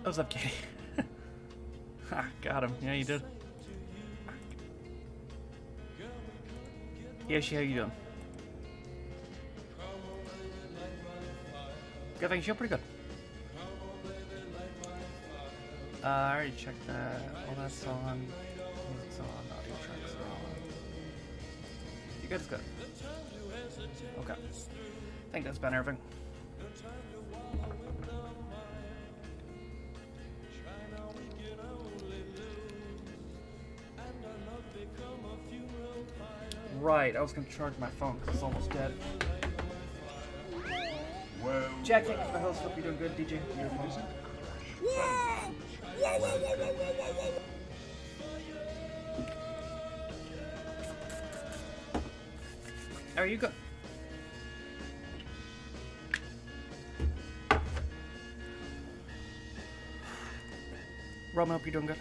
What's up, Katie? Ha, got him. Yeah, you did. Yoshi, how you doing? Good, thanks. You're pretty good. I already checked that. All that's on. Music's on. Audio tracks are on. You guys good? Okay. I think that's been everything. Right, I was gonna charge my phone because it's almost dead. Jack, thank you for the host. Hope you're doing good, DJ. You're music. Are you good? Roman, hope you're doing good.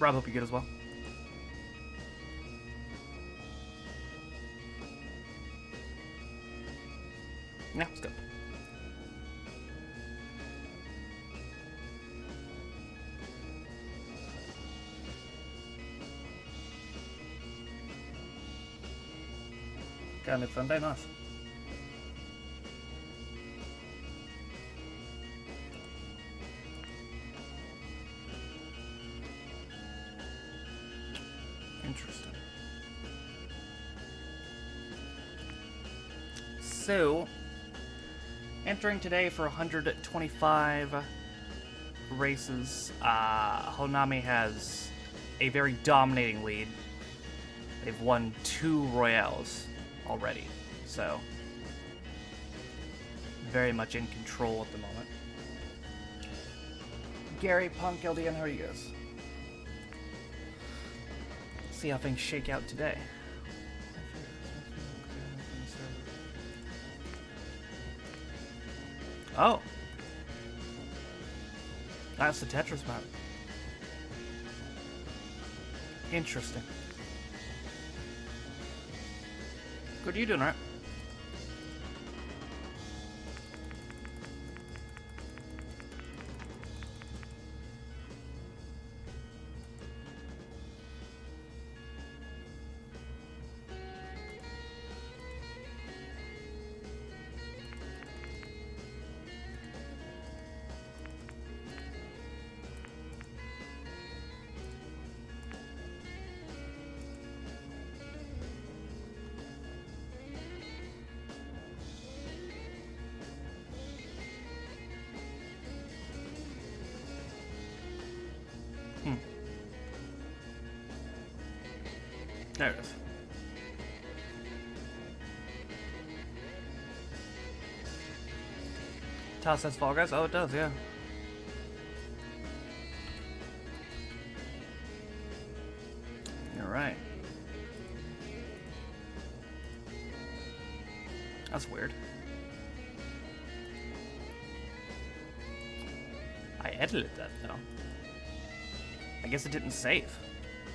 Rob, hope you're good as well. Yeah, it's good. Got a new Sunday, nice. Interesting. So, entering today for 125 races, Honami has a very dominating lead. They've won 2 Royales already, so very much in control at the moment. Gary, Punk, LDN, how are you guys? See how things shake out today. Oh. That's the Tetris map. Interesting. Good, you doing, right? There it is. Toss says Fall Guys? Oh, it does, yeah. You're right. That's weird. I edited that, though. I guess it didn't save.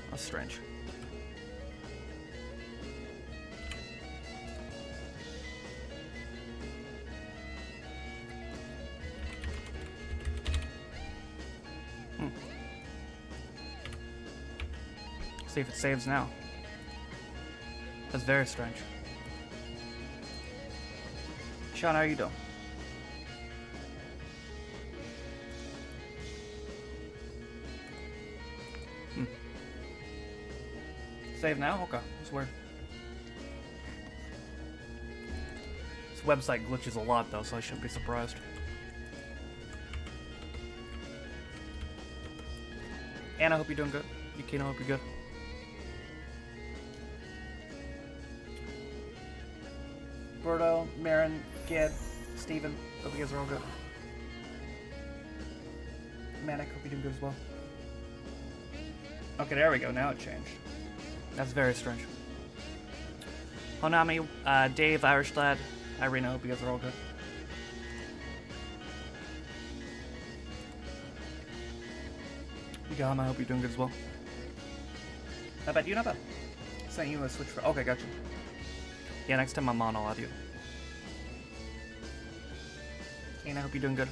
That's strange. See if it saves now. That's very strange. Sean, how are you doing? Save now? Okay, that's weird. This website glitches a lot though, so I shouldn't be surprised. Anna, I hope you're doing good. Yukino, I hope you're good. Berto, Marin, Ged, Steven, hope you guys are all good. Manic, hope you're doing good as well. Okay, there we go. Now it changed. That's very strange. Honami, Dave, Irish Lad, Irina, hope you guys are all good. Yagama, I hope you're doing good as well. Not bad, you not bad. Sent you a switch for. Okay, gotcha. Yeah, next time I'm on, I'll add you. Kane, I hope you're doing good.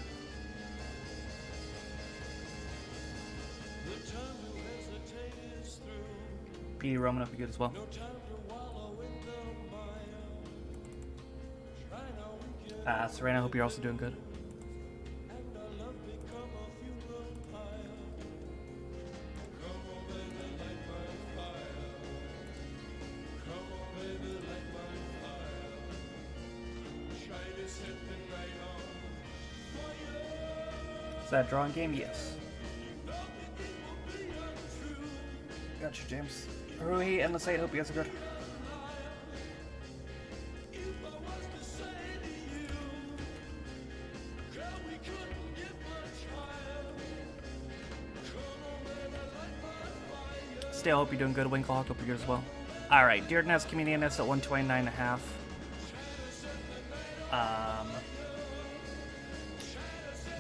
P. Roman, I hope you're good as well. Serena, I hope you're also doing good. Is that a drawing game? Yes. Gotcha, James. Rui and Lasate, hope you guys are good. Still, hope you're doing good. Winklehawk, hope you're good as well. Alright, Dearden's Comedian is at 129.5.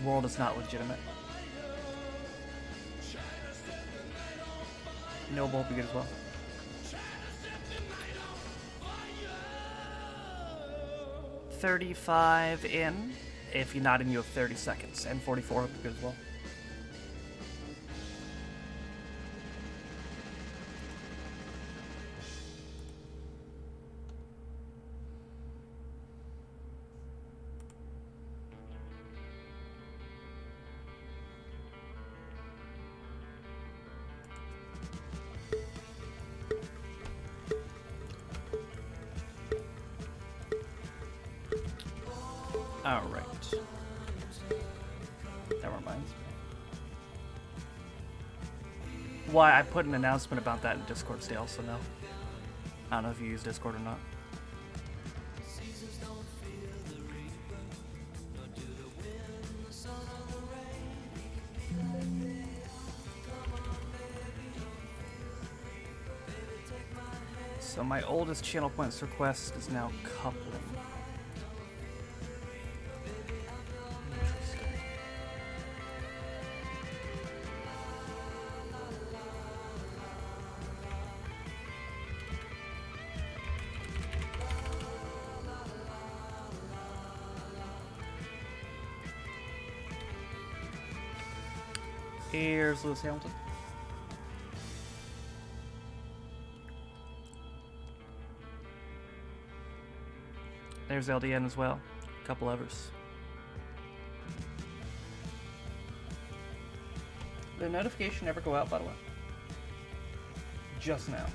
World is not legitimate. Noble, hope you're good as well. $35 in. If you're not in, you have 30 seconds. And 44, hope you're good as well. Alright. That reminds me. Why, I put an announcement about that in Discord still, so no. I don't know if you use Discord or not. So my oldest channel points request is now coupling. Here's Lewis Hamilton. There's LDN as well. A couple others. Did the notification ever go out, by the way? Just now.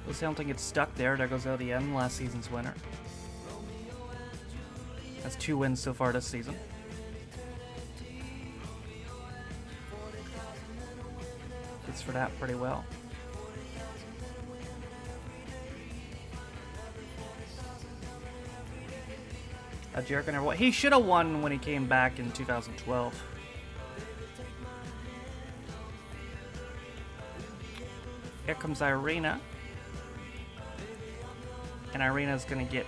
Lewis Hamilton gets stuck there. There goes LDN, last season's winner. That's 2 wins so far this season. Gets for that pretty well. Jericho never won. He should have won when he came back in 2012. Here comes Irina. And Irina's gonna get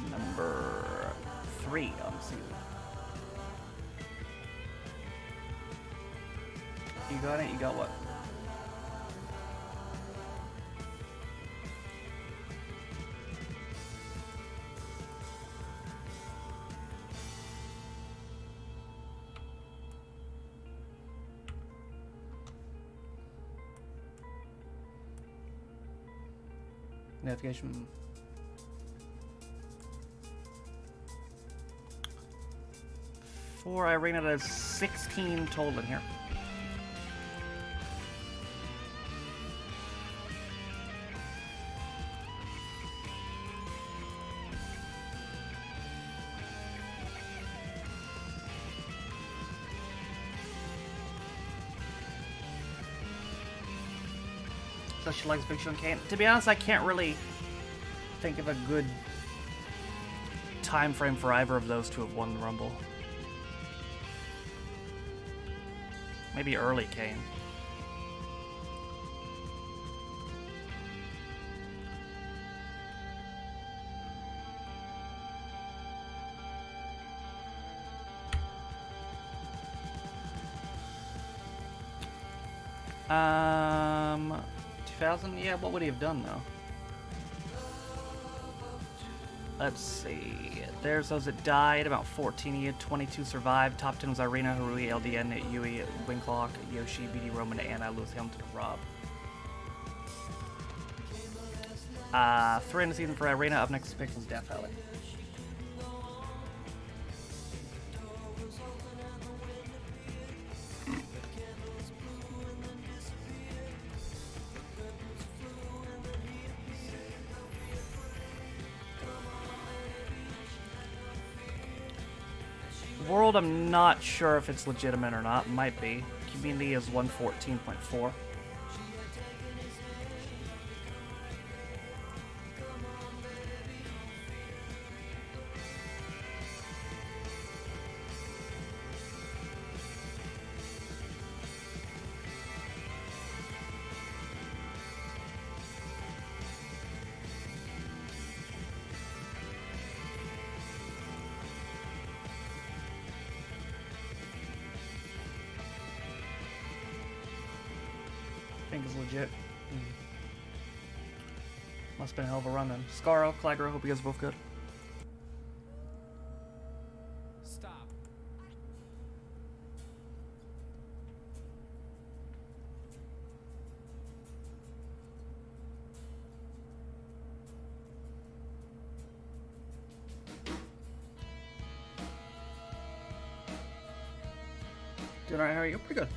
number 3 on the season. You got it? You got what? Notification. For Irina, there's 16 total in here. So she likes Big Show and Kane. To be honest, I can't really think of a good time frame for either of those to have won the Rumble. Maybe early Kane. Um, 2000? Yeah, what would he have done, though? Let's see. There's those that died. About 14 he had 22 survived. Top 10 was Irina, Harui, LDN, Yui, Winklock, Yoshi, BD Roman, Anna, Lewis Hamilton, and Rob. 3 in the season for Irina. Up next is Pixel's Death Valley. World, I'm not sure if it's legitimate or not. Might be. Community is 114.4. I think it's legit. Must have been a hell of a run then. Scaro, Clagger, hope you guys are both good. Stop. Doing alright, how are you? Pretty good.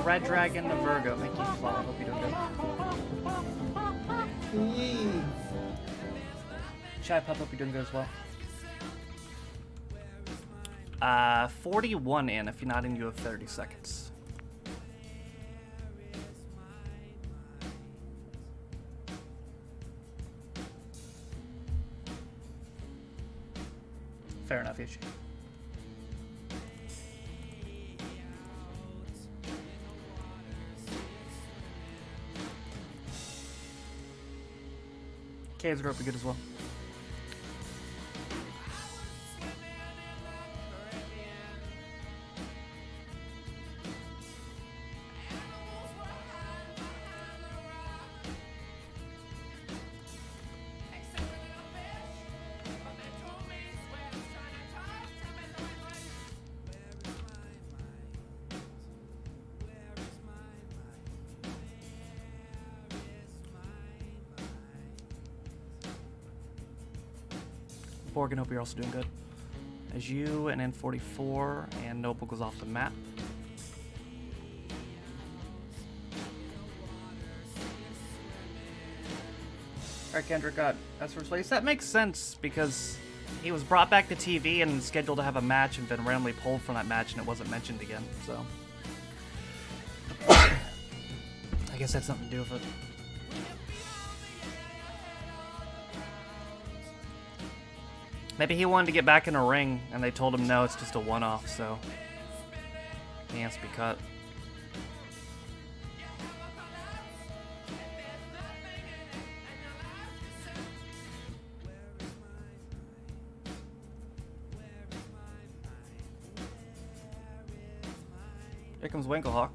Red Dragon, the Virgo. Thank you, Flaw. Hope you're doing good. Chai Pup, hope you're doing good as well. 41 in. If you're not in, you have 30 seconds. Fair enough, Ichi. Caves are up good as well. Borgen, hope you're also doing good. As you and N44 and Noble goes off the map. Alright, Kendrick got as first place. That makes sense because he was brought back to TV and scheduled to have a match and then randomly pulled from that match and it wasn't mentioned again, so. I guess that's something to do with it. Maybe he wanted to get back in a ring, and they told him no, it's just a one-off, so he has to be cut. Here comes Winklehawk.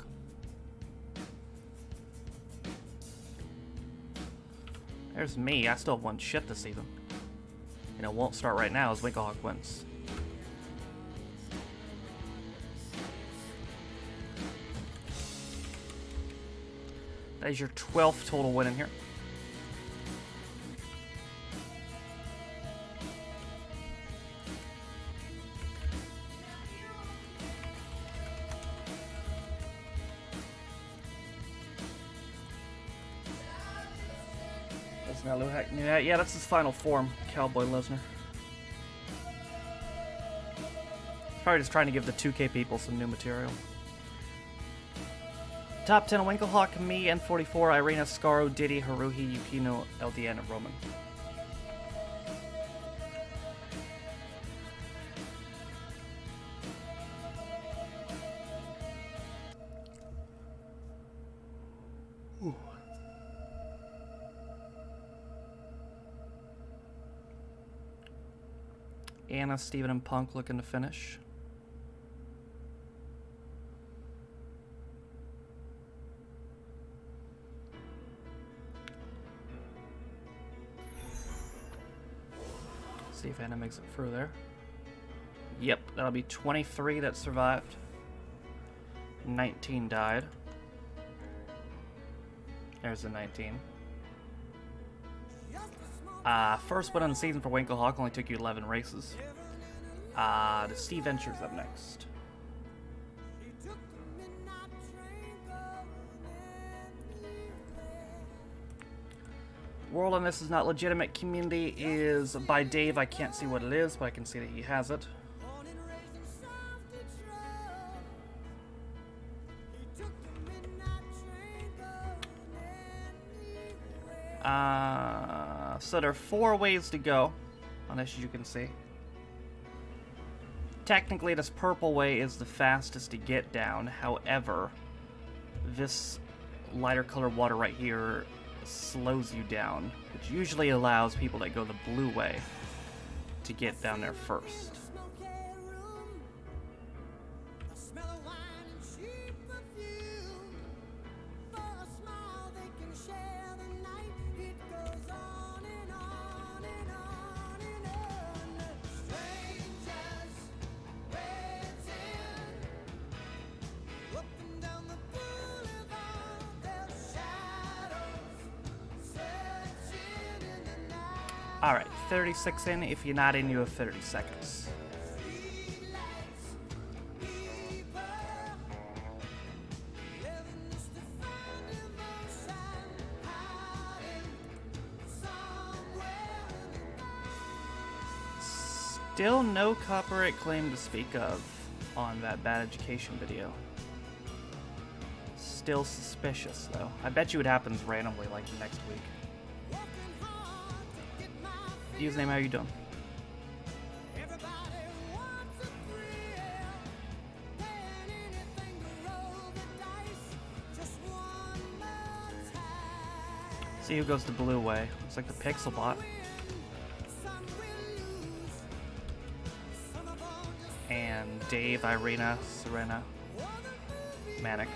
There's me. I still have one shit this season. And it won't start right now as Winklehawk wins. That is your 12th total win in here. Yeah, that's his final form, Cowboy Lesnar. Probably just trying to give the 2K people some new material. Top 10 Winklehawk, me, N44, Irina, Scarro, Diddy, Haruhi, Yukino, LDN, and Roman. Ooh. Anna, Steven, and Punk looking to finish. See if Anna makes it through there. Yep, that'll be 23 that survived. 19 died. There's the 19. First win on the season for Winklehawk, only took you 11 races. The Steve Ventures up next. World on this is not legitimate. Community is by Dave. I can't see what it is, but I can see that he has it. So there are 4 ways to go on this, as you can see. Technically, this purple way is the fastest to get down. However, this lighter colored water right here slows you down, which usually allows people that go the blue way to get down there first. Alright, 36 in. If you're not in, you have 30 seconds. Still no copyright claim to speak of on that bad education video. Still suspicious, though. I bet you it happens randomly, like next week. Username, how you doing? See who goes the blue way. Looks like the Pixel Bot. And Dave, Irina, Serena, Manic.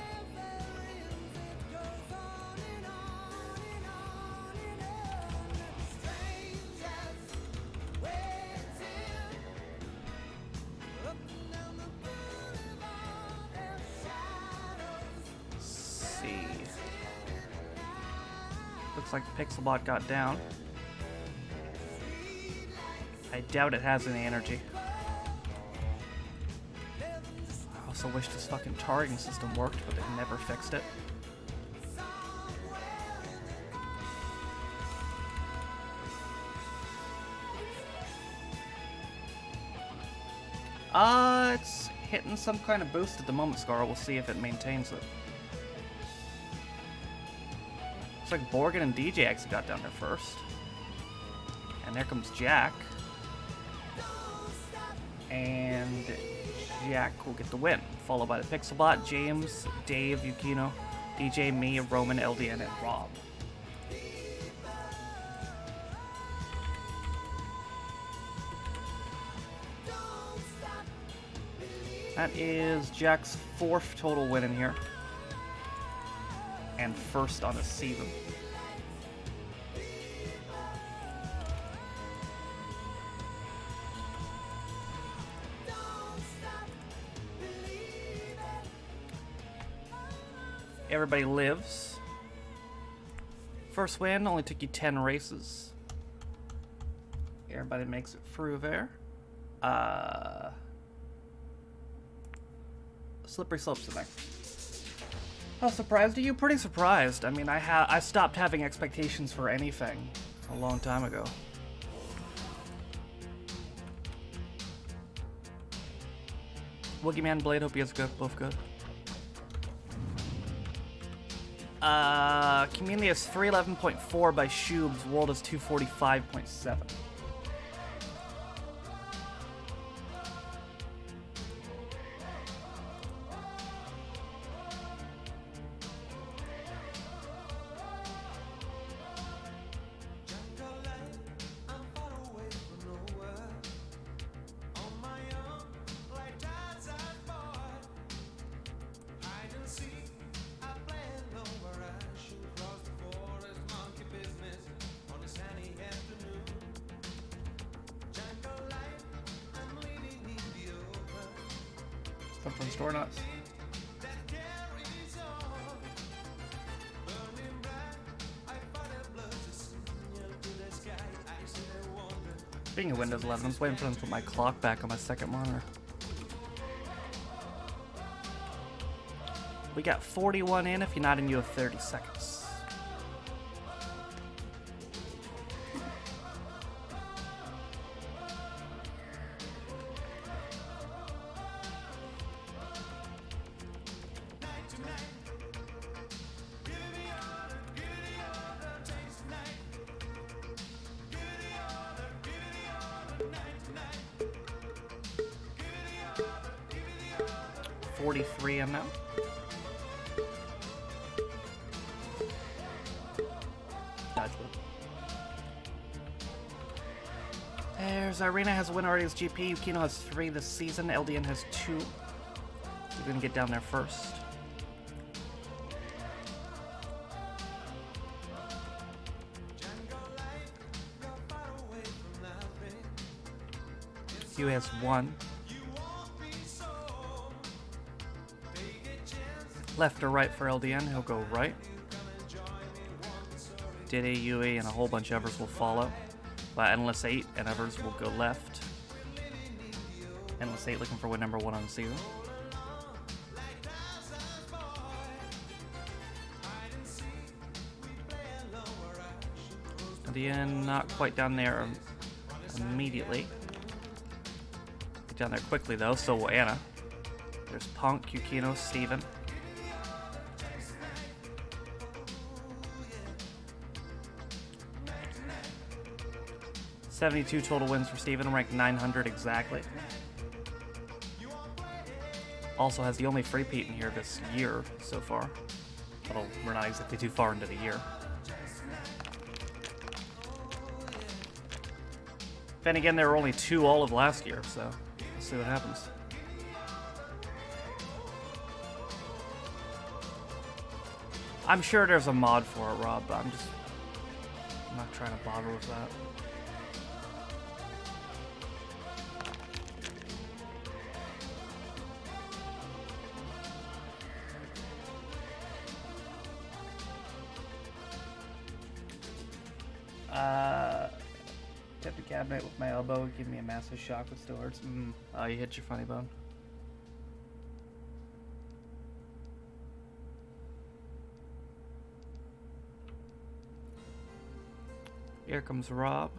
Looks like the Pixelbot got down. I doubt it has any energy. I also wish this fucking targeting system worked, but they never fixed it. It's hitting some kind of boost at the moment, Scar. We'll see if it maintains it. Looks like Borgen and DJ actually got down there first. And there comes Jack. And Jack will get the win. Followed by the Pixelbot, James, Dave, Yukino, DJ, me, Roman, LDN, and Rob. That is Jack's 4th total win in here. And 1st on the season. Everybody lives. First win only took you 10 races. Everybody makes it through there. Slippery slopes in there. How surprised are you? Pretty surprised. I mean, I stopped having expectations for anything A long time ago. Woogieman, Blade, hope you guys are good. Both good. Community is 311.4 by Shoobs. World is 245.7. From store nuts. Speaking of Windows 11, I'm just waiting for them to put my clock back on my second monitor. We got 41 in. If you're not in, you have 30 seconds. I'm now. There's Irina has a win already as GP. Yukino has 3 this season. LDN has 2. We're gonna get down there first. Hugh has 1. Left or right for LDN, he'll go right. Diddy, Yui, and a whole bunch of others will follow. But Endless 8 and others will go left. Endless 8 looking for win number 1 on the season. LDN not quite down there immediately. Get down there quickly though, so will Anna. There's Punk, Yukino, Steven. 72 total wins for Steven, ranked 900 exactly. Also has the only free peat in here this year so far. Although we're not exactly too far into the year. Then again, there were only 2 all of last year, so we'll see what happens. I'm sure there's a mod for it, Rob, but I'm not trying to bother with that. Hit the cabinet with my elbow, give me a massive shock with still hurts. Oh, you hit your funny bone. Here comes Rob.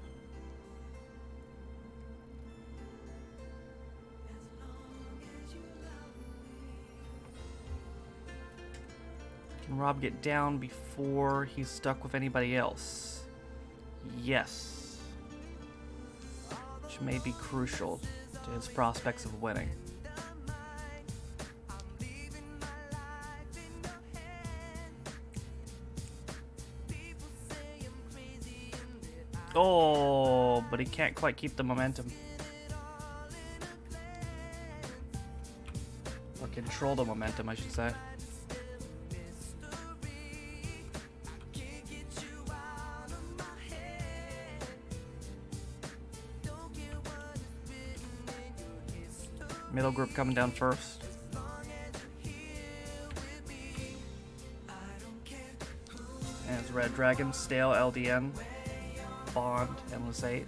Can Rob get down before he's stuck with anybody else? Yes. Which may be crucial to his prospects of winning. Oh, but he can't quite keep the momentum. Or control the momentum, I should say. Middle group coming down first. And it's Red Dragon, Stale, LDN, Bond, Endless 8.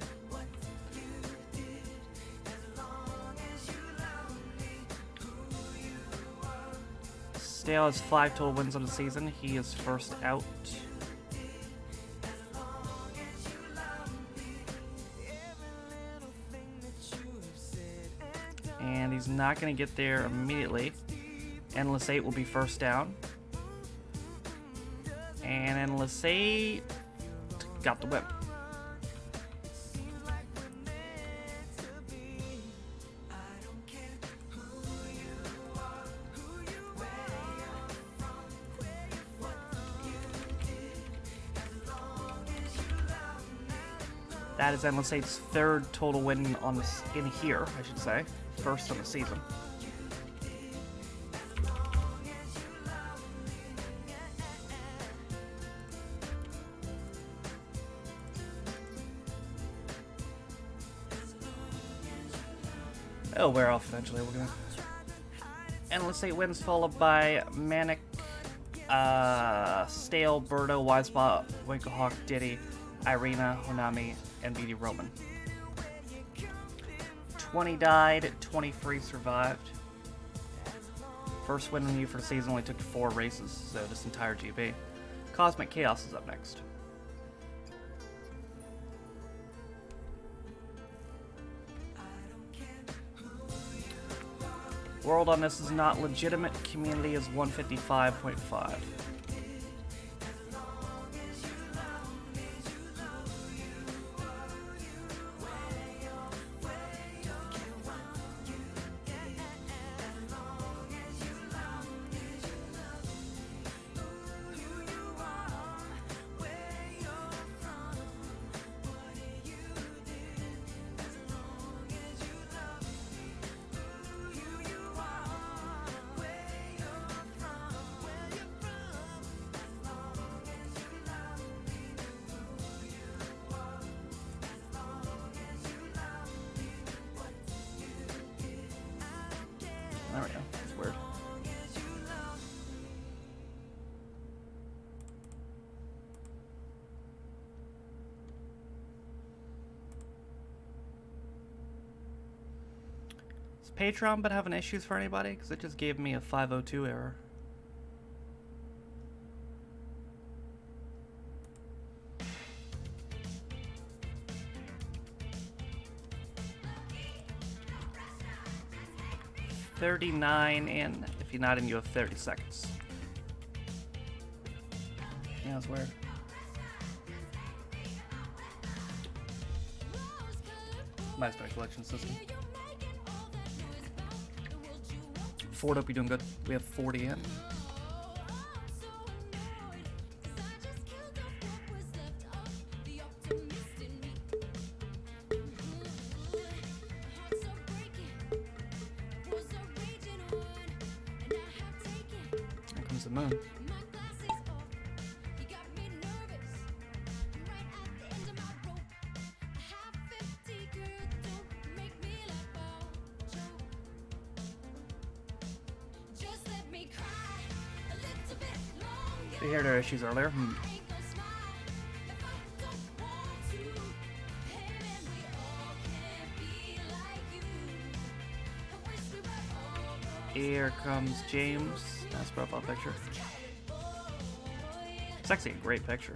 Stale has 5 total wins on the season. He is first out. he's not going to get there immediately. Endless 8 will be first down. And Endless 8 got the whip. That is Endless 8's third total win on this in here, I should say. First on the season. It'll wear off eventually. We're gonna Endless 8 wins, followed by Manic, Stale, Birdo, Wisebot, Winklehawk, Diddy, Irina, Honami, and BD Roman. 20 died, 23 survived. First win on you for the season, only took 4 races, so this entire GB. Cosmic Chaos is up next. World on this is not legitimate. Community is 155.5. There we go. That's weird. Is Patreon been having issues for anybody? Because it just gave me a 502 error. $39 in. If you're not in, you have 30 seconds. Yeah, that's weird. Nice by collection system. Ford, hope you're doing good. We have 40 in. The moon. They heard our issues earlier. Here comes James. Nice profile picture. It's actually a great picture.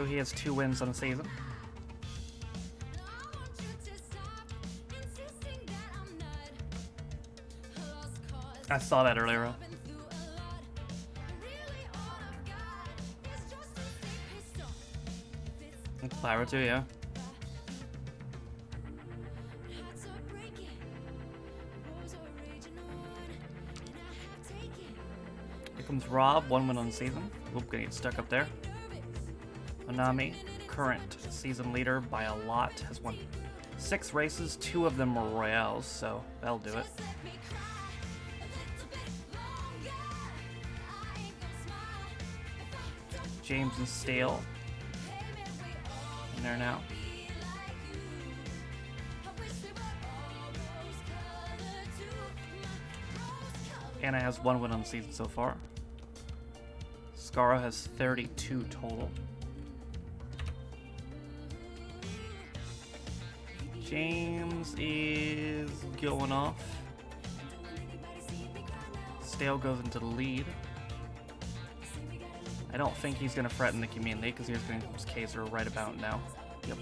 He has 2 wins on the season. I saw that earlier. It's Pyro too, yeah. Here comes Rob, 1 win on the season. Oop, gonna get stuck up there. Honami, current season leader by a lot, has won 6 races, 2 of them were Royales, so that'll do it. James and Stale in there now. Anna has 1 win on the season so far. Scara has 32 total. James is going off. Stale goes into the lead. I don't think he's going to threaten the community because he's going to use Kaiser right about now. Yep.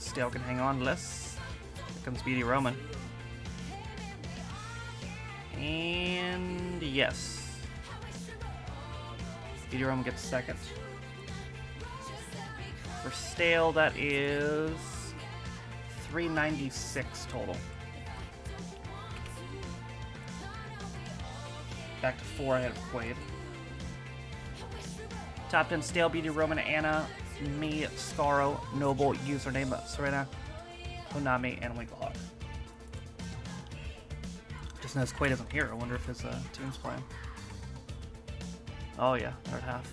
Stale can hang on to this. Here comes Speedy Roman. And yes. Speedy Roman gets second. For Stale, that is 396 total. Back to 4 ahead of Quaid. Top 10 Stale, Beauty Roman, Anna, me, Scaro, Noble, username Serena, Konami, and Winklehawk. Just noticed Quaid isn't here. I wonder if his team's playing. Oh yeah, they're at half.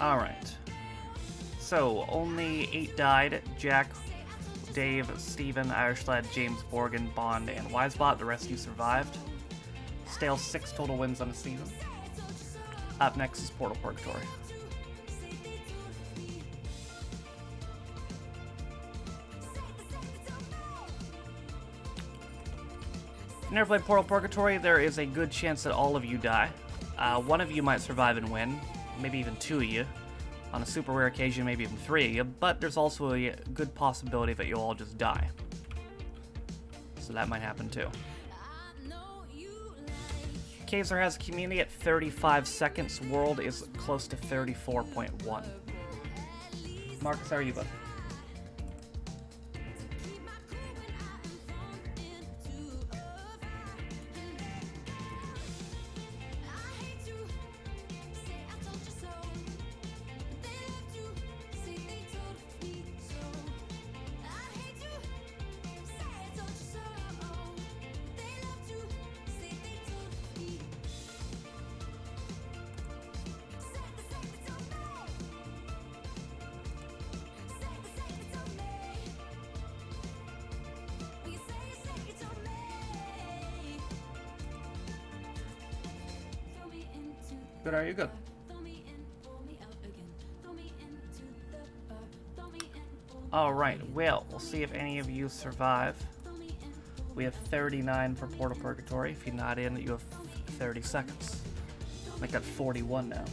Alright. So, only 8 died. Jack, Dave, Steven, Irish Lad, James, Borgen, Bond, and Wisebot. The rest of you survived. Stale 6 total wins on the season. Up next is Portal Purgatory. If you've never played Portal Purgatory, there is a good chance that all of you die. One of you might survive and win. Maybe even 2 of you. On a super rare occasion, maybe even 3 of you, but there's also a good possibility that you'll all just die. So that might happen too. Kaiser has a community at 35 seconds. World is close to 34.1. Marcus, how are you, bud? Good, are you good? Alright, well, we'll see if any of you survive. We have 39 for Portal Purgatory. If you're not in, you have 30 seconds. I got 41 now.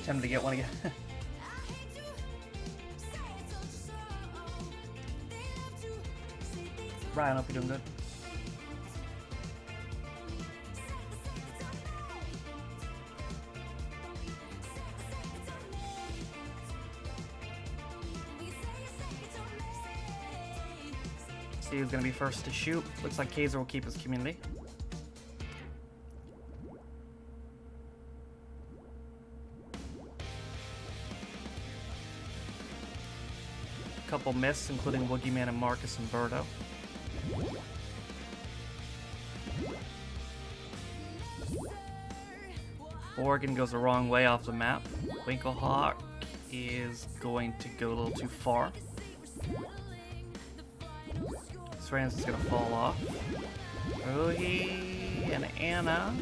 Time to get one again. Ryan, hope you're doing good. See who's gonna be first to shoot. Looks like Kaiser will keep his community. Couple miss, including Woogieman and Marcus and Birdo. Oregon goes the wrong way off the map. Winklehawk is going to go a little too far. Srans is going to fall off. Ruhi and Anna.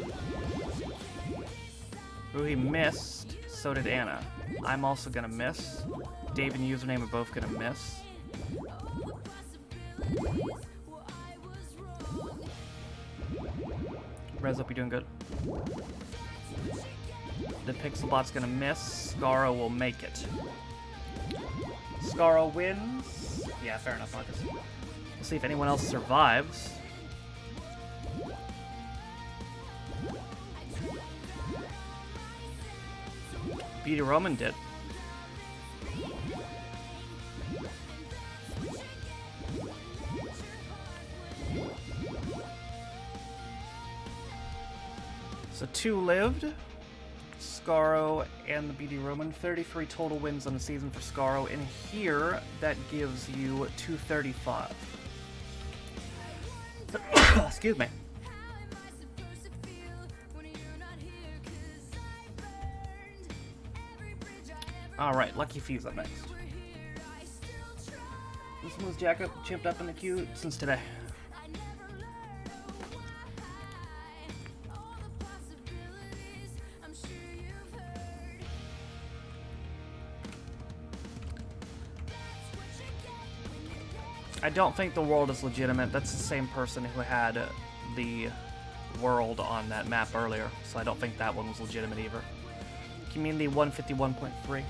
Ruhi missed, so did Anna. I'm also going to miss. Dave and username are both going to miss. Rez, hope you're doing good. The Pixelbot's going to miss. Scaro will make it. Scaro wins. Yeah, fair enough, Marcus. We'll see if anyone else survives. BD Roman did. So 2 lived. Scarro and the BD Roman. 33 total wins on the season for Scarro. In here, that gives you 235. Excuse me. Alright, Lucky Fee's up next. This one's Jack up, chimped up in the queue since today. I don't think the world is legitimate. That's the same person who had the world on that map earlier, so I don't think that one was legitimate either. Community 151.3.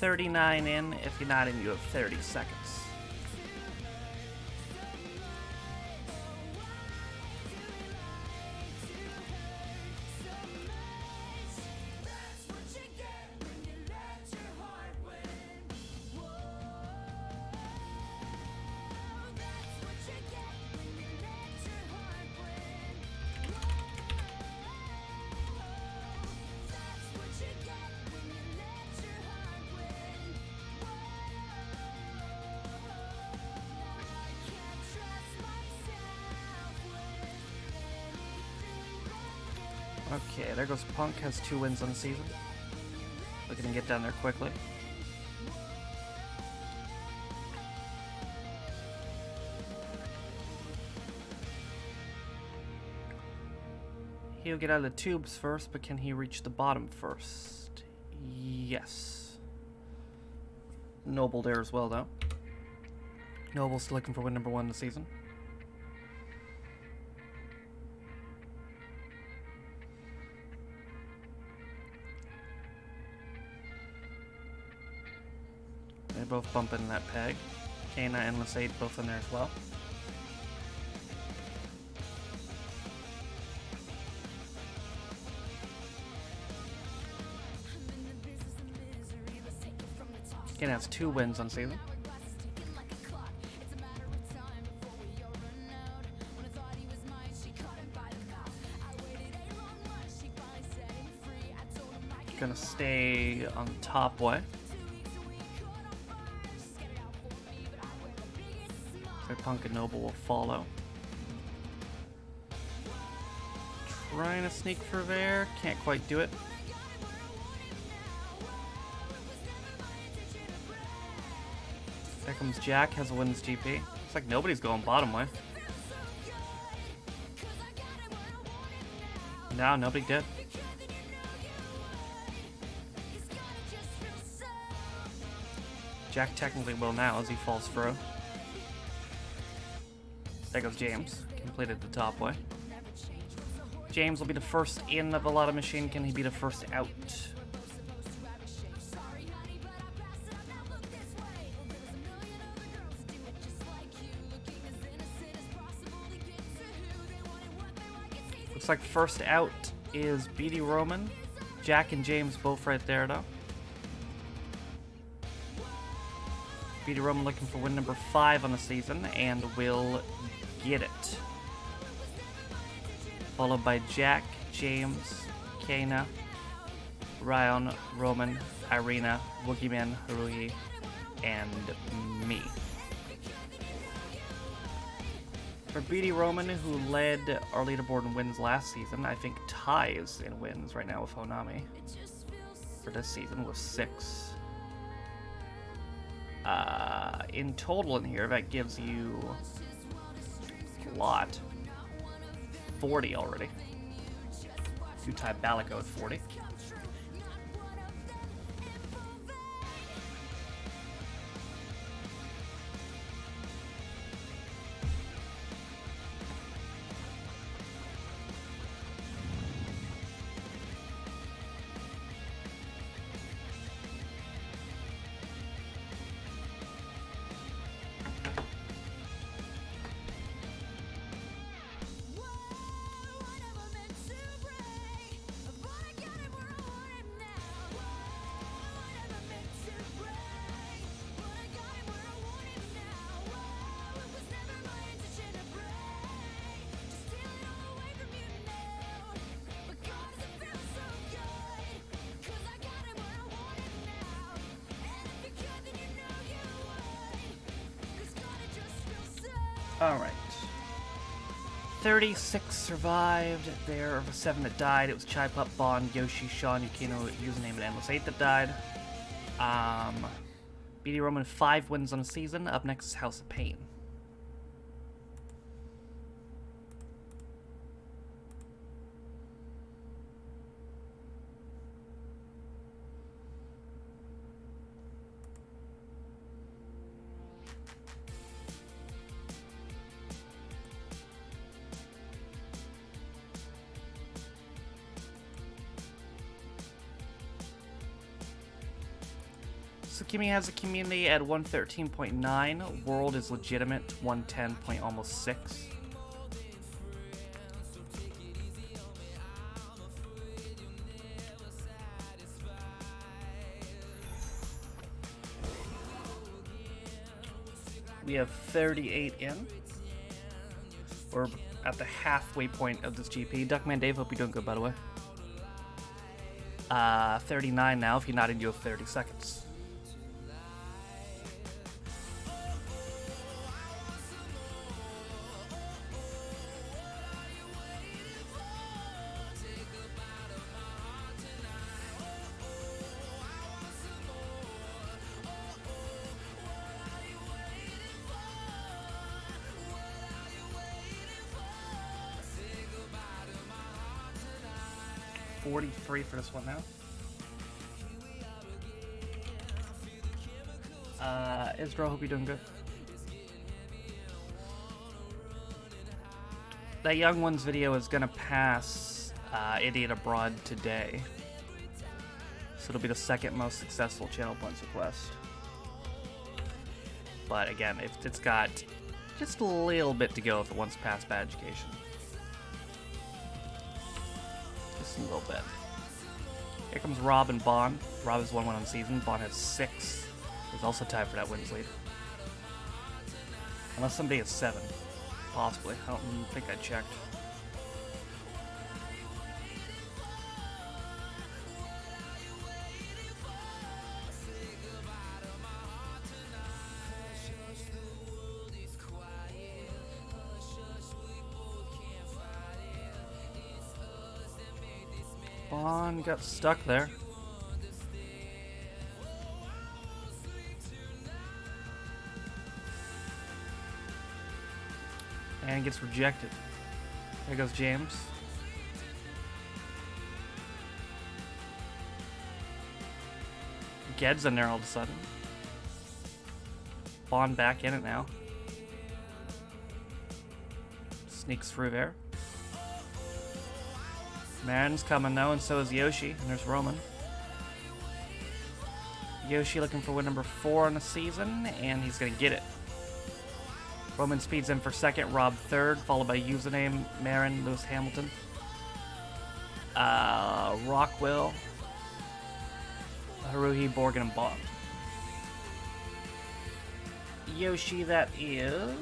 $39 in. If you're not in, you have 30 seconds. Okay, there goes Punk, has 2 wins on the season. Looking to get down there quickly. He'll get out of the tubes first, but can he reach the bottom first? Yes. Noble there as well, though. Noble's looking for win number 1 this season. They both bump in that peg. Kana and Lesate both in there as well. Kana has 2 wins on season. Gonna stay on top way. Punk and Noble will follow. Trying to sneak for there. Can't quite do it. There comes Jack, has a win this GP. Looks like nobody's going bottom way. No, nobody did. Jack technically will now as he falls through. There goes James, completed the top way. James will be the first in of the lot of machine. Can he be the first out? Looks like first out is BD Roman. Jack and James both right there though. BD Roman looking for win number 5 on the season and will get it. Followed by Jack, James, Kana, Ryan, Roman, Irina, Woogieman, Haruhi, and me. For BD Roman, who led our leaderboard in wins last season, I think ties in wins right now with Honami. For this season with 6. In total in here, that gives you A lot. 40 already. Two-type Balico at 40. Alright. 36 survived. There are 7 that died. It was Chai Pup, Bond, Yoshi, Sean, Yukino, username, and Endless 8 that died. BD Roman 5 wins on a season. Up next is House of Pain. Tsukimi has a community at 113.9. World is legitimate, 110 almost 6. We have 38 in. We're at the halfway point of this GP. Duckman Dave, hope you're doing good, by the way. 39 now. If you're not in, you have 30 seconds. $43 for this one now. Israel, hope you're doing good. That Young Ones video is gonna pass Idiot Abroad today. So it'll be the second most successful channel points request. But again, it's got just a little bit to go if it wants past Bad Education. Just a little bit. Here comes Rob and Bond. Rob has 1 win on season. Bond has 6. He's also tied for that wins lead. Unless somebody has 7. Possibly. I don't think I checked. Bond got stuck there. And gets rejected. There goes James. Ged's in there all of a sudden. Bond back in it now. Sneaks through there. Marin's coming though, and so is Yoshi, and there's Roman. Yoshi looking for win number 4 on the season, and he's gonna get it. Roman speeds in for second, Rob third, followed by username, Marin, Lewis Hamilton. Rockwell, Haruhi, Borgen, and Bond. Yoshi, that is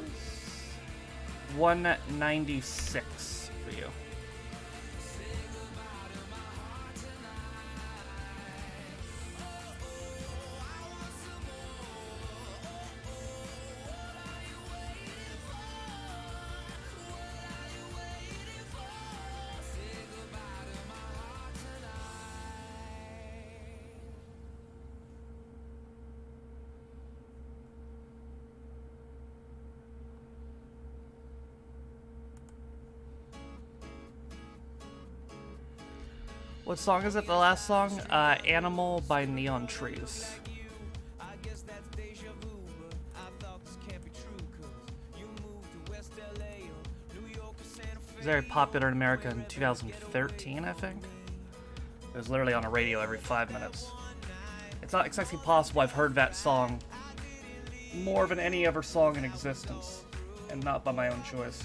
196 for you. What song is it? The last song? Animal by Neon Trees. It was very popular in America in 2013, I think. It was literally on the radio every 5 minutes. It's not exactly possible I've heard that song more than any other song in existence, and not by my own choice.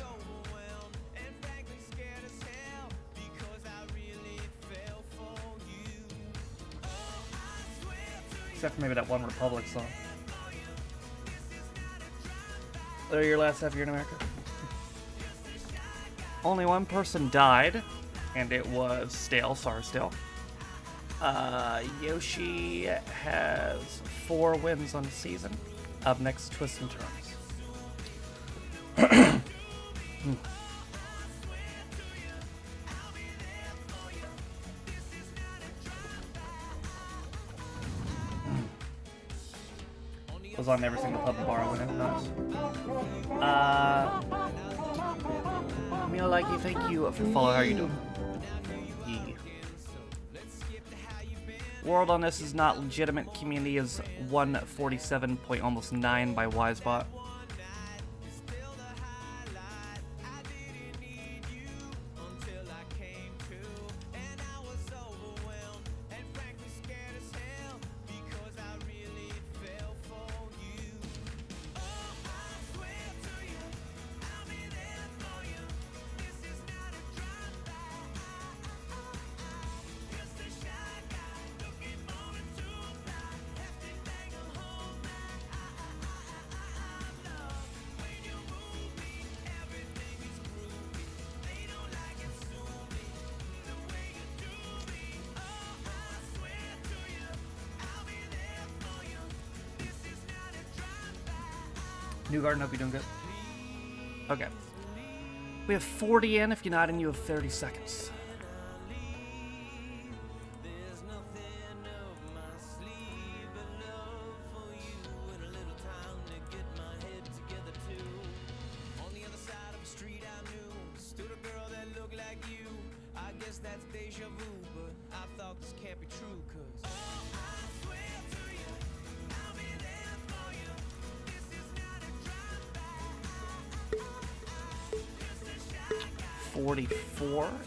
Except for maybe that One Republic song. There, your last half year in America. Only one person died, and it was Stale. Sorry, Stale. Yoshi has 4 wins on the season. Up next, Twists and Turns. Was on every single pub and bar I went in. Nice. Mila Likey, thank you for follow. How are you doing? Yeah. World on this is not legitimate. Community is 147.9 by Wisebot. New Garden, hope you're doing good. Okay. We have 40 in. If you're not in, you have 30 seconds.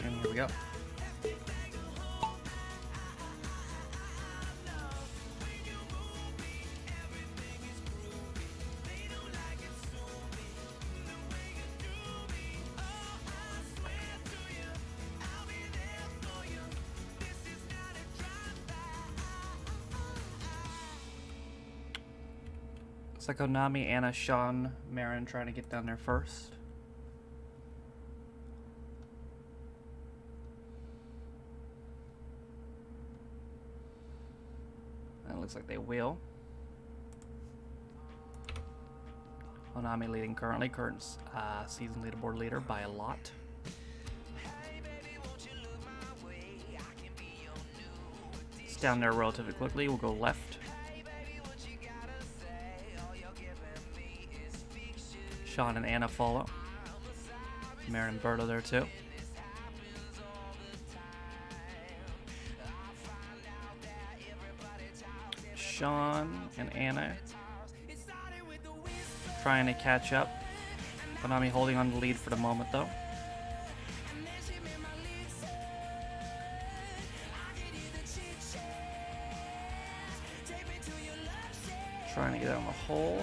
And here we go. It's like Onami, Anna, Sean, Marin trying to get down there first. Looks like they will. Onami leading currently. Current season leaderboard leader by a lot. It's down there relatively quickly. We'll go left. Sean and Anna follow. Marin and Berto there too. Sean and Anna trying to catch up. Konami holding on the lead for the moment though. Trying to get on the hole.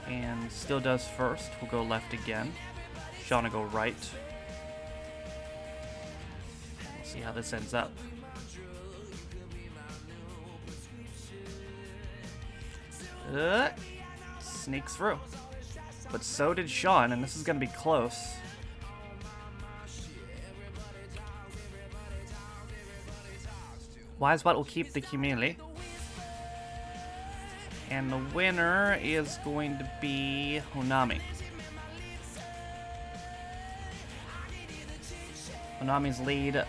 And still does first. We'll go left again. Sean will go right. We'll see how this ends up. Sneaks through. But so did Sean, and this is going to be close. Wisebot will keep the community. And the winner is going to be Honami. Honami's lead,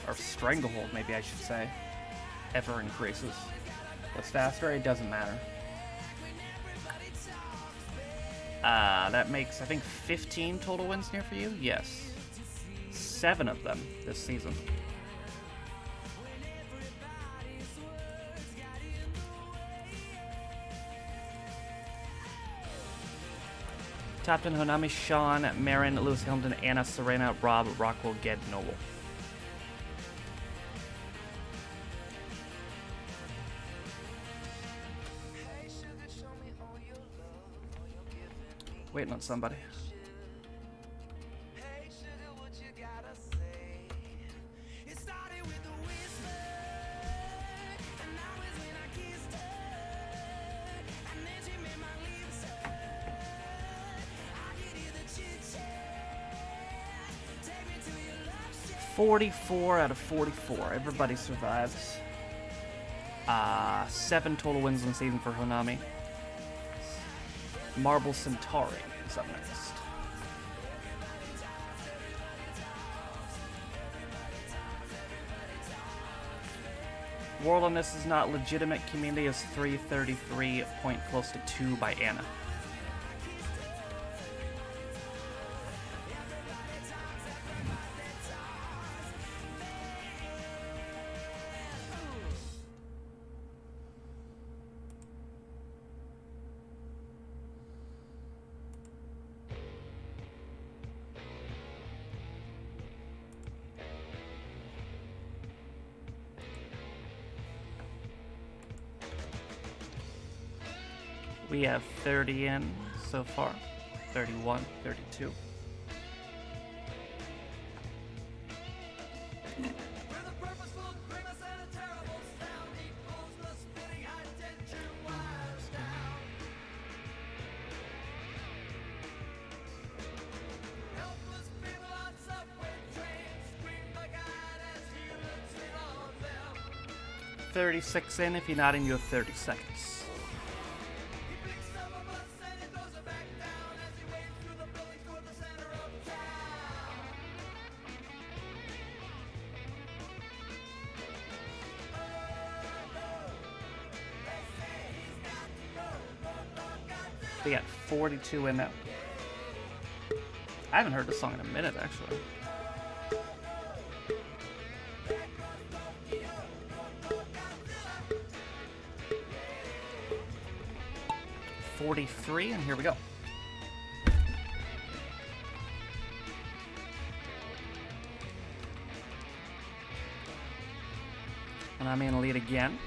or stranglehold maybe I should say, ever increases. What's faster? It doesn't matter. That makes, I think, 15 total wins here for you? Yes. 7 of them this season. Top 10 Honami, Sean, Marin, Lewis Hamilton, Anna, Serena, Rob, Rockwell, Ged, Noble. Waiting on somebody. $44 out of 44. Everybody survives. 7 total wins in the season for Honami. Marble Centauri is up next. World on this is not legitimate. Community is 333, point close to 2 by Anna. We have 30 in so far. 31, 32. $36 in. If you're not in, you have 30 seconds. We got 42 in now. I haven't heard this song in a minute, actually. $43, and here we go. And I'm in the lead again.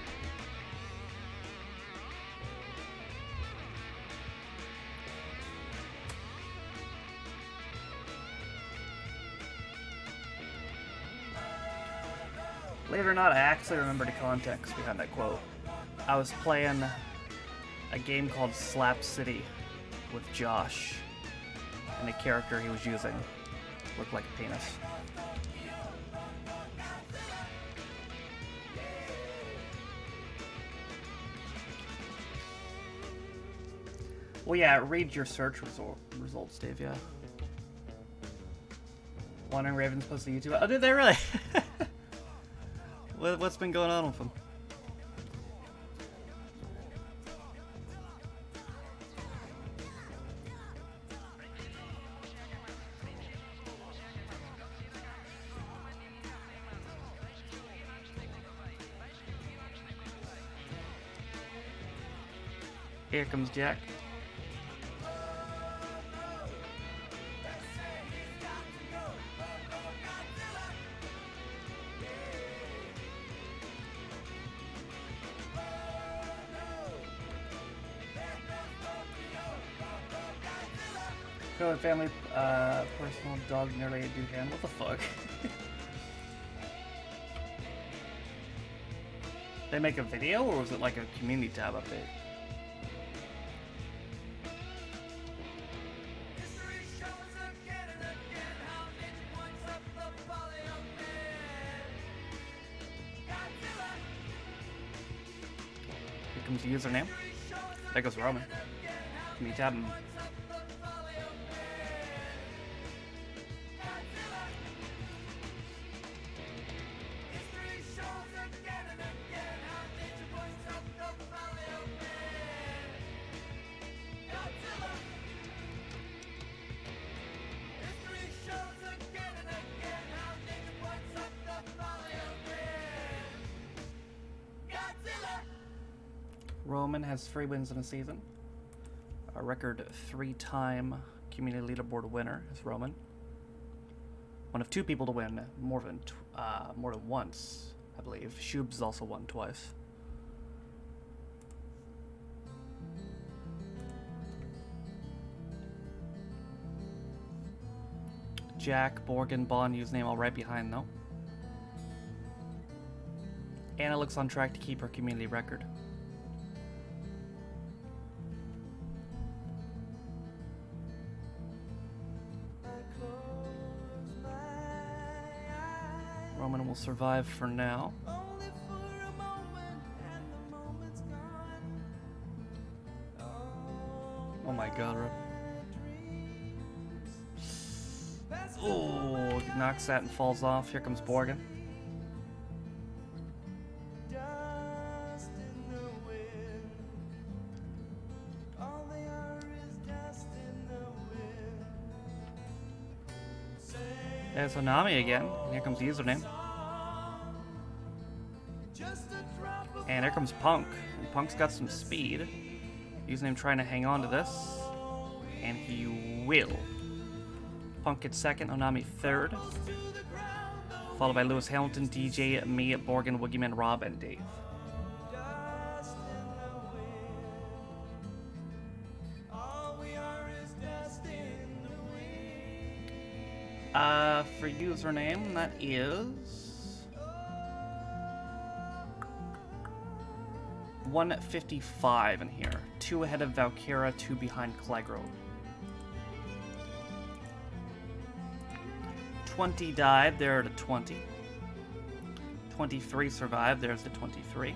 Believe it or not, I actually remember the context behind that quote. I was playing a game called Slap City with Josh, and the character he was using looked like a penis. Well, yeah, read your search results, Dave, yeah. Wandering Ravens posted to YouTube. Oh, did they really? What's been going on with them? Here comes Jack. Family, personal dog nearly a dude hand. What the fuck? They make a video, or was it like a community tab update? Here comes the username. There goes Roman. Can you tab him? Roman has 3 wins in a season. A record 3-time community leaderboard winner is Roman. One of 2 people to win more than once, I believe. Shub's also won twice. Jack, Borgen, Bond username all right behind though. Anna looks on track to keep her community record. Roman will survive for now. Oh my god, Rob. Oh, knocks that and falls off. Here comes Borgen. There's Onami again. And here comes the username. And here comes Punk. And Punk's got some speed. Username trying to hang on to this. And he will. Punk gets second, Onami third. Followed by Lewis Hamilton, DJ, me, Borgen, Woogieman, Rob, and Dave. For username, that is 155 in here. 2 ahead of Valkyra, 2 behind Clegro. 20 died, there are the 20. 23 survived, there's the 23.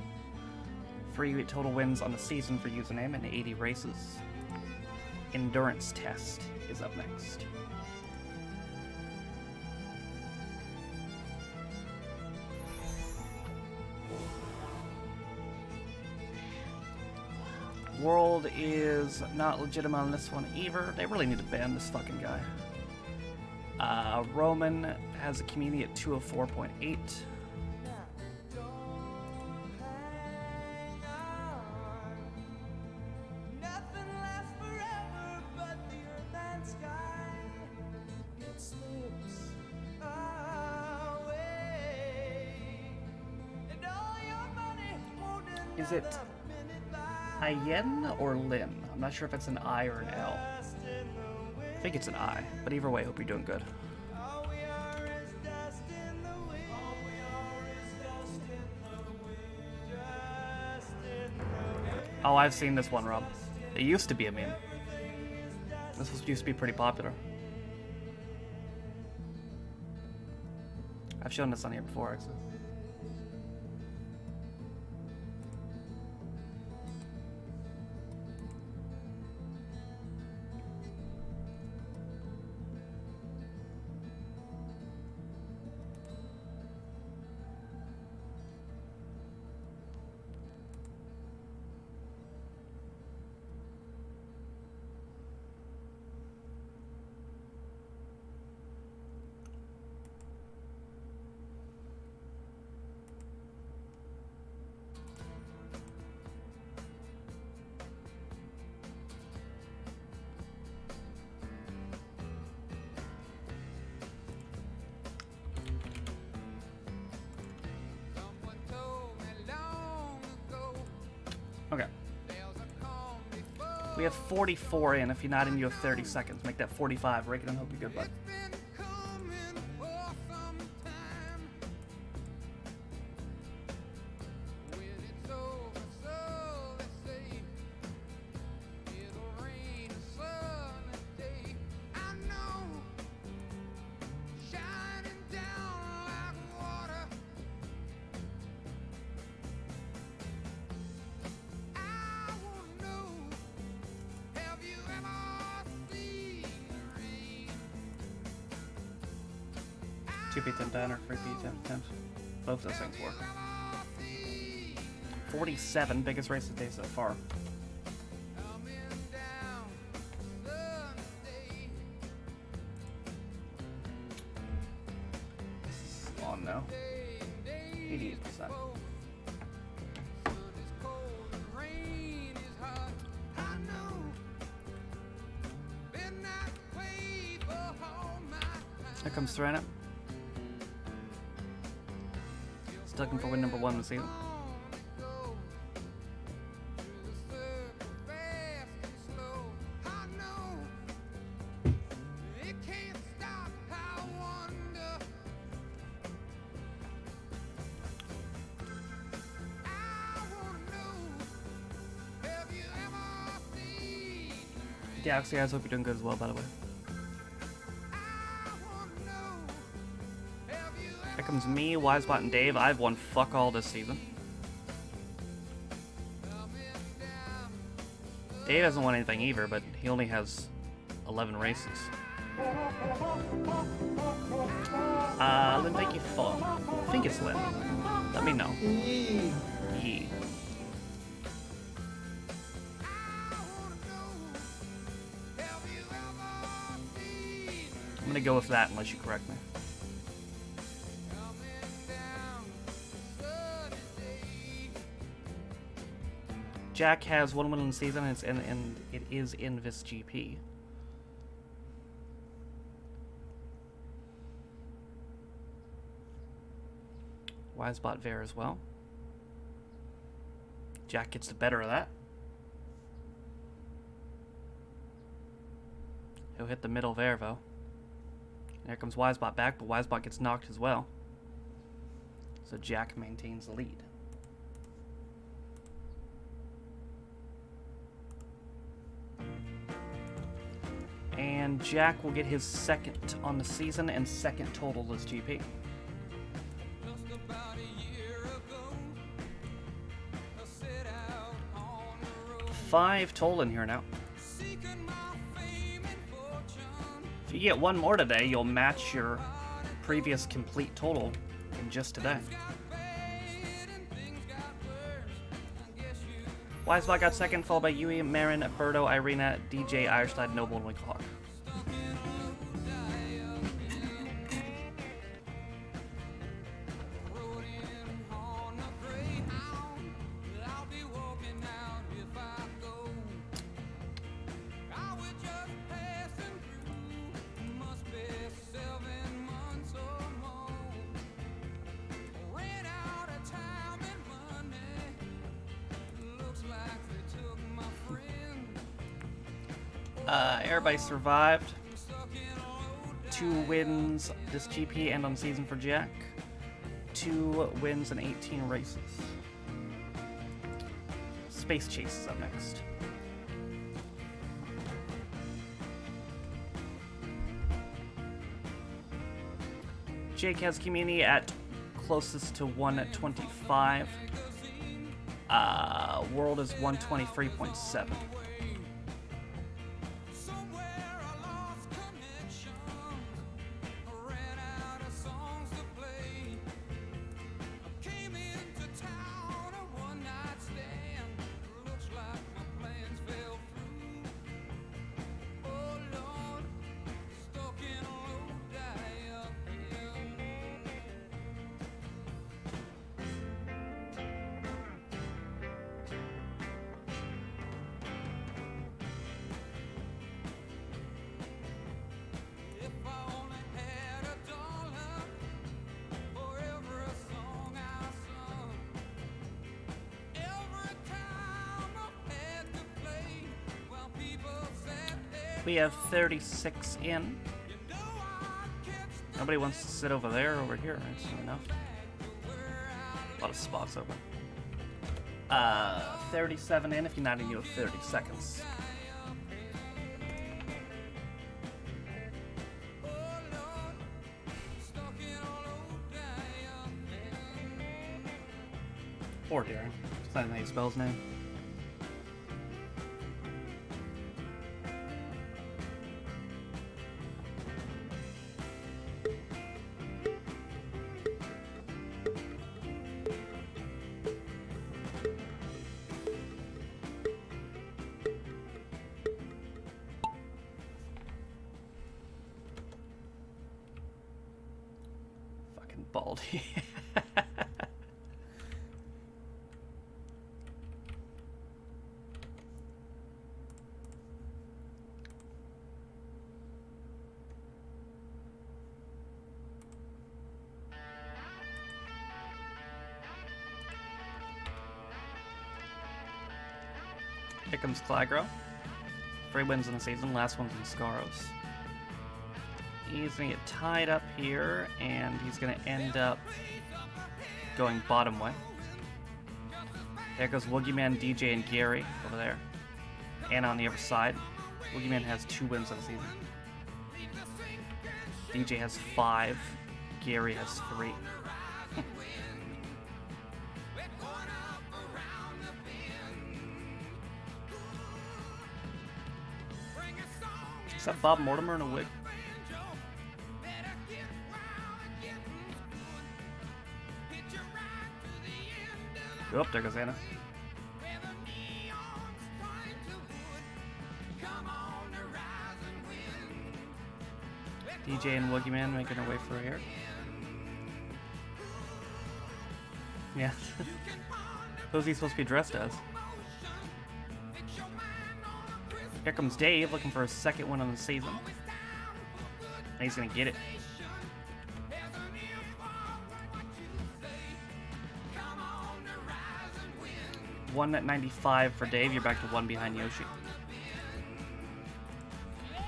3 total wins on the season for username and 80 races. Endurance test is up next. World is not legitimate on this one either. They really need to ban this fucking guy. Roman has a community at 204.8. Is it Ayen or Lin? I'm not sure if it's an I or an L. I think it's an I, but either way, hope you're doing good. Oh, I've seen this one, Rob. It used to be a meme. This used to be pretty popular. I've shown this on here before, actually. Okay. We have 44 in. If you're not in, you have 30 seconds. Make that 45. Rake it and hope you're good, bud. Two P10 down or 3 P10 10. Both those things work. 47, biggest race of the day so far. This is long now. 88%. Here comes Serena. Still looking for win number 1 this season. Galaxy guys, hope you're doing good as well, by the way. Here comes me, Wisebot, and Dave. I've won fuck all this season. Dave hasn't won anything either, but he only has 11 races. Lynn, thank you for. I think it's Lynn. Let me know. Yee. I'm gonna go with that unless you correct me. Jack has 1 win in the season, and it is in this GP. Wisebot there as well. Jack gets the better of that. He'll hit the middle there, though. There comes Wisebot back, but Wisebot gets knocked as well. So Jack maintains the lead. And Jack will get his 2nd on the season and 2nd total this GP. 5 total in here now. If you get 1 more today, you'll match your previous complete total in just today. Wisebot got 2nd, followed by Yui, Marin, Birdo, Irina, DJ, Irestad, Noble, and Winklehawk. Everybody survived. 2 wins this GP and on season for Jack. 2 wins in 18 races. Space Chase is up next. Jake has community at closest to 125. World is 123.7. We have 36 in. Nobody wants to sit over there or over here, right? Enough. A lot of spots open. 37 in if you're not in, you have 30 seconds. Poor Darren. It's not how you spell his name. Baldy. Here comes Clygro. 3 wins in the season, last one's in Scaros. He's gonna get tied up here, and he's gonna end up going bottom way. There goes Woogieman, DJ, and Gary over there. And on the other side, Woogieman has 2 wins on the season. DJ has 5, Gary has 3. Is that Bob Mortimer in a wig? Oh, there goes Anna. DJ and Woogieman making their way through here. Yeah. Who's he supposed to be dressed as? Here comes Dave looking for his 2nd win on the season. And he's gonna get it. 1 at 95 for Dave. You're back to 1 behind Yoshi.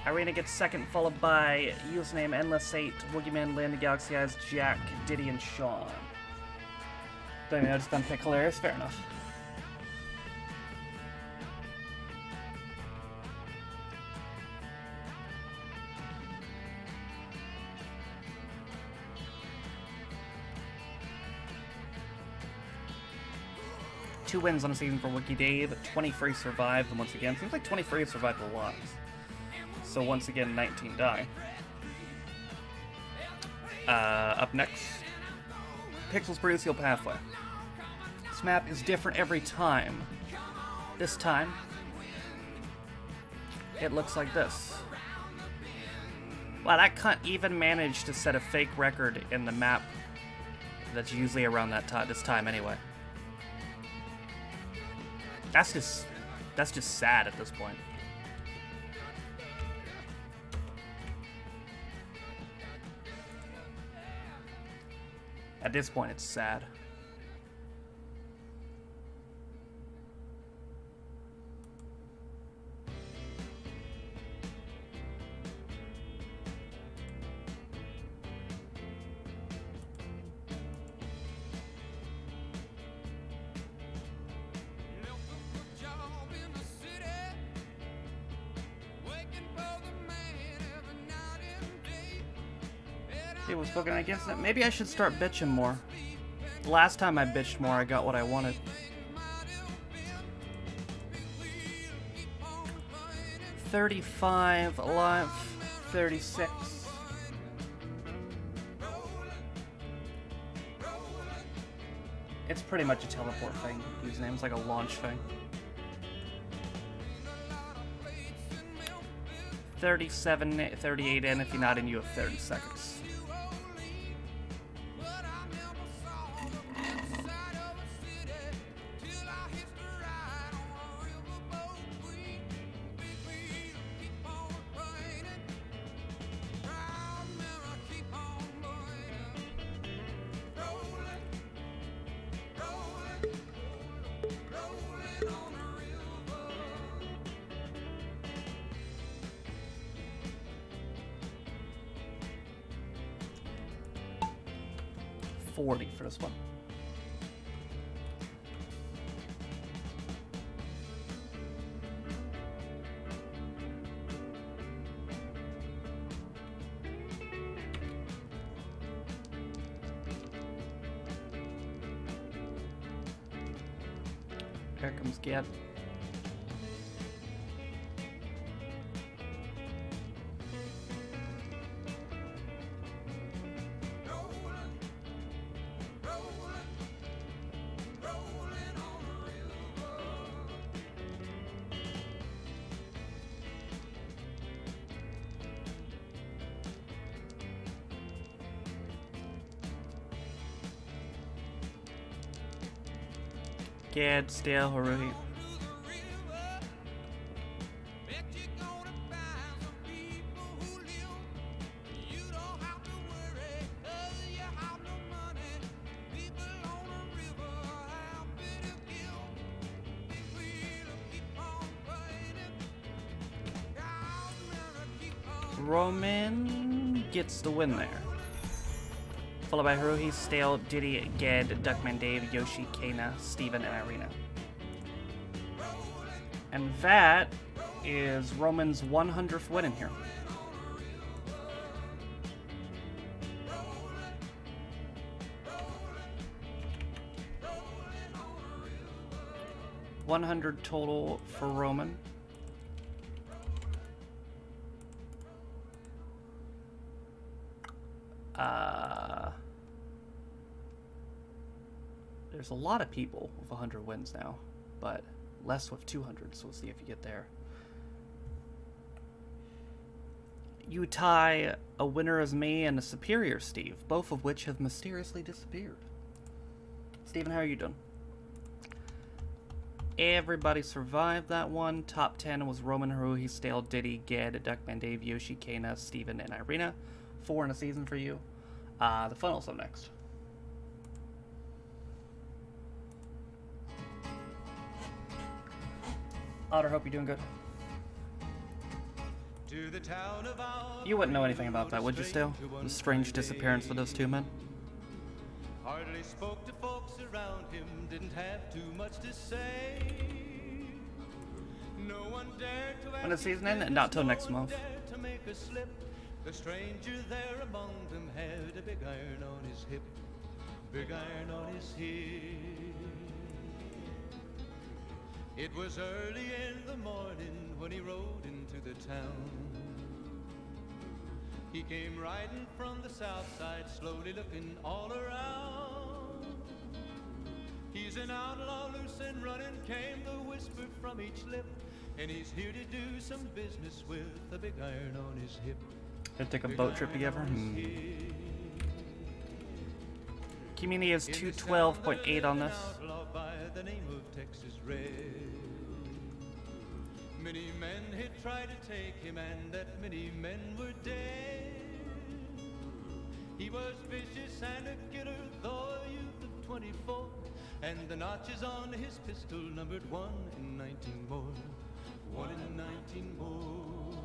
Irina gets 2nd, followed by username Endless8, Woogieman, Land of Galaxy Eyes, Jack, Diddy, and Sean. Don't even know, just done pick hilarious. Fair enough. Two wins on the season for Wookie Dave. 23 survived, and once again, seems like 23 survived a lot. So once again, 19 die. Up next, Pixel's Burrito Seal Pathway. This map is different every time. This time, it looks like this. Wow, that cunt even managed to set a fake record in the map that's usually around that this time anyway. That's just sad at this point. At this point, it's sad. People spoken against it. Maybe I should start bitching more. The last time I bitched more, I got what I wanted. $35 alive, 36. It's pretty much a teleport thing. Username's like a launch thing. 37, 38 in. If you're not in, you have 30 seconds. $40 for this one. Here comes Gad. Gad, Stale, Haruhi. Roman gets the win there. Followed by Haruhi, Stale, Diddy, Ged, Duckman Dave, Yoshi, Kana, Steven, and Irina. And that is Roman's 100th win in here. $100 total for Roman. There's a lot of people with 100 wins now, but less with 200, so we'll see if you get there. You tie a winner as me and a superior Steve, both of which have mysteriously disappeared. Steven, how are you doing? Everybody survived that one. Top 10 was Roman, Haruhi, Stale, Diddy, Ged, Duckman Dave, Yoshi, Kana, Steven, and Irina. 4 in a season for you. The funnel's up next. Otter, hope you're doing good. You wouldn't know anything about that, would you, Stale? The strange disappearance of those two men? Hardly spoke to folks around him, didn't have too much to say. No one dared to when the season ends? Not till next month. To make a slip. The stranger there among them had a big iron on his hip. Big iron on his hip. It was early in the morning when he rode into the town. He came riding from the south side, slowly looking all around. He's an outlaw, loose and running, came the whisper from each lip. And he's here to do some business with a big iron on his hip. Gonna take a boat trip together? Community is 212.8 on this. By the name of Texas Red. Many men had tried to take him, and that many men were dead. He was vicious and a killer, though a youth of 24, and the notches on his pistol numbered 1 in 19 more. 1 in 19 more.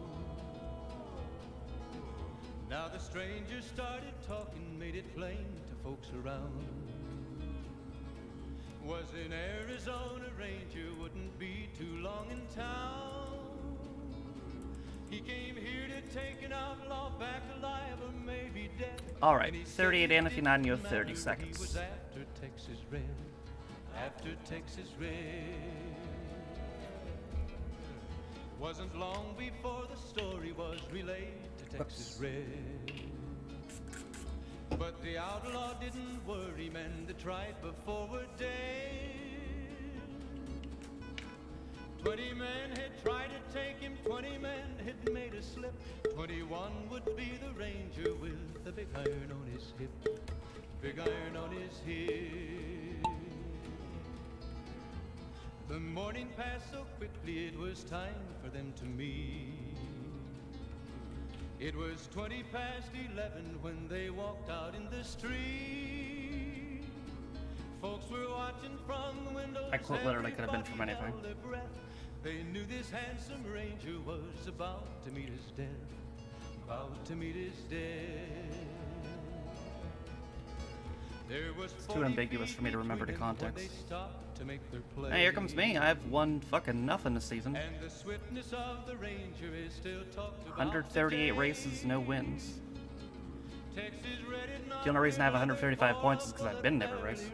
Now the stranger started talking, made it plain to folks around. Was in Arizona, Ranger wouldn't be too long in town. He came here to take an outlaw back alive or maybe dead. Alright, 38 and if you're not, you have 30 seconds. He was after Texas Red. After Texas Red. Wasn't long before the story was relayed to Texas Red. But the outlaw didn't worry, men that tried before were dead. 20 men had tried to take him, 20 men had made a slip. 21 would be the ranger with the big iron on his hip. Big iron on his hip. The morning passed so quickly, it was time for them to meet. It was 20 past 11 when they walked out in the street. Folks were watching from the windows. That quote literally could have been from anything. They knew this handsome ranger was about to meet his death. About to meet his death. There was it's too ambiguous for me to remember the context. To make their play. Hey, here comes me. I have won fucking nothing this season. And the swiftness of the ranger is still talked about 138 races, no wins. Texas Red. The only reason I have 135 points is because I've been in every race.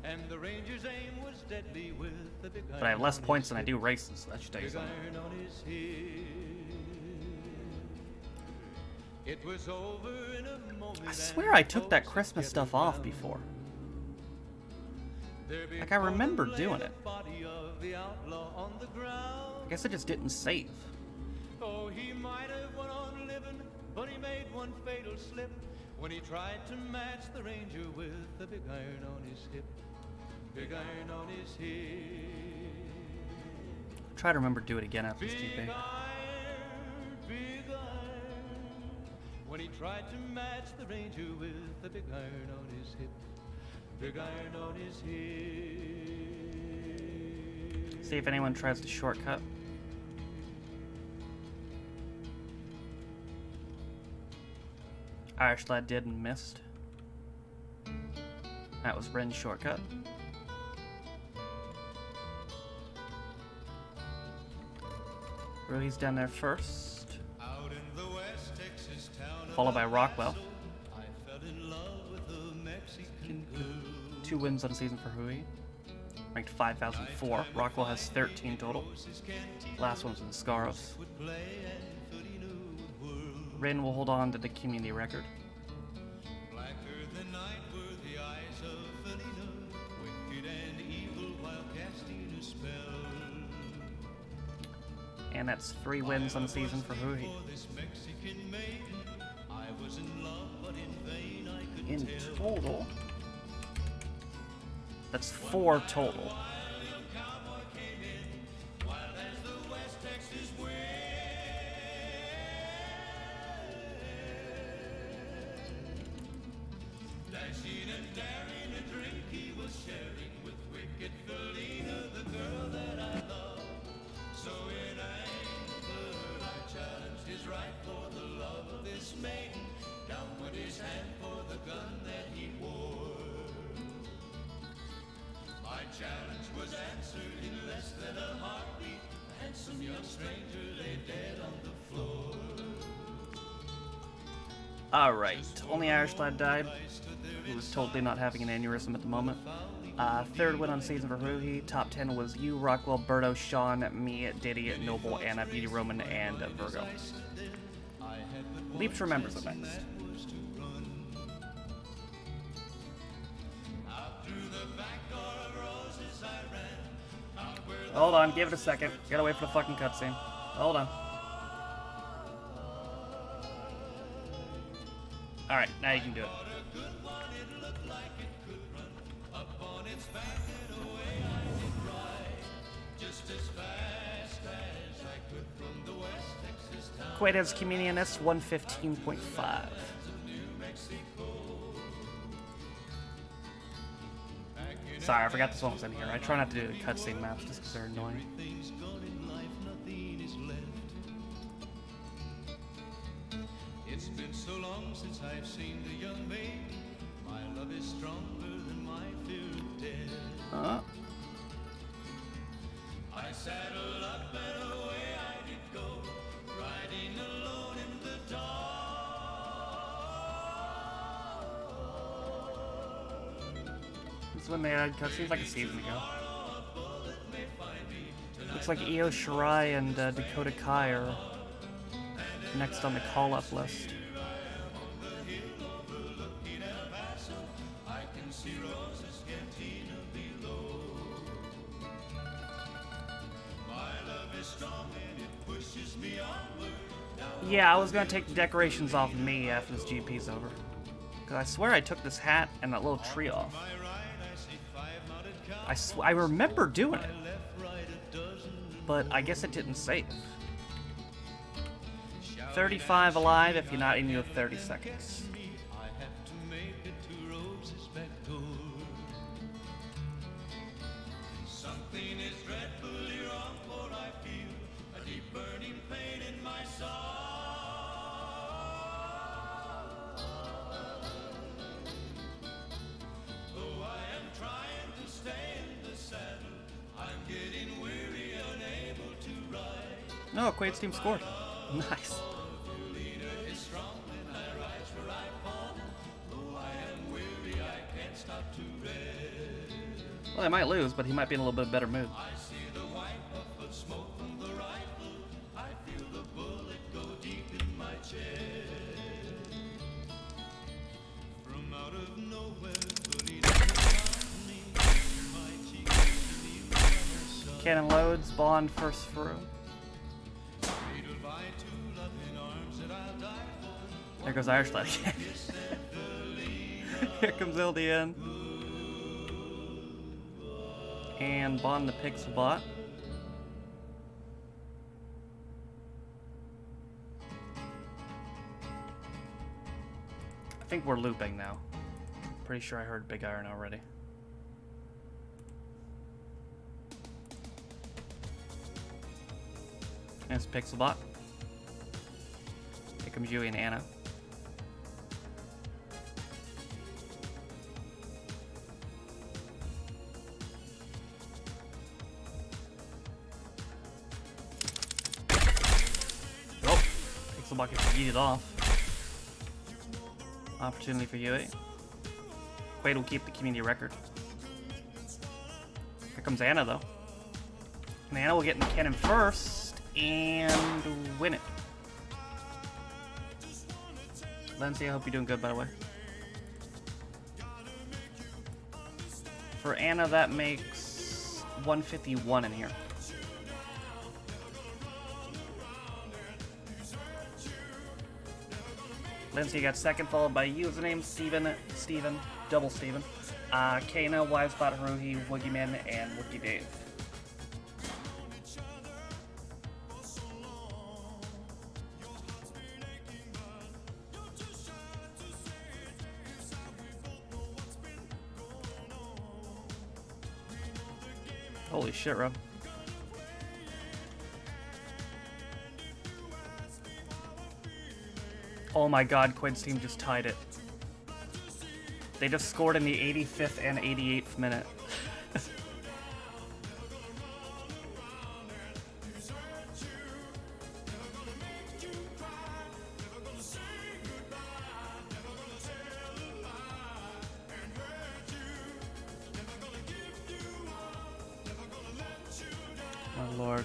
And the ranger's aim was deadly with the big but I have less points than I do races. That should tell you something. It was over in a moment. I swear I took that Christmas stuff off before. Like, I remember doing it. I guess I just didn't save. Oh, he might have went on living, but he made one fatal slip when he tried to match the ranger with the big iron on his hip. Big iron on his hip. Try to remember to do it again after this GP. Big iron. When he tried to match the ranger with the big iron on his hip. Big iron on his hip. See if anyone tries to shortcut. Irish Lad did and missed. That was Ren's shortcut. Ruhi's down there first. Out in the West Texas town of Followed by Rockwell. I fell in love with a Mexican girl. 2 wins on the season for Rui. Ranked 5,004. Rockwell has 13 total. Last one's in Scaros. Ren will hold on to the community record. Blacker than night were the eyes of Felina, wicked and evil while casting a spell. And that's 3 wins on the season for Rui. This Mexican maiden, I was in love, but in vain I could In tell. total, that's 4 total. Dashing and daring, a drink he was sharing with wicked Felina, the girl that I love. So in anger I challenged his right for the love of this maiden. Down went his hand for the gun that he wore. My challenge was answered in less than a heartbeat. A handsome young stranger lay dead on the floor. Alright, only Irish Lad died. He was totally not having an aneurysm at the moment. 3rd win on season for Ruhi. Top 10 was you, Rockwell, Berto, Sean, me, Diddy, Noble, Anna, Beauty Roman, and Virgo. Leaps remembers it next. Hold on, give it a second. Gotta wait for the fucking cutscene. Hold on. Alright, now you can do it. Quaid has Comedian S 115.5. Sorry, I forgot this one was in here. I try not to do the cutscene maps just because they're annoying. It's been so long since I've seen the young maid. My love is stronger than my fear of death. I saddled up and away I did go, riding alone in the dark. This is when they had cutscenes like a season ago. Looks like Io Shirai and Dakota Kai are next on the call-up list. Yeah, I was gonna take the decorations off me after this GP's over. Cause I swear I took this hat and that little tree off. I remember doing it. But I guess it didn't save. 35 alive if you're not in your 30 seconds. I have to make it to Rose's back door. Something is dreadfully wrong, for I feel a deep burning pain in my soul. Though I am trying to stay in the saddle, I'm getting weary, unable to ride. No, Quaid's team scored. Nice. Well, they might lose, but he might be in a little bit better mood. I see the white puff of smoke from the rifle. I feel the bullet go deep in my chest. From out of nowhere, Felina found me. My cheek, Cannon loads, Bond first through. cradled by two loving arms that I'll die for. There goes Irish Lad again. Here comes LDN. And Bond the Pixel Bot. I think we're looping now. Pretty sure I heard Big Iron already. And it's Pixel Bot. Here comes Yui and Anna. Hasselbach gets yeeted off. Opportunity for Huey. Quaid will keep the community record. Here comes Anna, though. And Anna will get in the cannon first and win it. Lindsay, I hope you're doing good, by the way. For Anna, that makes 151 in here. Lindsay got second, followed by username Steven, double Steven, Kana, Wisebot, Haruhi, Woogieman, and Wookie Dave. Holy shit, Rob. Oh my god, Quid's team just tied it. They just scored in the 85th and 88th minute. My lord.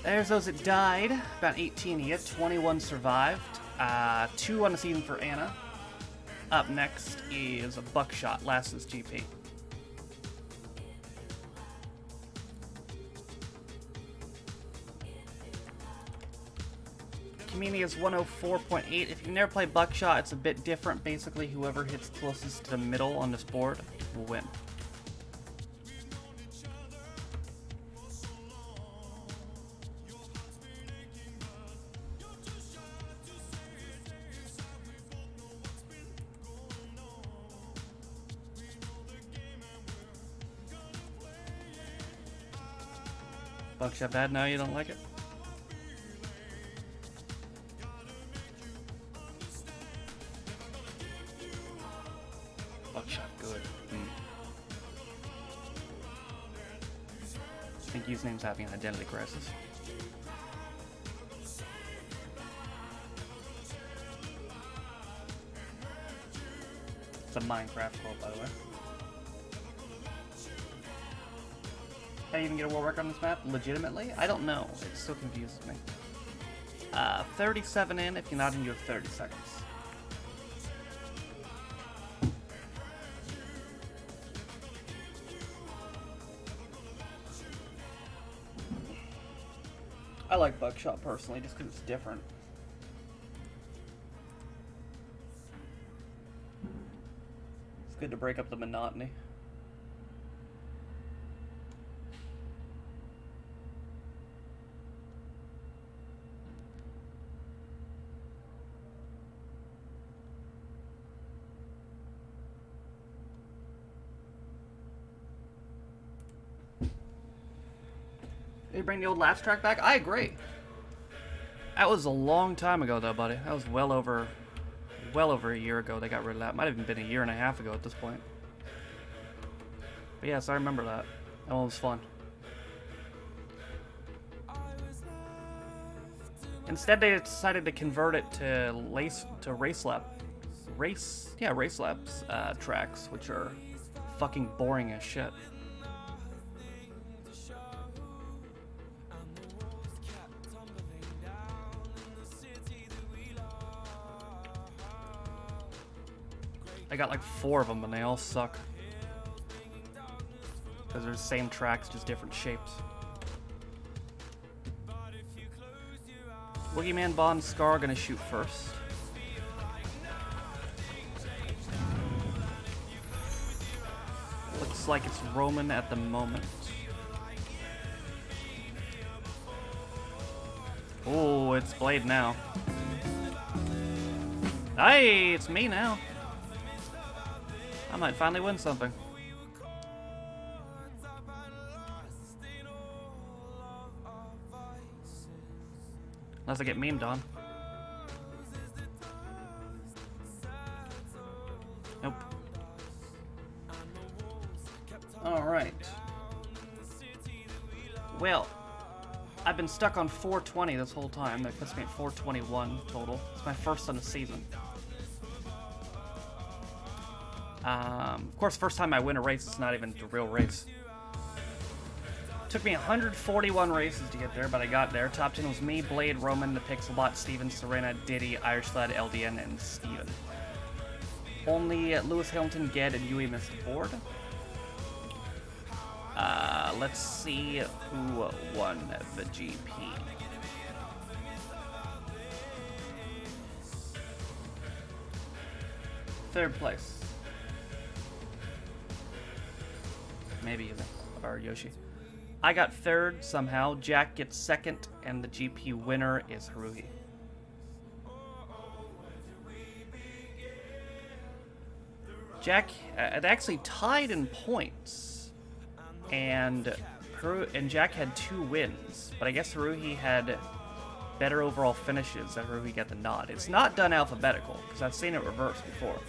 There's those that died. About 18 hit, 21 survived. 2 on the season for Anna. Up next is a Buckshot, last is GP. Community is 104.8. If you've never played Buckshot, it's a bit different. Basically, whoever hits closest to the middle on this board will win. Buckshot bad now, you don't like it? Buckshot good. I think username's having an identity crisis. It's a Minecraft quote, by the way. How do you even get a world record on this map? Legitimately? I don't know. It still confuses me. 37 in. If you're not in, you have 30 seconds. I like Buckshot personally, just because it's different. It's good to break up the monotony. They bring the old Laughs track back? I agree. That was a long time ago, though, buddy. That was well over a year ago they got rid of that. Might have even been a year and a half ago at this point. But yes, I remember that. That one was fun. Instead, they decided to convert it to Race Labs tracks, which are fucking boring as shit. I got like 4 of them and they all suck. Because they're the same tracks, just different shapes. Boogeyman, Bond, Scar are gonna shoot first. Looks like it's Roman at the moment. Oh, it's Blade now. Hey, it's me now. I might finally win something. Unless I get memed on. Nope. Alright. Well, I've been stuck on 420 this whole time. That puts me at 421 total. It's my first on the season. Of course, first time I win a race, it's not even the real race. Took me 141 races to get there, but I got there. Top 10 was me, Blade, Roman, the Pixelbot, Steven, Serena, Diddy, Irish Lad, LDN, and Steven. Only Lewis Hamilton, Ged, and Yui missed the board. Let's see who won the GP. Third place. Maybe even. Or Yoshi. I got third somehow. Jack gets second, and the GP winner is Haruhi. Jack it actually tied in points, and Jack had 2 wins, but I guess Haruhi had better overall finishes, and Haruhi got the nod. It's not done alphabetical, because I've seen it reversed before.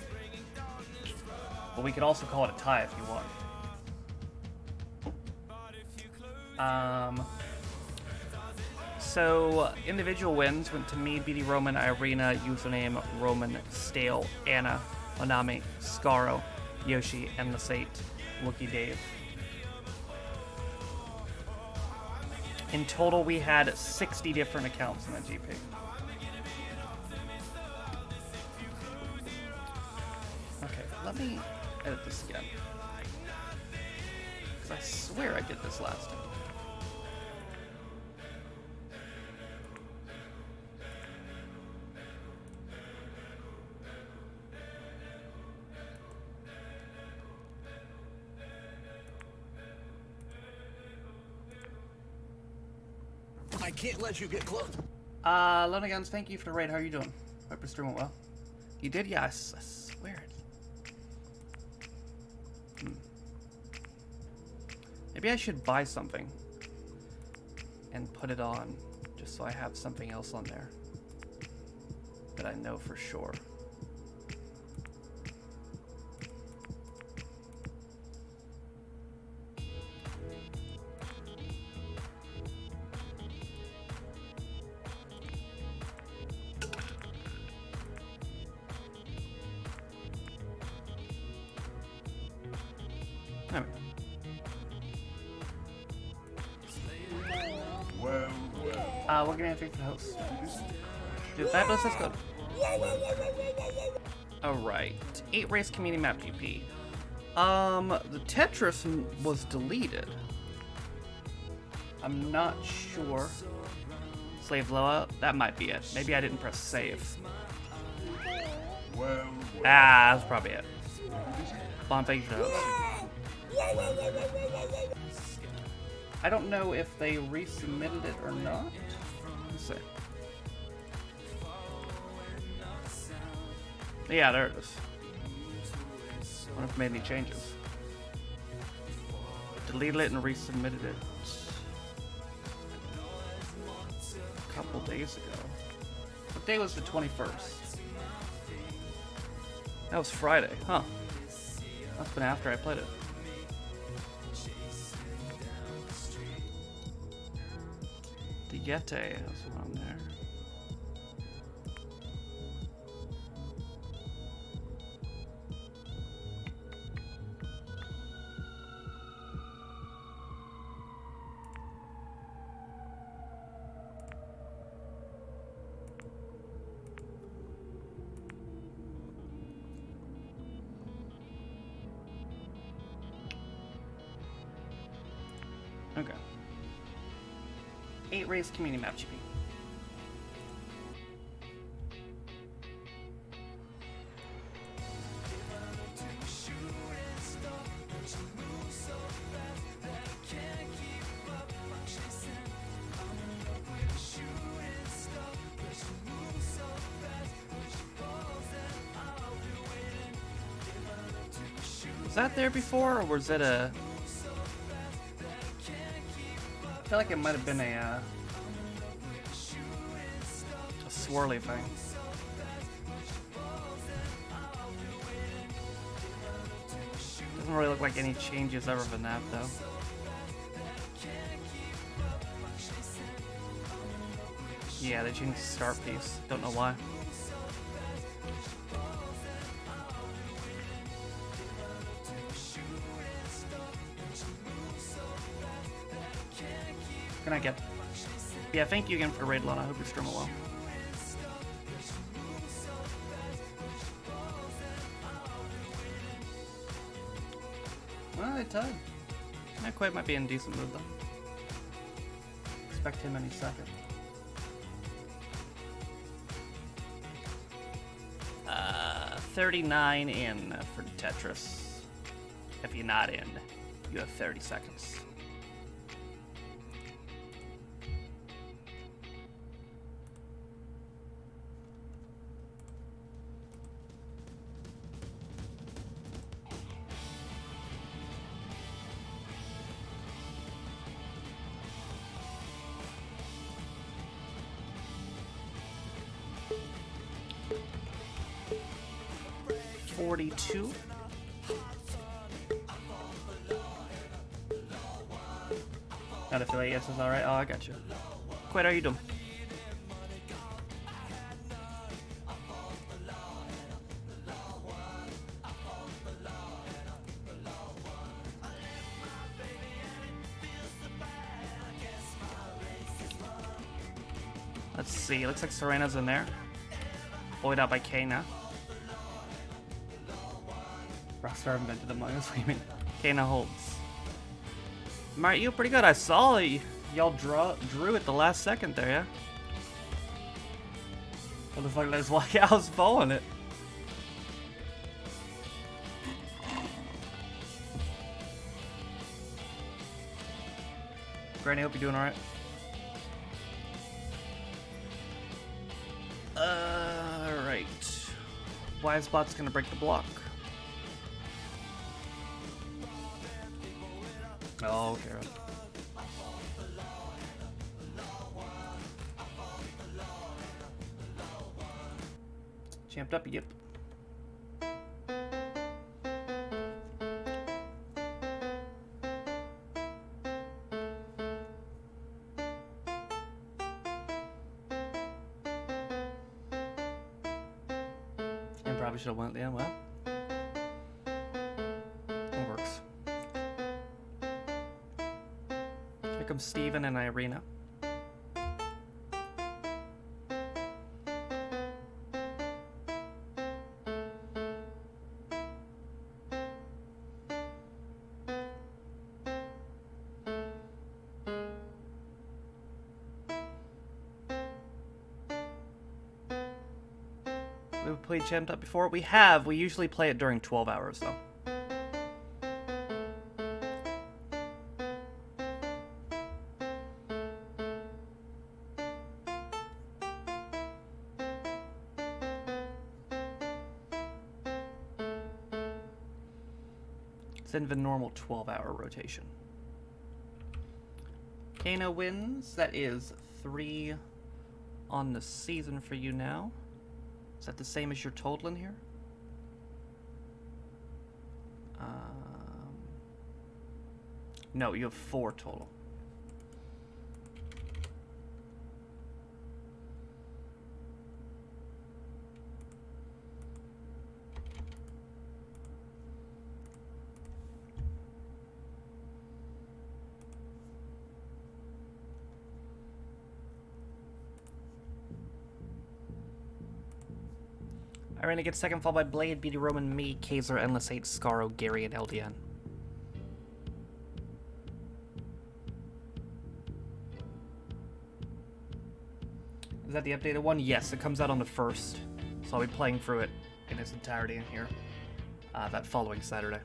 But we could also call it a tie if you want. So individual wins went to me, BD Roman, Irina, username Roman, Stale, Anna, Onami, Scaro, Yoshi, Endless 8, Wookie Dave. In total, we had 60 different accounts in the GP. Okay, let me edit this again. Because I swear I did this last time. I can't let you get close. Lonegans, thank you for the raid. How are you doing? Hope your stream went well. You did? Yeah, I swear it. Maybe I should buy something and put it on, just so I have something else on there that I know for sure. We're gonna have to for the host. Dude, fabulous, let's go. Alright. 8 race community map GP. The Tetris was deleted. I'm not sure. Slave blowout? That might be it. Maybe I didn't press save. That's probably it. Bomb, thank you for the host. I don't know if they resubmitted it or not. Let's see. Yeah, there it is. I wonder if it made any changes. Deleted it and resubmitted it a couple days ago. What day was the 21st? That was Friday, huh? That's been after I played it. The Yeti, that's one on there. Okay. 8 race community map GP. Was that there before, or was it a... I feel like it might have been a swirly thing. Doesn't really look like any changes ever been that though. Yeah, they changed the start piece. Don't know why. Good night, Gab. Yeah, thank you again for the raid, Lon. I hope you're streaming well. Well, they tied. Not quite, might be in decent mood though. Expect him any second. 39 in for Tetris. If you're not in, you have 30 seconds. $42. Not affiliate, yes, it's alright. Oh, I got you. Quite, how you doing? Let's see. Looks like Serena's in there. Buoyed out by Kana. Rockstar invented the minus. What do you mean? Kana holds. Mario, you pretty good. I saw y'all drew at the last second there, yeah? What the fuck did I just walk out? I was following it. Granny, hope you're doing alright. Alright. Wisebot's gonna break the block. Oh, okay. Right. Champed up, yep. And probably should have went, yeah, well. It works. Here comes Steven and Irina. We've played Champed Up before? We have. We usually play it during 12 hours, though. It's in the normal 12-hour rotation. Kano wins. That is 3 on the season for you now. Is that the same as your total in here? No, you have 4 total. Irina gets second, followed by Blade, Beauty Roman, me, Kaiser, Endless 8, Scaro, Gary, and LDN. Is that the updated one? Yes, it comes out on the 1st. So I'll be playing through it in its entirety in here that following Saturday.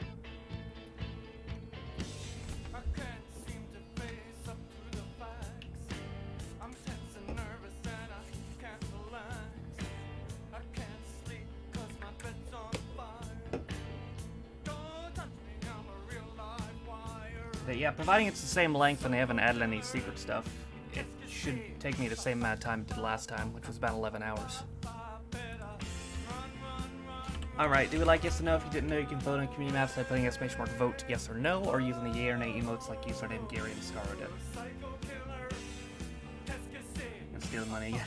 Yeah, providing it's the same length and they haven't added any secret stuff, it should take me the same amount of time it did last time, which was about 11 hours. Alright, do we like yes or no? If you didn't know, you can vote on community maps by putting exclamation mark vote yes or no, or using the yay or nay emotes like username Gary and Scaro did. And steal the money again.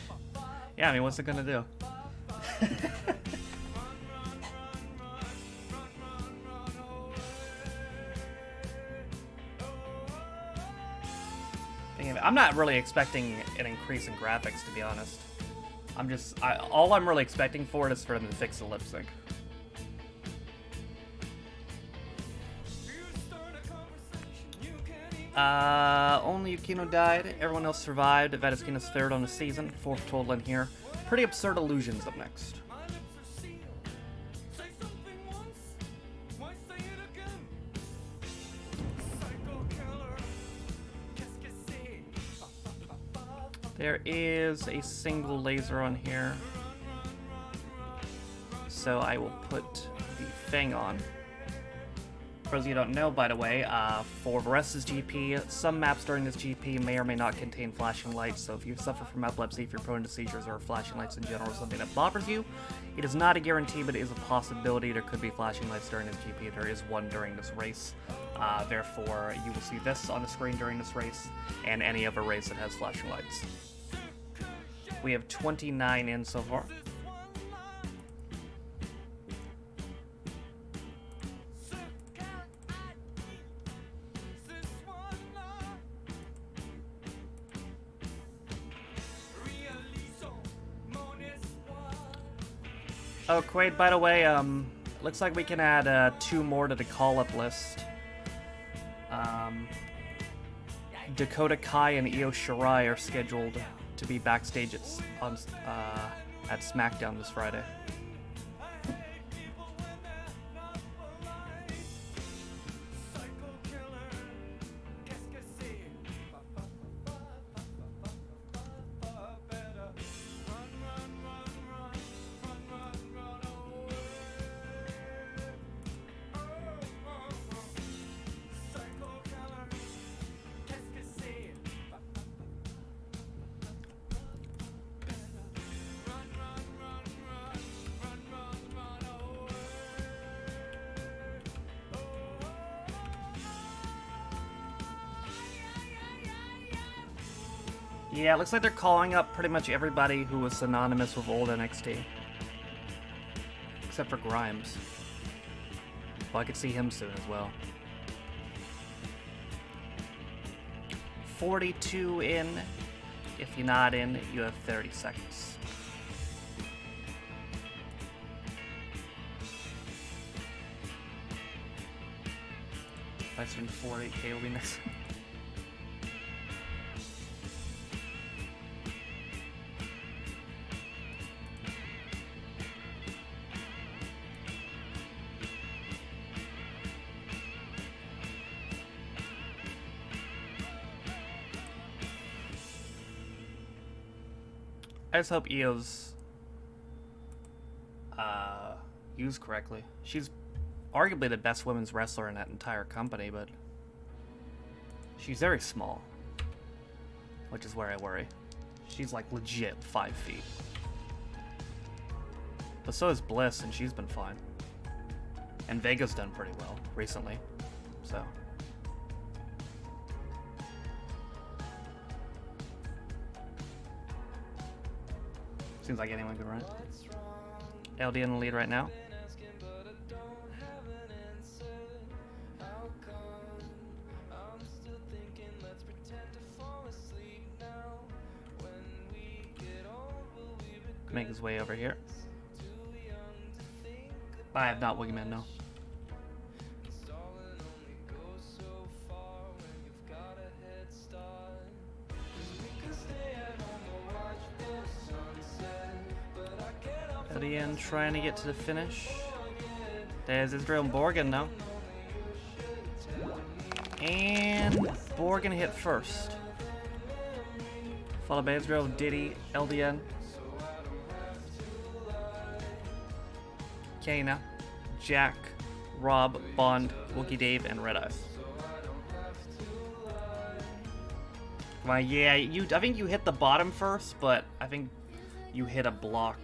Yeah, I mean, what's it gonna do? I'm not really expecting an increase in graphics, to be honest. All I'm really expecting for it is for them to fix the lip sync. Only Yukino died. Everyone else survived. Vatiskina's third on the season. Fourth total in here. Pretty Absurd Illusions up next. There is a single laser on here. So I will put the Fang on. For those of you who don't know, by the way, for Varesa's GP, some maps during this GP may or may not contain flashing lights, so if you suffer from epilepsy, if you're prone to seizures, or flashing lights in general is something that bothers you, it is not a guarantee, but it is a possibility. There could be flashing lights during this GP. There is one during this race. Therefore, you will see this on the screen during this race, and any other race that has flashing lights. We have 29 in so far. Oh, Quaid, by the way, looks like we can add 2 more to the call-up list. Dakota Kai and Io Shirai are scheduled to be backstage at SmackDown this Friday. Yeah, it looks like they're calling up pretty much everybody who was synonymous with old NXT. Except for Grimes. Well, I could see him soon as well. 42 in. If you're not in, you have 30 seconds. If I spend 48K will be next. I just hope Io's used correctly. She's arguably the best women's wrestler in that entire company, but she's very small, which is where I worry. She's like legit 5 feet. But so is Bliss, and she's been fine. And Vega's done pretty well recently, so. Seems like anyone could run it. LD in the lead right now. Make his way over here. I have not Wingman, no. Ian trying to get to the finish. There's Israel and Borgen now. And Borgen hit first. Followed by Israel, Diddy, LDN. Kana, Jack, Rob, Bond, Wookie Dave, and Red Eye. Well, yeah, I think you hit the bottom first, but I think you hit a block.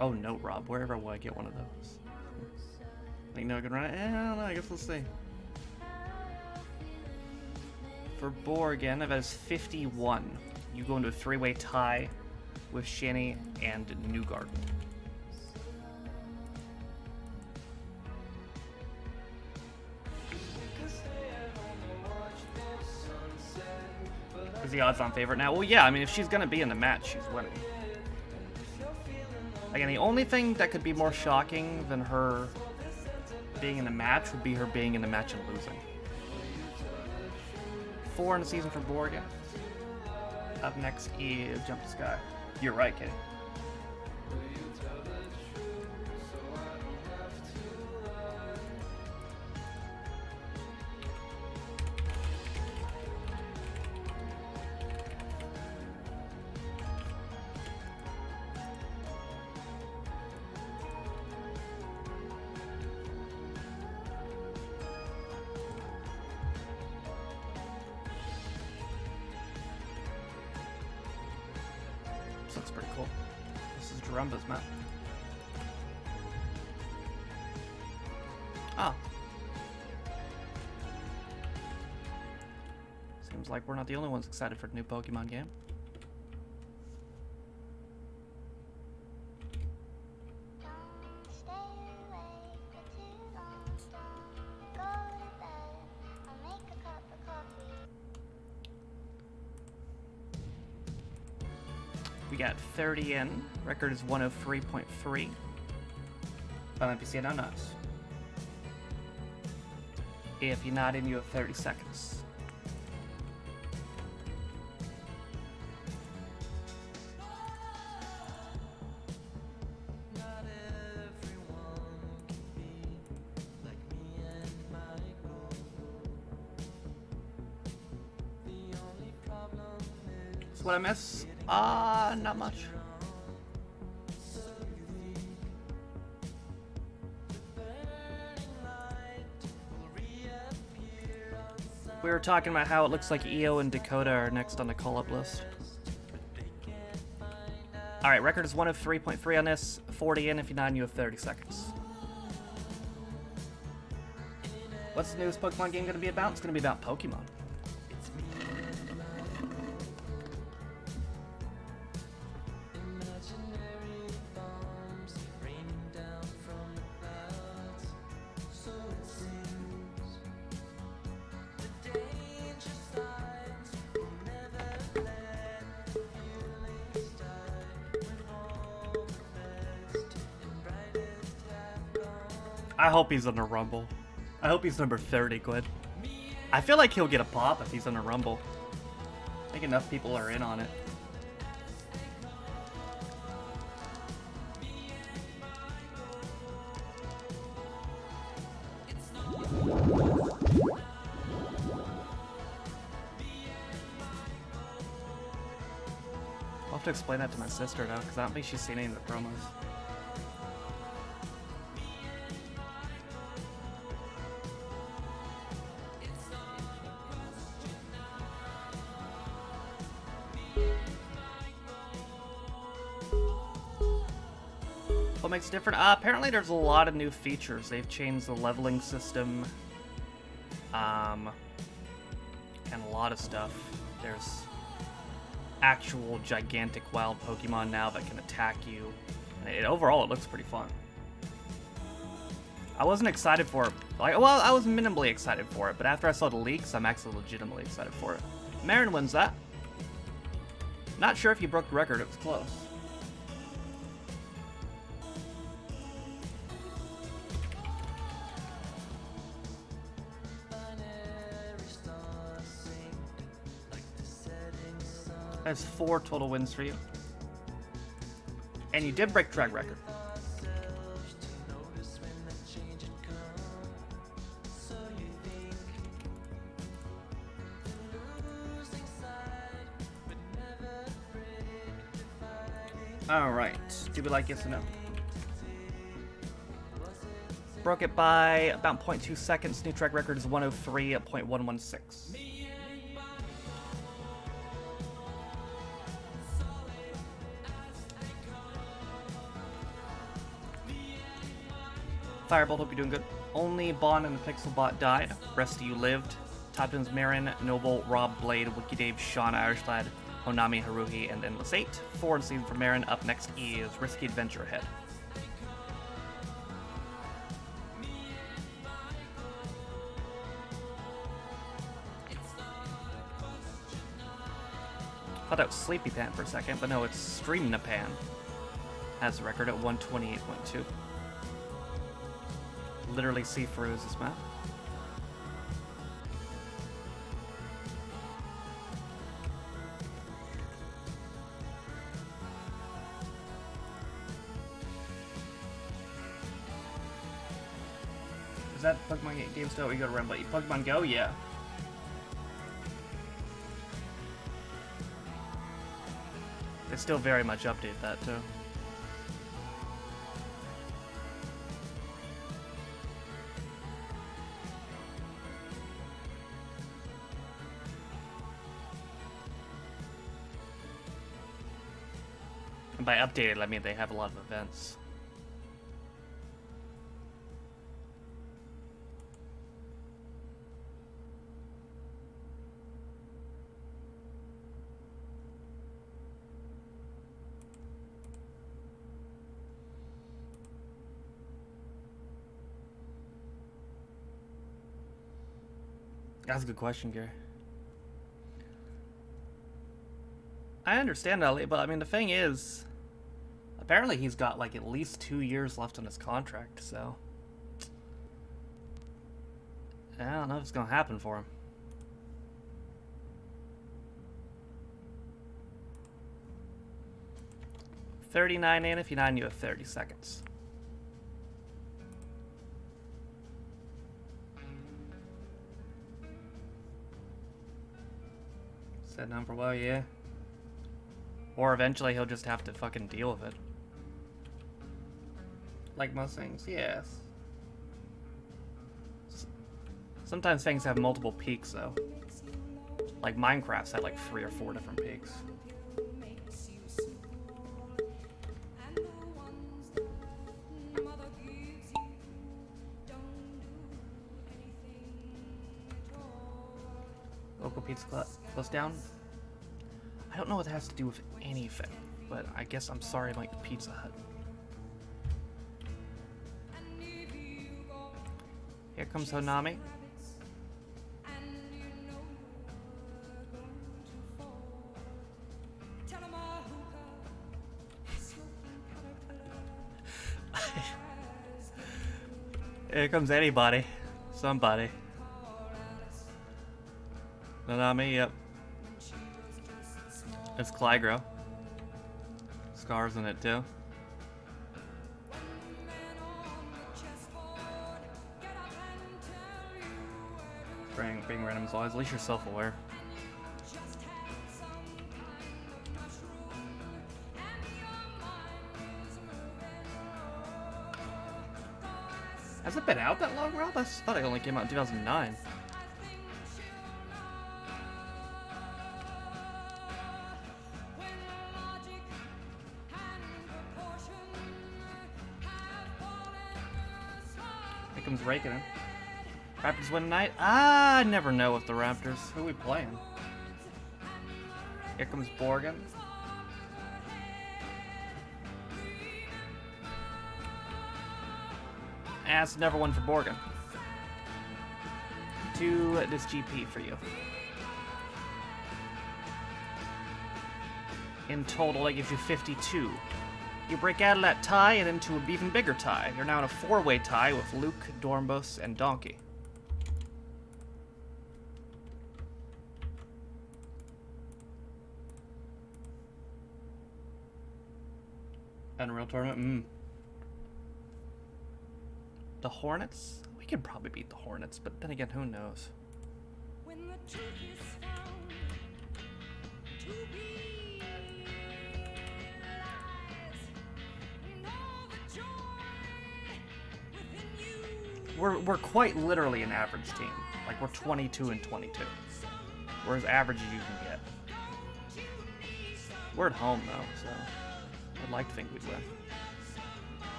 Oh no, Rob, wherever will I get one of those? Think no good run? I don't know. I guess we'll see. For Borgen, I've has 51. You go into a 3-way tie with Shanny and Newgarden. Is the odds-on favorite now? Well, yeah. I mean, if she's gonna be in the match, she's winning. Again, the only thing that could be more shocking than her being in the match would be her being in the match and losing. 4 in the season for Borgen. Up next is Jump the Sky. You're right, kid. This looks pretty cool. This is Jarumba's map. Ah. Seems like we're not the only ones excited for the new Pokemon game. We got 30 in. Record is 103.3. On NPC and unknowns. If you're not in, you have 30 seconds. So what I miss? Not much. We were talking about how it looks like EO and Dakota are next on the call-up list. Alright, record is 103.3 on this. 40 in. If you're not in, you have 30 seconds. What's the newest Pokemon game going to be about? It's going to be about Pokemon. I hope he's in a Rumble. I hope he's number 30, Glenn. I feel like he'll get a pop if he's in a Rumble. I think enough people are in on it. I'll have to explain that to my sister now, because I don't think she's seen any of the promos. What makes it different? Apparently there's a lot of new features. They've changed the leveling system. And a lot of stuff. There's actual gigantic wild Pokemon now that can attack you. And overall, it looks pretty fun. I wasn't excited for it. Well, I was minimally excited for it, but after I saw the leaks, I'm actually legitimately excited for it. Marin wins that. Not sure if he broke the record. It was close. That's 4 total wins for you. And you did break track record. Alright. Do we like yes or no? Broke it by about 0.2 seconds. New track record is 103 at 0.116. Firebolt, hope you're doing good. Only Bond and the Pixel Bot died. Rest of you lived. Top 10's Marin, Noble, Rob, Blade, Wiki Dave, Sean, Irishland, Honami, Haruhi, and Endless 8. Forward season for Marin. Up next is Risky Adventure Ahead. Thought that was Sleepy Pan for a second, but no, it's Stream Napan. Has the record at 128.2. Literally see through this map. Is that Pokemon Game Store? We go to Rumble. Pokemon Go? Yeah. They still very much update that too. And by updated, I mean they have a lot of events. That's a good question, Gary. I understand, Elliot, but I mean, the thing is, apparently he's got like at least 2 years left on his contract, so I don't know if it's gonna happen for him. $39 in. If you're 9, you have 30 seconds. Set down for a while, yeah. Or eventually he'll just have to fucking deal with it. Like most things, yes. Sometimes things have multiple peaks, though. Like Minecraft's had like 3 or 4 different peaks. Local pizza close down? I don't know what it has to do with anything, but I guess I'm sorry like the Pizza Hut. Here comes Honami. Here comes anybody. Somebody. Honami, yep. It's Clygro. Scar's in it too. Being random as always. At least you're self-aware. Has it been out that long, Rob? I thought it only came out in 2009. Here comes Raikkonen. Raptors win tonight? I never know with the Raptors. Who are we playing? Here comes Borgen. It's never one for Borgen. 2 this GP for you. In total, that gives you 52. You break out of that tie and into an even bigger tie. You're now in a 4-way tie with Luke, Dornbos, and Donkey. Unreal Tournament? The Hornets? We could probably beat the Hornets, but then again, who knows? When the truth is found to be lies, and all the joy within you. We're quite literally an average team. Like, we're 22 and 22. We're as average as you can get. We're at home, though, so I'd like to think we'd win.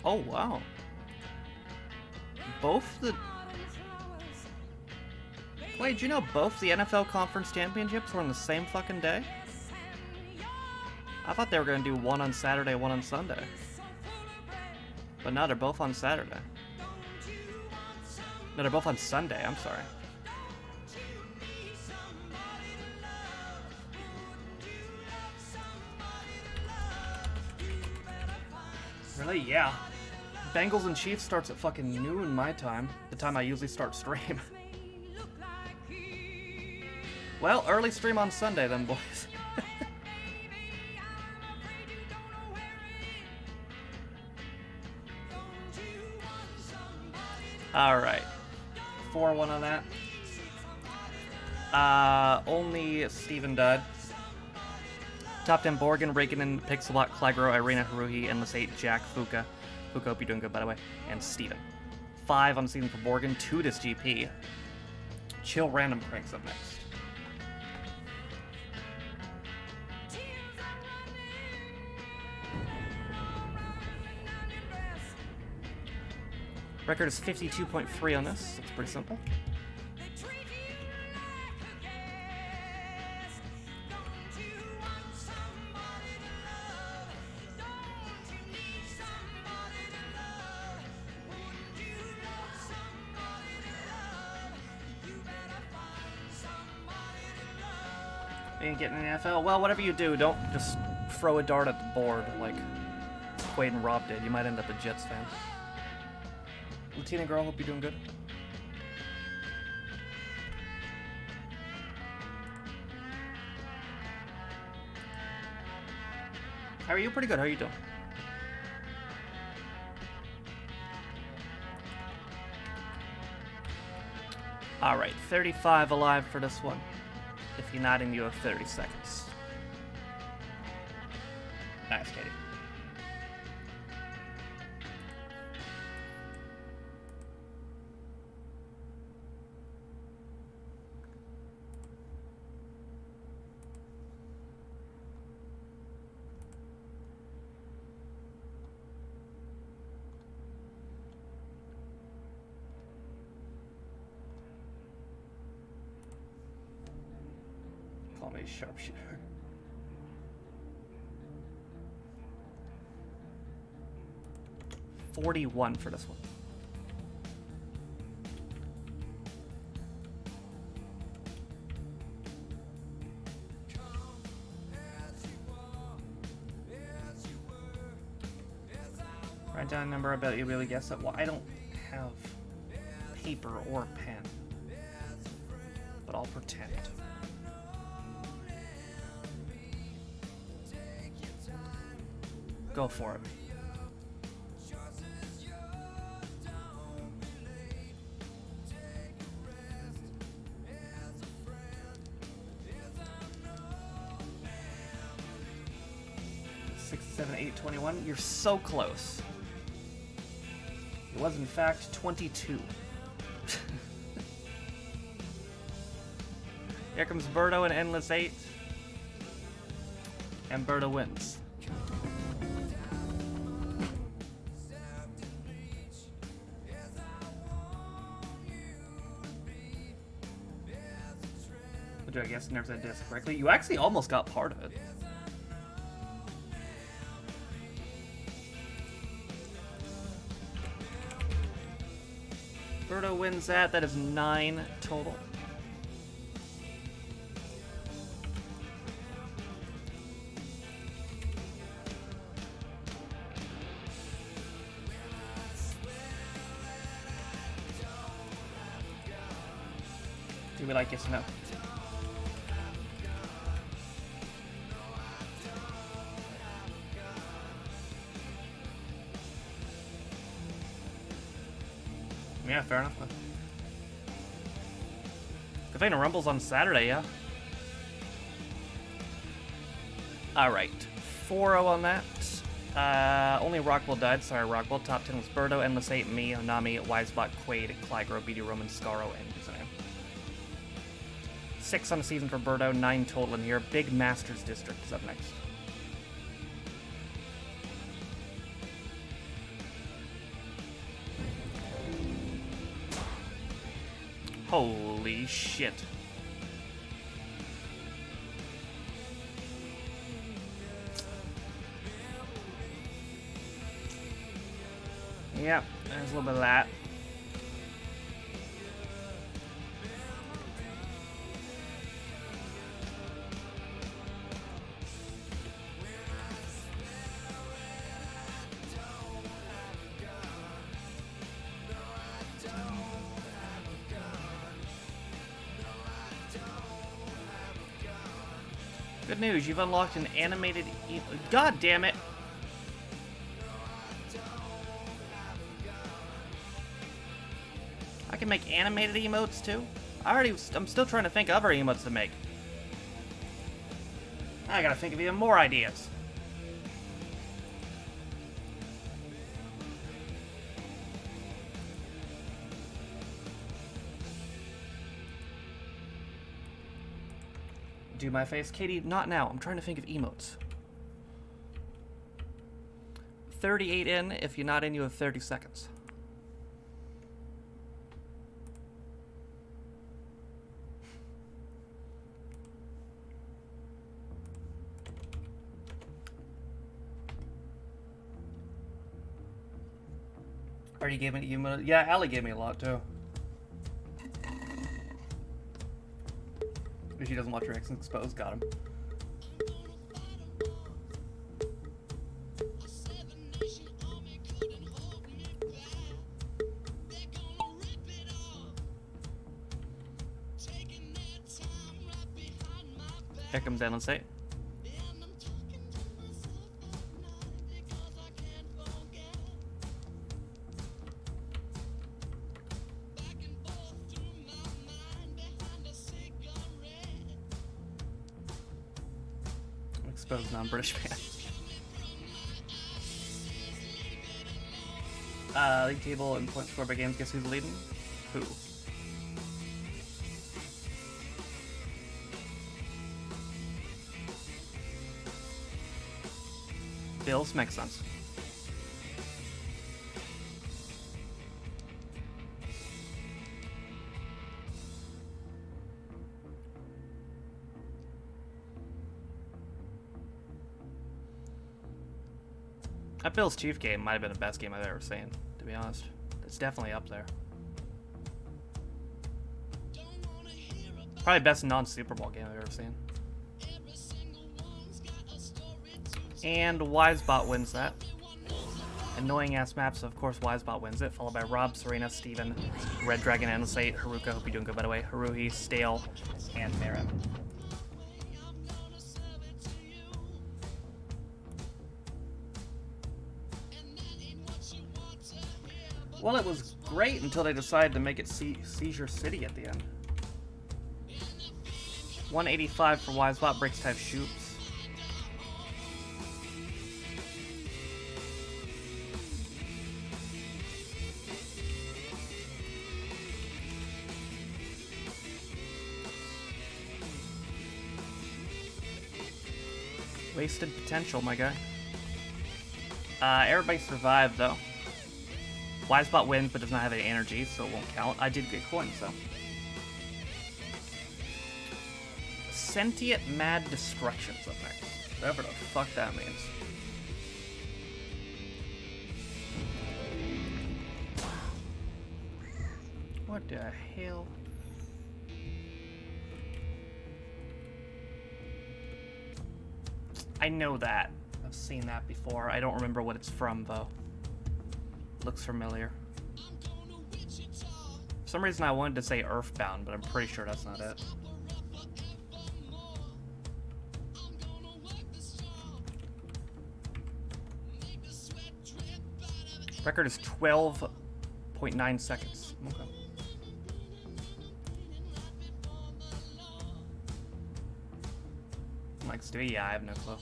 Oh, wow. Both the... Wait, do you know both the NFL Conference Championships were on the same fucking day? I thought they were going to do one on Saturday, one on Sunday. But no, they're both on Saturday. No, they're both on Sunday, I'm sorry. Really? Yeah. Bengals and Chiefs starts at fucking noon my time. The time I usually start stream. Well, early stream on Sunday then, boys. Alright. 4-1 on that. Only Steven died. Top 10 Borgen, Reikanen, Pixelbot, Clygro, Irina Haruhi, Endless 8, Jack, Fuka. Fuka, hope you're doing good, by the way. And Steven. 5 on the season for Borgen, 2 this GP. Chill Random Pranks up next. Record is 52.3 on this. It's pretty simple. Ain't getting an NFL. Well, whatever you do, don't just throw a dart at the board like Quaid and Rob did. You might end up a Jets fan. Latina girl, hope you're doing good. How are you? Pretty good. How are you doing? Alright, 35 alive for this one. If you're not in, you have 30 seconds. Nice, Katie. Call me sharpshooter. $41 for this one. Write down a number. I bet you really guess it. Well, I don't have paper or pen, but I'll pretend. Go for it. Six, 7, 8, 21. You're so close. It was in fact 22. Here comes Birdo and Endless 8. And Birdo wins. Do I guess never said disc correctly? You actually almost got part of it. Birdo wins that. That is 9 total. Do we like yes or no? Yeah, fair enough. Cafe Rumble's on Saturday, yeah. Alright, 4-0 on that. Only Rockwell died. Sorry, Rockwell. Top 10 was Birdo, Endless 8, me, Onami, Wisebot, Quaid, Clygro, BD Roman, Scaro, and Username. 6 on the season for Birdo, 9 total in here. Big Masters District is up next. Holy shit. Yep, there's a little bit of that. Good news, you've unlocked an animated God damn it! I can make animated emotes too? I'm still trying to think of other emotes to make. I gotta think of even more ideas. Do my face. Katie, not now. I'm trying to think of emotes. 38 in. If you're not in, you have 30 seconds. Already gave me an emote. Yeah, Allie gave me a lot too. If she doesn't watch her ex exposed, got him. Here comes Alan Say. Exposed non-British fan. League table and point score by games. Guess who's leading? Who? Bills makes sense. That Bills Chief game might have been the best game I've ever seen, to be honest. It's definitely up there. Probably best non-Super Bowl game I've ever seen. And Wisebot wins that. Annoying ass maps, so of course Wisebot wins it, followed by Rob, Serena, Steven, Red Dragon, Anisate, Haruka, hope you're doing good by the way, Haruhi, Stale, and Marin. Well, it was great until they decided to make it Seizure City at the end. 185 for Wisebot, breaks type shoots. Wasted potential, my guy. Everybody survived, though. Wisebot wins, but does not have any energy, so it won't count. I did get coins, though. Sentient Mad Destruction's up next. Whatever the fuck that means. What the hell? I know that. I've seen that before. I don't remember what it's from, though. Looks familiar. For some reason I wanted to say Earthbound, but I'm pretty sure that's not it. Record is 12.9 seconds. Okay. Like Stevie? Yeah, I have no clue.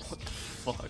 What the fuck?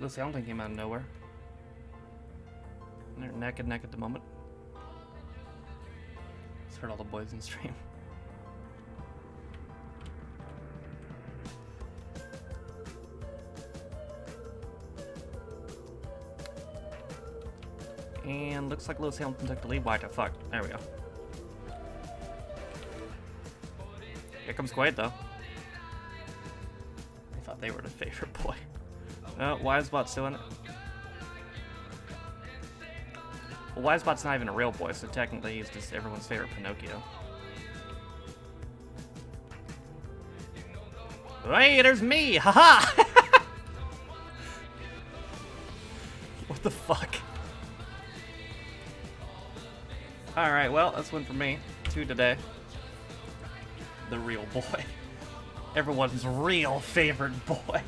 Lucy Hamilton came out of nowhere. And they're neck and neck at the moment. Just heard all the boys in stream. And looks like Lewis Hamilton took the lead. Why the fuck? There we go. Here comes Quaid, though. I thought they were the favorite boy. No, Wisebot's doing it. Well, Wisebot's not even a real boy, so technically he's just everyone's favorite Pinocchio. Hey, there's me! Haha! What the fuck? Alright, well, that's one for me. 2 today. The real boy. Everyone's real favorite boy.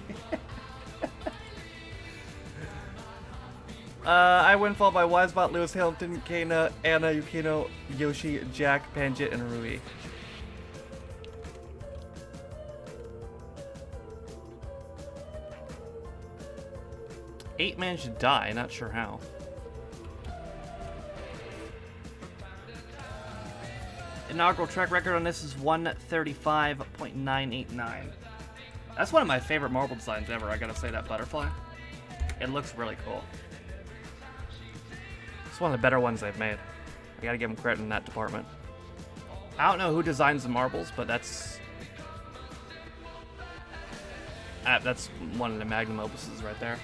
I win followed by Wisebot, Lewis Hamilton, Kana, Anna, Yukino, Yoshi, Jack, Panjit, and Rui. Eight managed to die, not sure how. Inaugural track record on this is 135.989. That's one of my favorite marble designs ever, I gotta say, that butterfly. It looks really cool. It's one of the better ones they've made. I gotta give them credit in that department. I don't know who designs the marbles, but that's one of the magnum opuses right there.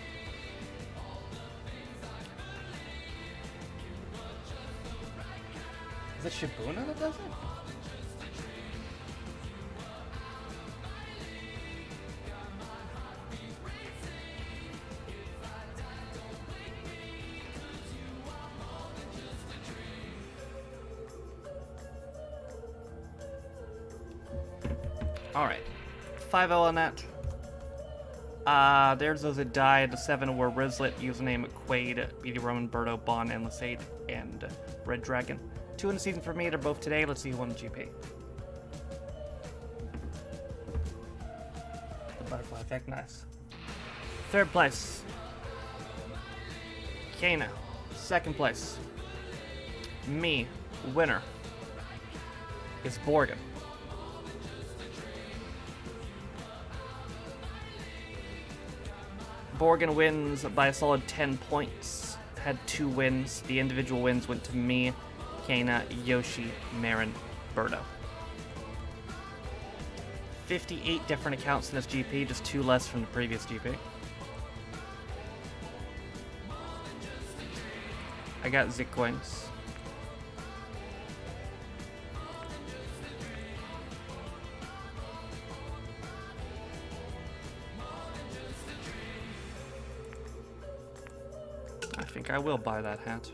Is it Shibuna that does it? Alright. 5-0 on that. There's those that died. The 7 were Rizlet, username Quaid, BD Roman, Birdo, Bon, Endless 8, and Red Dragon. 2 in the season for me. They're both today. Let's see who won the GP. The butterfly effect, nice. 3rd place. Kana. 2nd place. Me. Winner. Is Borgen. Borgen wins by a solid 10 points. Had 2 wins. The individual wins went to me, Kana, Yoshi, Marin, Birdo. 58 different accounts in this GP, just 2 less from the previous GP. I got Zitcoins. I think I will buy that hat.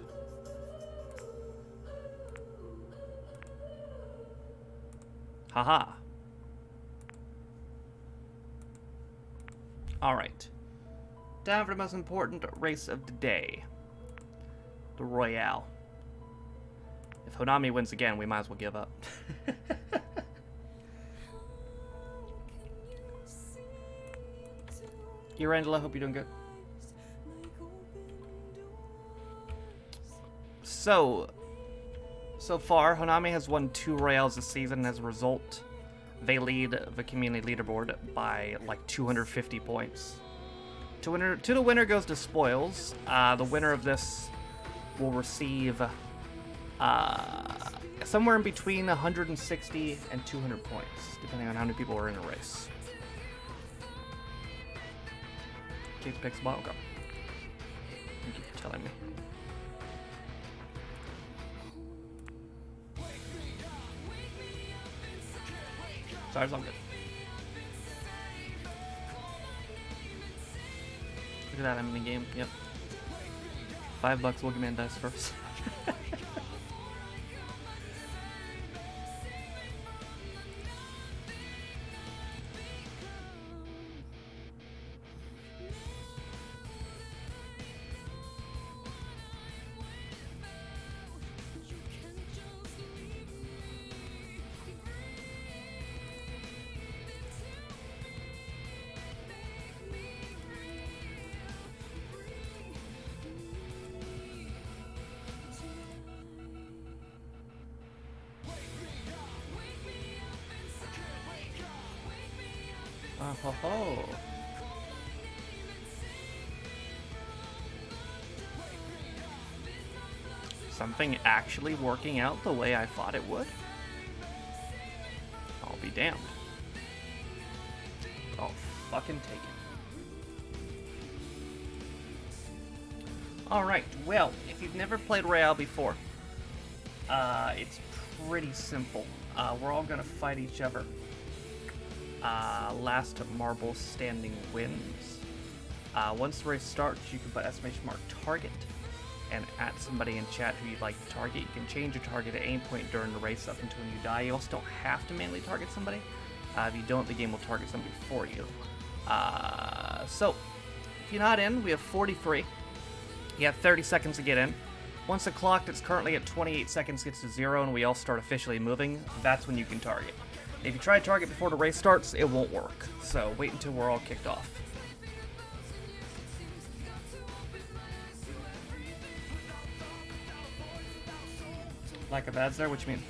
Haha. Alright. Time for the most important race of the day. The Royale. If Honami wins again, we might as well give up. Angela, hope you're doing good. So far, Honami has won 2 Royales this season, and as a result, they lead the community leaderboard by like 250 points. To the winner goes to Spoils. The winner of this will receive somewhere in between 160 and 200 points, depending on how many people are in a race. Kate picks a bottle. Go. Thank you for telling me. Sorry, I'm good. Look at that, I'm in the game. Yep. $5, we'll give me a dice first. Oh ho ho. Something actually working out the way I thought it would? I'll be damned. I'll fucking take it. Alright, well, if you've never played Royale before, it's pretty simple. We're all gonna fight each other. Last marble standing wins. Once the race starts, you can put !mark target and at somebody in chat who you'd like to target. You can change your target at any point during the race up until you die. You also don't have to manually target somebody. If you don't, the game will target somebody for you. So, if you're not in, we have 43. You have 30 seconds to get in. Once the clock that's currently at 28 seconds gets to 0 and we all start officially moving, that's when you can target. If you try to target before the race starts, it won't work. So wait until we're all kicked off. Lack of ads there? What you mean?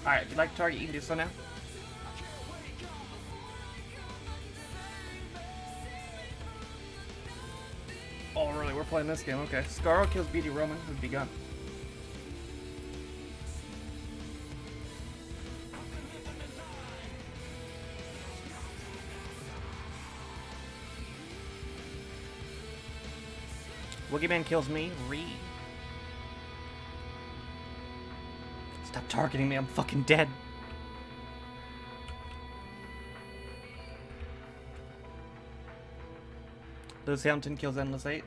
Alright, if you'd like to target, you can do so now. Oh, really? We're playing this game? Okay. Scarro kills BD Roman, who's begun. Woogieman kills me. Re. Stop targeting me, I'm fucking dead. Lewis Hamilton kills Endless 8.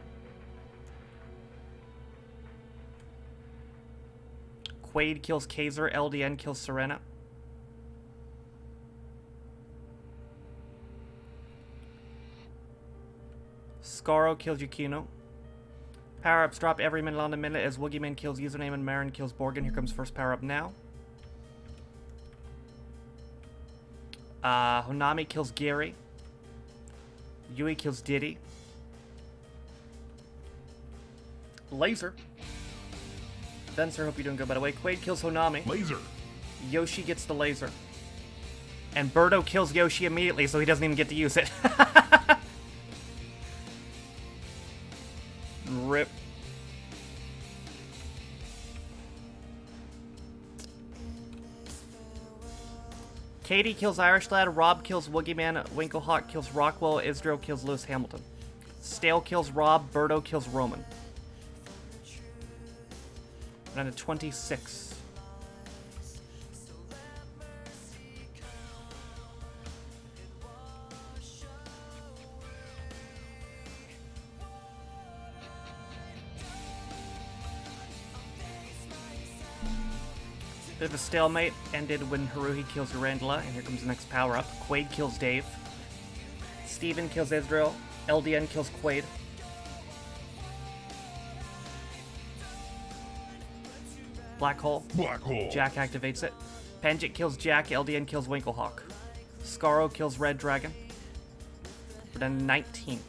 Quaid kills Kaiser. LDN kills Serena. Scarro kills Yukino. Power-ups drop every minute on the minute as Woogieman kills Username and Marin kills Borgin. Here comes first power-up now. Honami kills Gary. Yui kills Diddy. Laser. Fencer, hope you're doing good by the way. Quaid kills Honami. Laser. Yoshi gets the laser. And Birdo kills Yoshi immediately, so he doesn't even get to use it. Rip. Katie kills Irish Lad, Rob kills Woogieman, Winklehawk kills Rockwell, Israel kills Lewis Hamilton. Stale kills Rob, Birdo kills Roman. We're down to 26. Bit of a stalemate ended when Haruhi kills Durandala, and here comes the next power-up. Quaid kills Dave. Steven kills Israel. LDN kills Quaid. Black Hole. Black hole. Jack activates it. Panjik kills Jack. LDN kills Winklehawk. Scarro kills Red Dragon. We're down to 19.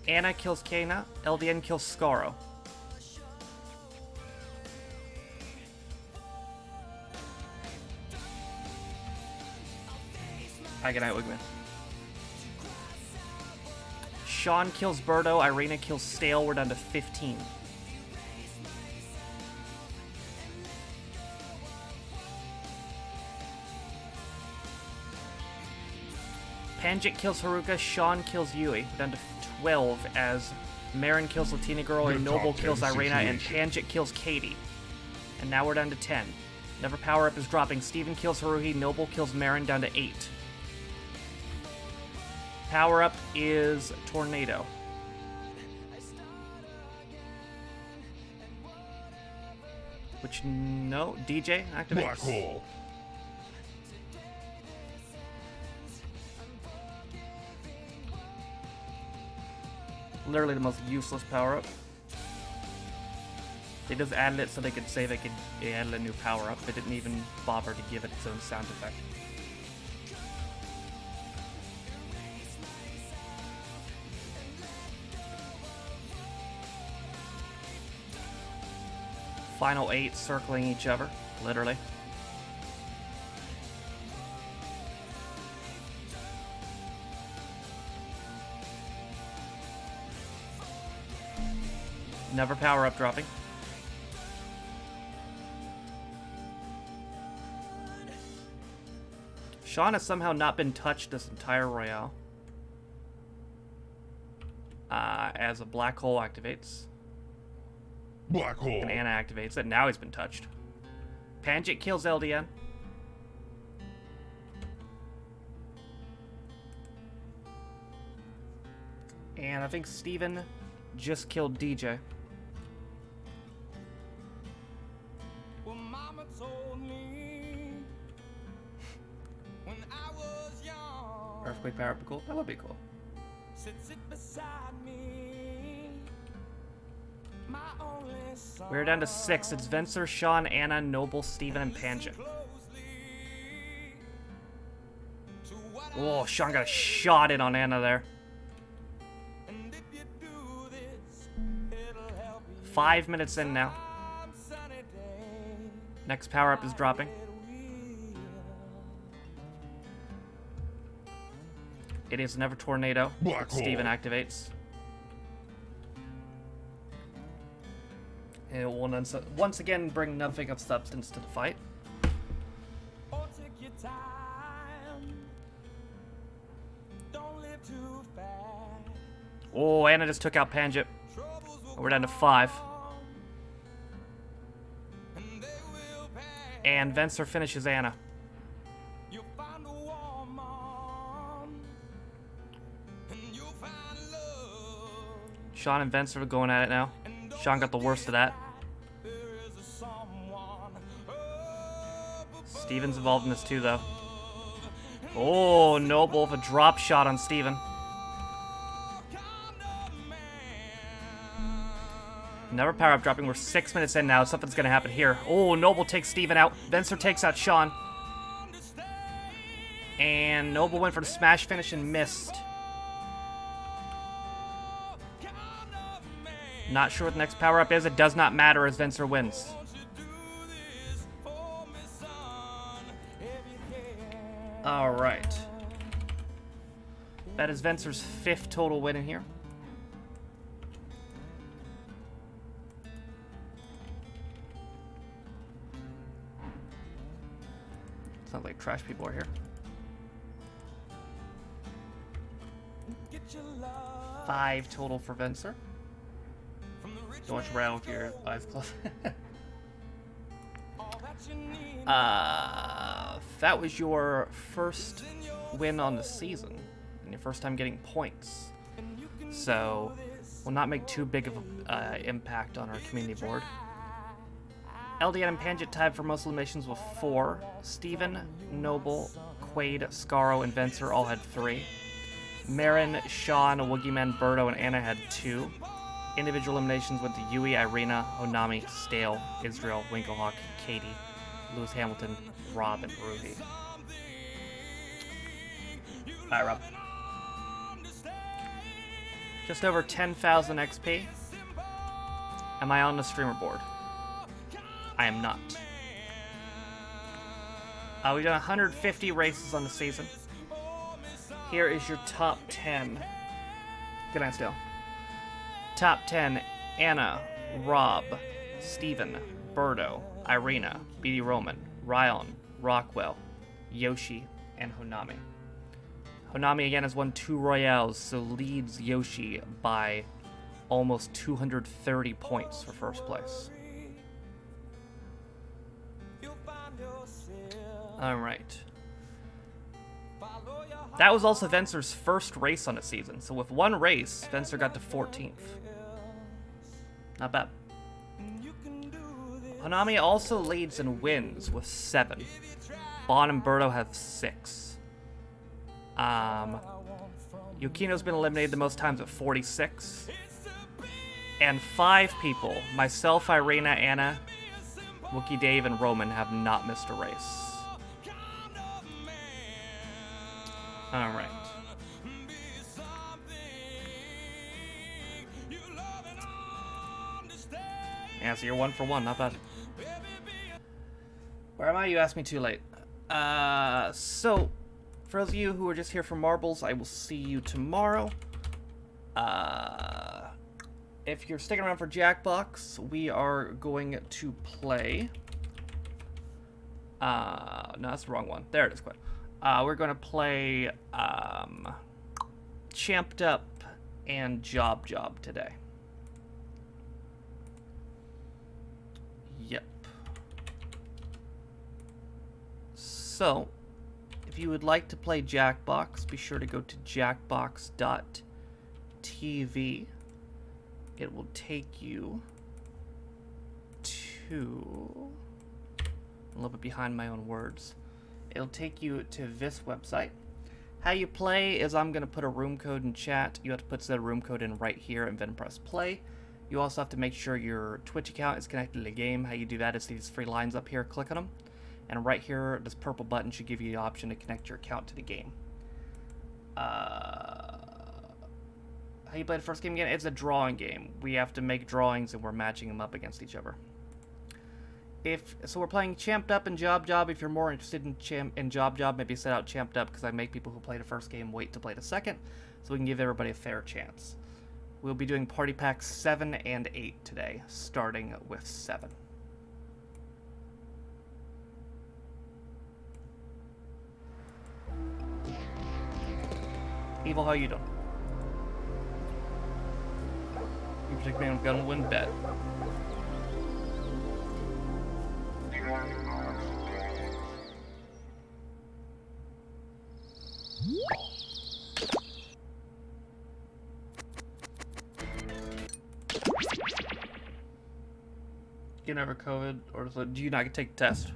Anna kills Kana. LDN kills Scarro. Hi, good night, Wigman. Sean kills Birdo. Irina kills Stale. We're down to 15. Panjik kills Haruka. Sean kills Yui. We're down to 12 as Marin kills Latina Girl and Good Noble top kills 10 Irina and situation. Panjik kills Katie. And now we're down to 10. Never power up is dropping. Steven kills Haruhi. Noble kills Marin down to 8. Power up is Tornado. Which, no, DJ activates. Black hole. Literally the most useless power up. They just added it so they could say they added a new power-up. They didn't even bother to give it its own sound effect. Final 8 circling each other, literally. Never power-up dropping. Sean has somehow not been touched this entire Royale. As a black hole activates. Black hole. And Anna activates it. Now he's been touched. Panjit kills LDN. And I think Steven just killed DJ. Well, Mama told me when I was young. Earthquake power up be cool? That would be cool. Sit beside me. My only son. We're down to 6. It's Venser, Sean, Anna, Noble, Steven, and Panjit. Oh, Sean got a shot in on Anna there. 5 minutes in now. Next power up is dropping. It is Never Tornado. Black hole. Steven activates. It will once again bring nothing of substance to the fight. Oh, take your time. Don't live too fast. Oh, Anna just took out Panjit. We're down to 5. And Venser finishes Anna. You'll find a woman, and you'll find love. Sean and Venser are going at it now. Sean got the worst of that. There is a someone up Steven's involved in this too, though. Oh, Noble with a drop shot on Steven. Never power up dropping. We're 6 minutes in now. Something's gonna happen here. Oh, Noble takes Steven out. Venser takes out Sean. And Noble went for the smash finish and missed. Not sure what the next power up is. It does not matter as Venser wins. Alright. That is Venser's 5th total win in here. Sounds like trash people are here. get your love 5 total for Venser. from the rich Don't watch around with your eyes closed. all that you need. That was your first win on the season. And your first time getting points. So, will not make too big of an impact on our community board. LDN and Panjit tied for most eliminations with 4. Steven, Noble, Quaid, Scaro, and Venser all had 3. Marin, Sean, Woogieman, Birdo, and Anna had 2. Individual eliminations went to Yui, Irina, Honami, Stale, Israel, Winklehawk, Katie, Lewis Hamilton, Rob, and Ruby. Alright, Rob. Just over 10,000 XP. Am I on the streamer board? I am not. We've done 150 races on the season. Here is your top 10. Good night, Stale. Top 10, Anna, Rob, Steven, Birdo, Irina, BD Roman, Ryan, Rockwell, Yoshi, and Honami. Honami again has won 2 Royales, so leads Yoshi by almost 230 points for first place. Alright. That was also Venser's first race on the season, so with 1 race, Venser got to 14th. Not bad. Honami also leads in wins with 7. Bon and Birdo have 6. Yukino's been eliminated the most times at 46. And 5 people, myself, Irina, Anna, Wookie Dave, and Roman, have not missed a race. Alright. Yeah, so you're 1 for 1, not bad. Where am I? You asked me too late. So, for those of you who are just here for marbles, I will see you tomorrow. If you're sticking around for Jackbox, we are going to play... no, that's the wrong one. There it is, quit. We're going to play Champed Up and Job today. Yep. So, if you would like to play Jackbox, be sure to go to jackbox.tv. It will take you to... a little bit behind my own words. It'll take you to this website. How you play is I'm going to put a room code in chat. You have to put the room code in right here and then press play. You also have to make sure your Twitch account is connected to the game. How you do that is these 3 lines up here. Click on them. And right here, this purple button should give you the option to connect your account to the game. How you play the first game again? It's a drawing game. We have to make drawings and we're matching them up against each other. So we're playing Champed Up and Job. If you're more interested in Job, maybe set out Champed Up because I make people who play the first game wait to play the second, so we can give everybody a fair chance. We'll be doing Party Packs 7 and 8 today, starting with 7. Evil, how you doing? You predict me I'm gonna win bet. You never COVID, or do you not take the test?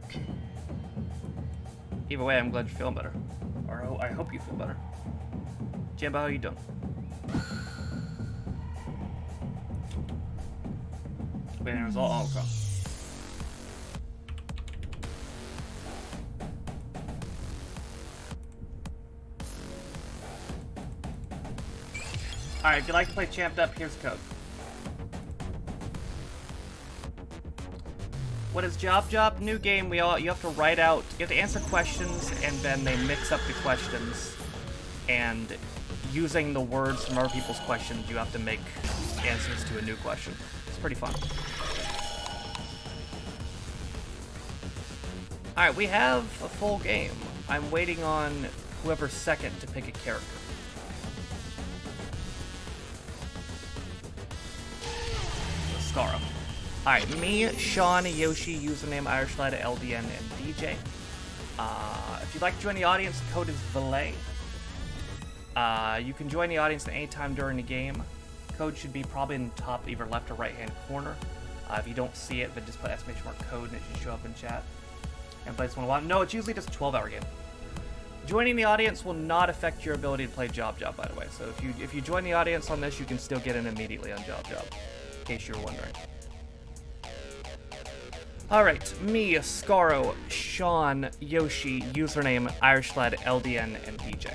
Either way, I'm glad you're feeling better. Or I hope you feel better. Jamba, how you doing? Waiting result. Oh, okay. Alright, if you'd like to play Champed Up, here's the code. What is Job? New game. You have to write out. You have to answer questions, and then they mix up the questions. And using the words from other people's questions, you have to make answers to a new question. It's pretty fun. Alright, we have a full game. I'm waiting on whoever's second to pick a character. Scarra. Alright, me, Sean, Yoshi, username IrishLad, LDN, and DJ. If you'd like to join the audience, the code is VALET. You can join the audience at any time during the game. Code should be probably in the top either left or right hand corner. If you don't see it, then just put exclamation mark code and it should show up in chat. And play this one a while. No, it's usually just a 12-hour game. Joining the audience will not affect your ability to play Job, by the way. So if you join the audience on this, you can still get in immediately on Job. In case you're wondering. Alright, me, Scarro, Sean, Yoshi, username IrishLad, LDN, and DJ.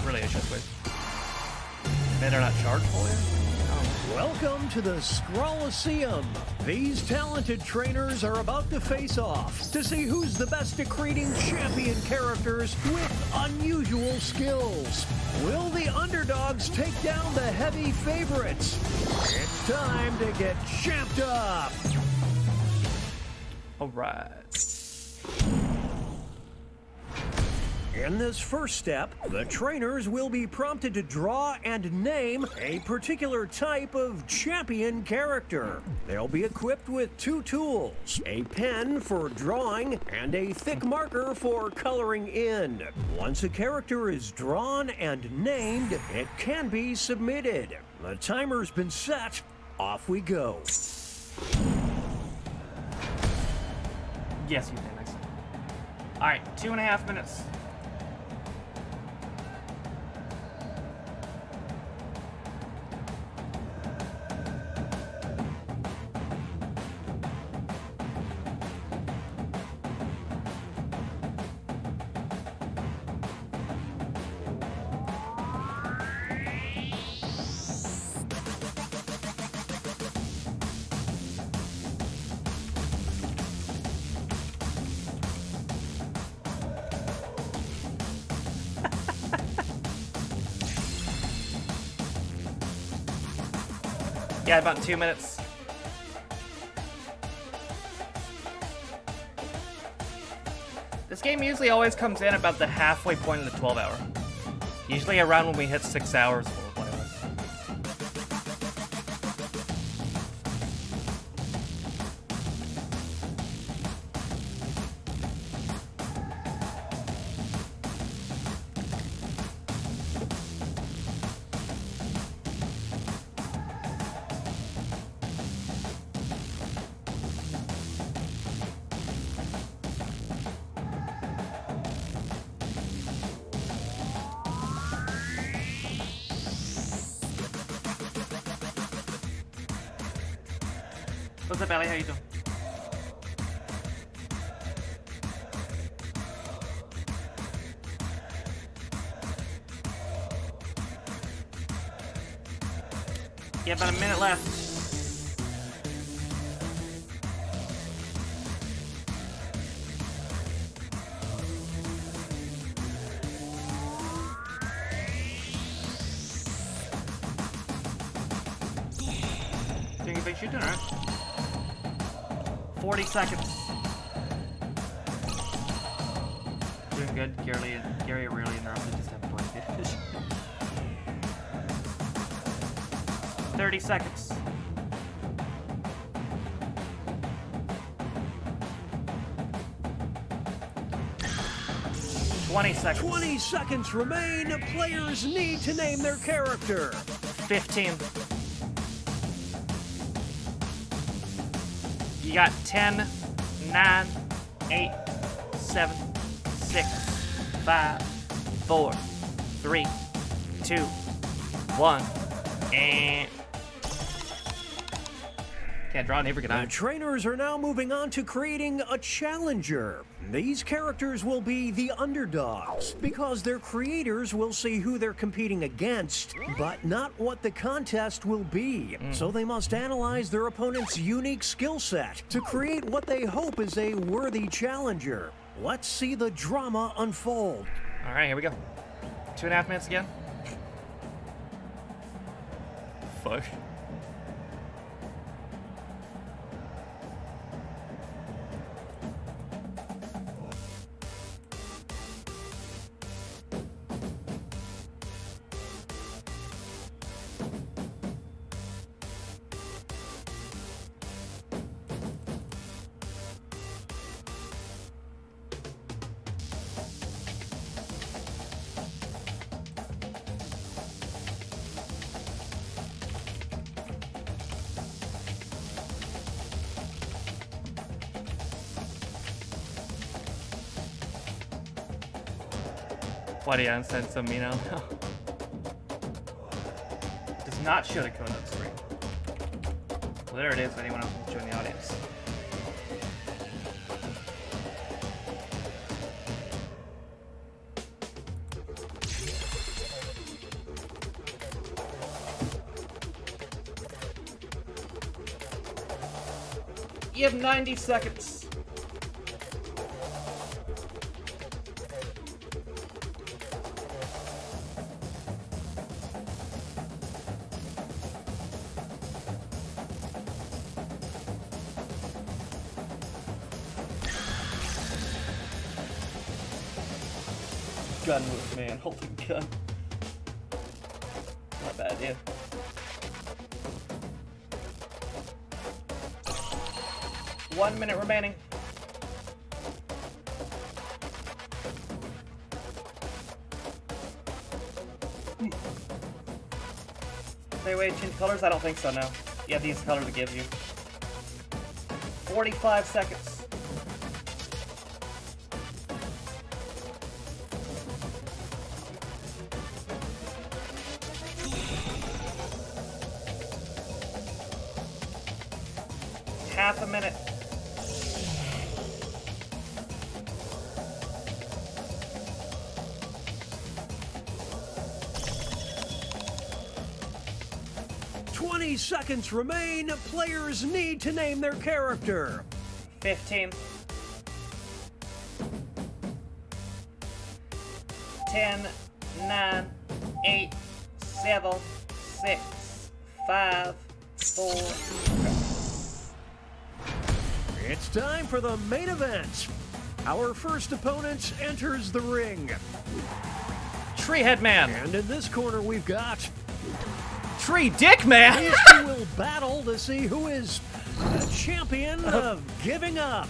Really, it's just wait. They are not chargeable yet? Welcome to the Scrollaceum. These talented trainers are about to face off to see who's the best at creating champion characters with unusual skills. Will the underdogs take down the heavy favorites? It's time to get champed up. All right. In this first step, the trainers will be prompted to draw and name a particular type of champion character. They'll be equipped with 2 tools, a pen for drawing and a thick marker for coloring in. Once a character is drawn and named, it can be submitted. The timer's been set. Off we go. Yes, you can. Nice. Alright, 2.5 minutes. Yeah, about 2 minutes. This game usually always comes in about the halfway point of the 12 hour. Usually around when we hit 6 hours we'll play this. What's up, Ellie? How you doing? Yeah, about a minute left. Doing a big shoot, alright. 40 seconds. Doing good. Gary rarely interrupted, just have to play it. 30 seconds. 20 seconds. 20 seconds remain. Players need to name their character. 15. You got 10, 9, 8, 7, 6, 5, 4, 3, 2, 1, and... Can't draw, never get The out. trainers are now moving on to creating a challenger. These characters will be the underdogs because their creators will see who they're competing against, but not what the contest will be. So they must analyze their opponent's unique skill set to create what they hope is a worthy challenger. Let's see the drama unfold. All right, here we go. 2.5 minutes again. Fuck. Why do you send some me now? Does not show the code on screen. Well, there it is. Anyone else wants to join the audience? You have 90 seconds. Gun move, man. Holding gun. Not bad, yeah. One minute remaining. They way change colors? I don't think so, no. Yeah, these colors it gives you. 45 seconds. half a minute. Seconds remain. Players need to name their character. 15. 10, 9, 8, 7, 6, 5, 4. It's time for the main event. Our first opponent enters the ring. Treehead Man. And in this corner we've got Tree Dick Man. These two will battle to see who is the champion of giving up.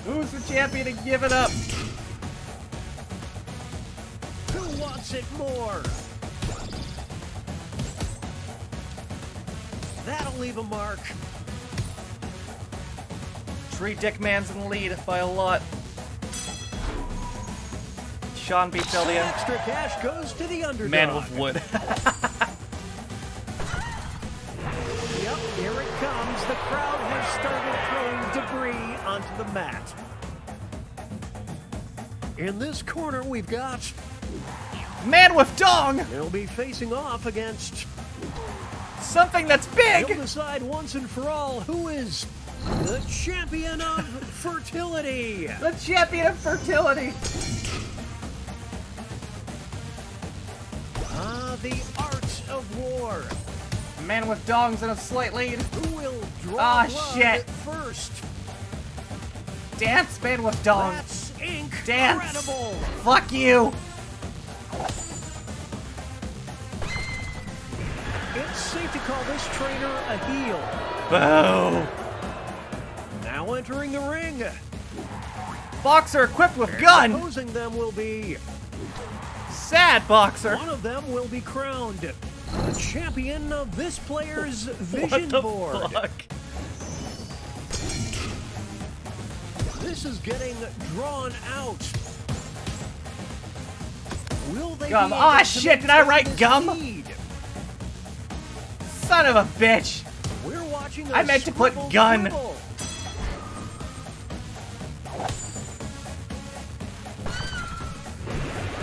Who's the champion of giving up? Who wants it more? That'll leave a mark. Tree Dick Man's in the lead by a lot. Sean beats LDN. Extra cash goes to the underdog. Man with wood. Yep, here it comes. The crowd has started throwing debris onto the mat. In this corner, we've got Man with dong. They'll be facing off against Something that's They'll big. decide once and for all who is the champion of fertility. The champion of fertility. The art of war. Man with dongs in a slight lead. Who will draw Ah, blood shit. first? Dance, man with dongs. That's incredible. Dance. Fuck you. It's safe to call this trainer a heel. Boo. Now entering the ring. Boxer equipped with gun. Opposing them will be Sad boxer. one of them will be crowned the champion of this player's vision What the board. fuck? This is getting drawn out. Will they Gum. be able Ah, to shit, did I write maintain gum? this lead? Son of a bitch. We're watching a I meant to put scribble gun. scribble.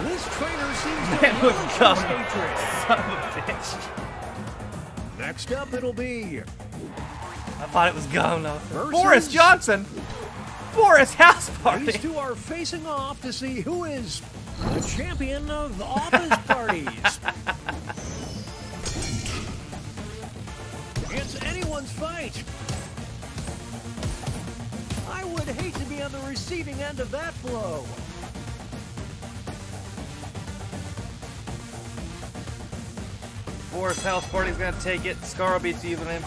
This trainer seems to Man with relish gum. his hatred. Son of a bitch. Next up, it'll be I thought it was gum. No. Versus- Boris Johnson. Boris House Party. these two are facing off to see who is the champion of office parties. It's anyone's fight. I would hate to be on the receiving end of that blow. Boris House Party's gonna take it. Scarra beats even him.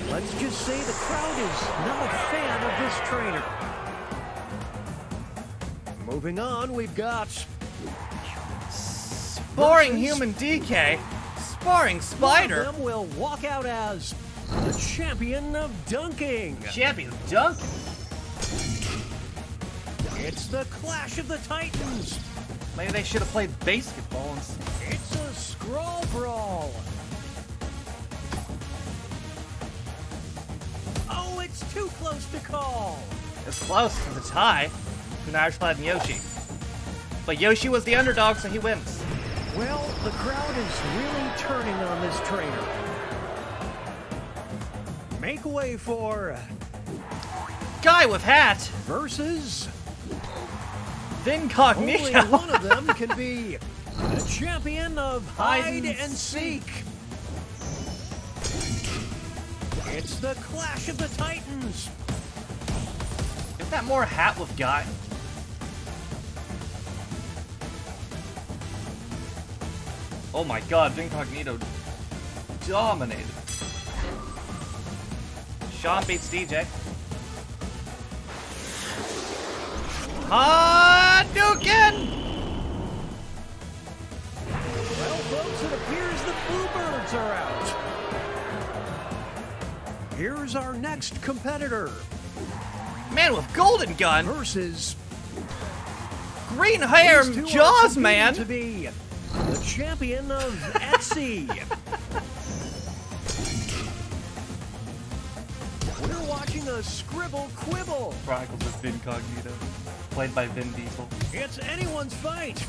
Let's just say the crowd is not a fan of this trainer. Moving on, we've got Sparring human DK. Sparring spider. One of them will walk out as the champion of dunking. Champion dunk. It's the Clash of the Titans. Maybe they should have played basketball. It's a scroll brawl. Oh, it's too close to call. It's close to the tie between Irish Lad and Yoshi. But Yoshi was the underdog, so he wins. Well, the crowd is really turning on this trainer. Make way for Guy with hat. versus Incognito. only one of them can be the champion of hide and seek. It's the Clash of the Titans. Isn't that more hat with Guy? Oh my god, Incognito dominated. Sean beats DJ. Hadouken! Well, folks, it appears the Bluebirds are out. Here's our next competitor Man with golden gun. versus Green hair these two are Jaws competing man. to be the champion of Etsy. the scribble quibble. Chronicles of Vin Cognito, played by Vin Diesel. It's anyone's fight.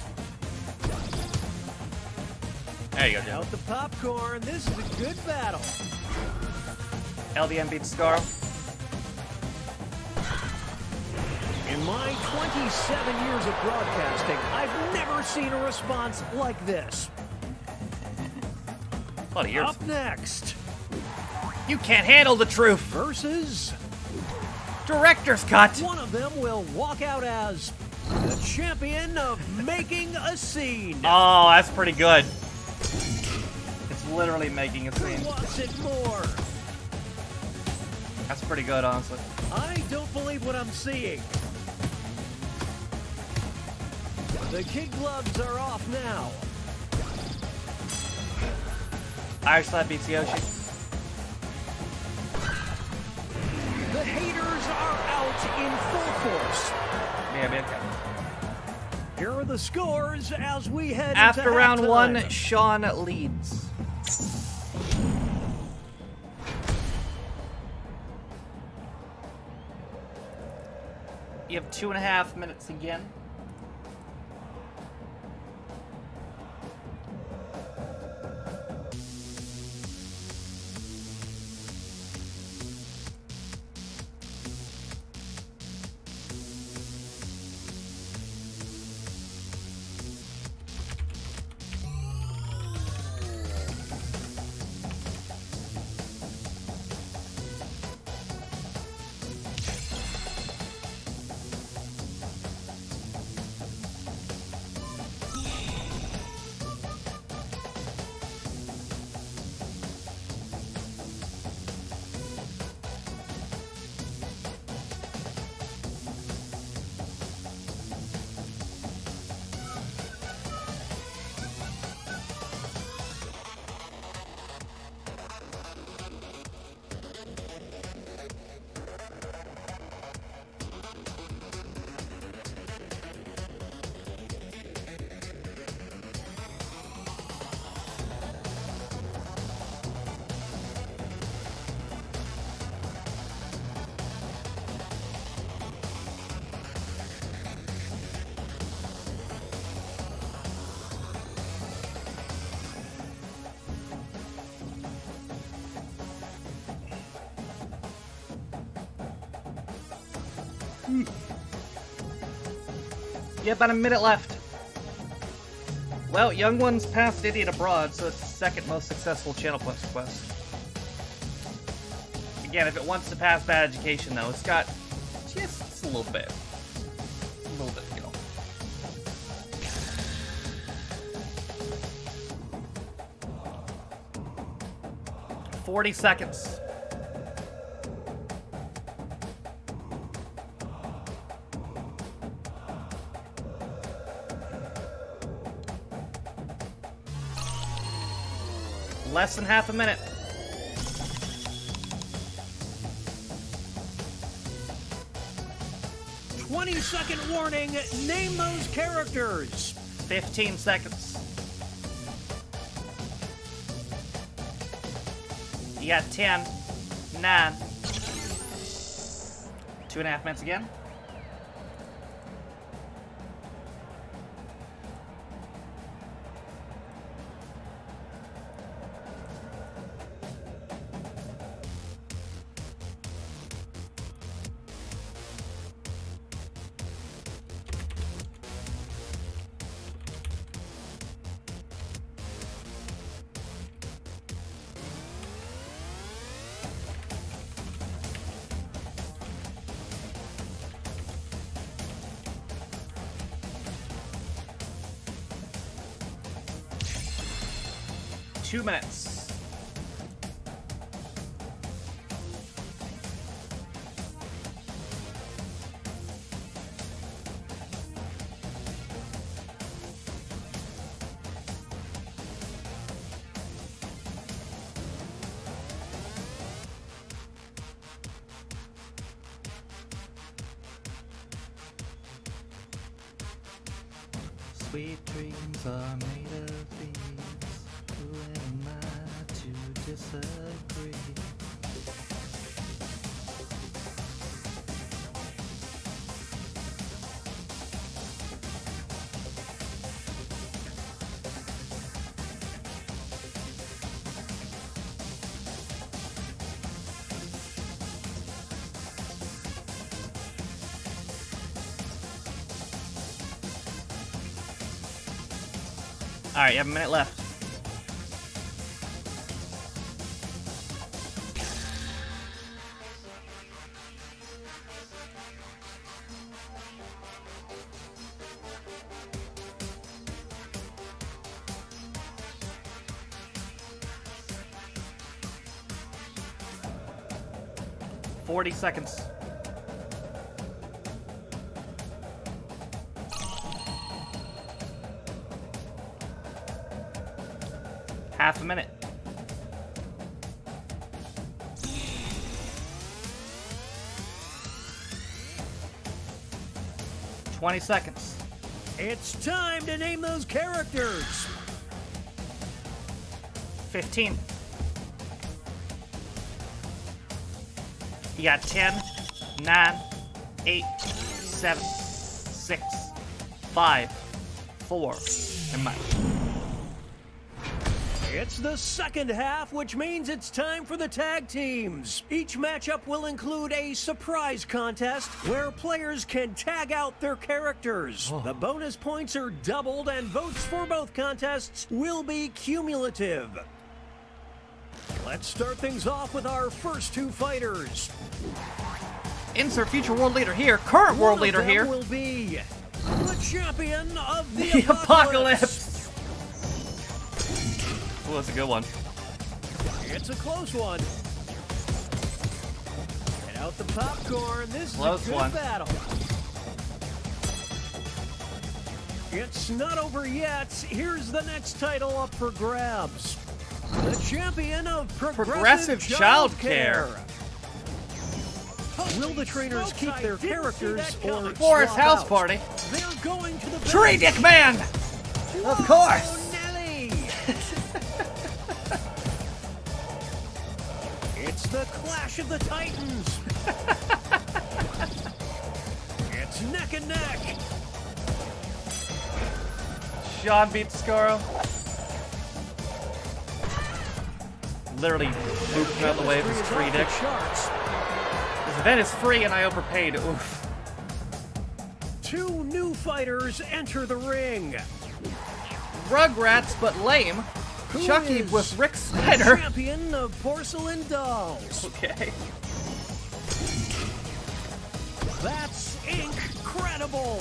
There you go, Out the popcorn. This is a good battle. LDM beats Scar. In my 27 years of broadcasting, I've never seen a response like this. A lot of years. Up next, You can't handle the truth. versus Director's cut. one of them will walk out as the champion of making a scene. Oh, that's pretty good. It's literally making a Who scene. wants it more? That's pretty good, honestly. I don't believe what I'm seeing. The kid gloves are off now. Irish Slap beats Yoshi. The haters are out in full force. Yeah, man. Here are the scores as we head After into round halftime. one, Sean leads. You have 2.5 minutes again. You have about a minute left. Well, Young One's passed Idiot Abroad, so it's the second most successful Channel Plus quest. Again, if it wants to pass Bad Education, though, it's got just a little bit. A little bit to go. "40 seconds. Less than half a minute. "20-second warning. Name those characters." 15 seconds. You got 10, 9, 2.5 minutes again. Two minutes. Sweet dreams are made of these. Who am I to disagree? Alright, you have a minute left. "40 seconds. Half a minute. "20 seconds. It's time to name those characters. 15. You got 10, 9, 8, 7, 6, 5, 4, and mine. It's the second half, which means it's time for the tag teams. Each matchup will include a surprise contest where players can tag out their characters. The bonus points are doubled, and votes for both contests will be cumulative. Let's start things off with our first two fighters. Insert future world leader here. Current world leader One of here. them will be the champion of the The apocalypse. apocalypse. Well, that's a good one. It's a close one. Get out the popcorn. This Close is a good one. battle. It's not over yet. Here's the next title up for grabs. The champion of progressive childcare. Will the trainers keep their characters or Forest swap House out? Party. They're going to the Tree Dick Man! Of course! Oh, Nelly! It's the Clash of the Titans. It's neck and neck. Sean beats Scarro. Literally looped out of the way of his Tree Dick. Charts. This event is free and I overpaid. Oof. Two new fighters enter the ring. Rugrats, but lame. Who Chucky is with Rick the Snyder. champion of porcelain dolls. Okay. That's incredible.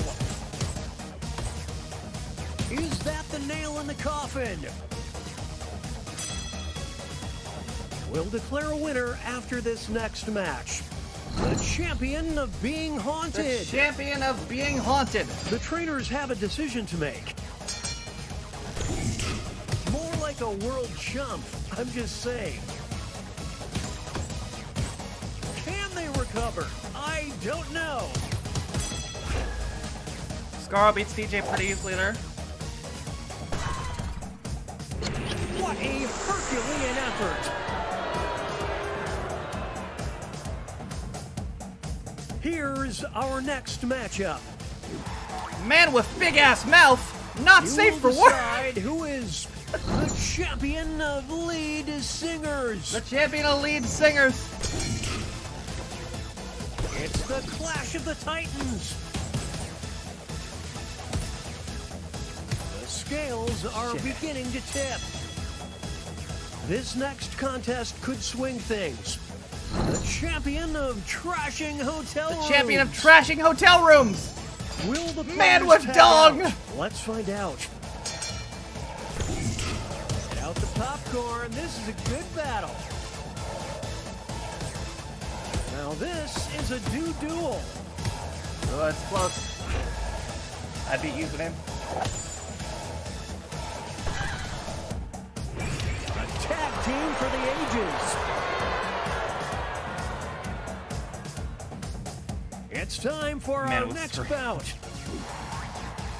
Is that the nail in the coffin? We'll declare a winner after this next match. The champion of being The haunted. champion of being haunted. The trainers have a decision to make. More like a world chump, I'm just saying. Can they recover? I don't know. Scarro beats DJ pretty easily there. What a Herculean effort. Here's our next matchup. Man with big ass mouth. Not You safe for will work. decide who is the champion of lead singers. The champion of lead singers. It's the Clash of the Titans. The scales are beginning to tip. This next contest could swing things. The champion of trashing hotel rooms. Champion of trashing hotel rooms. Will the Man players with tag dong. out? Let's find out. Get out the popcorn. This is a good battle. Now this is a duel. Oh, it's close. I beat username. A tag team for the ages. It's time for Man our with next three. bout.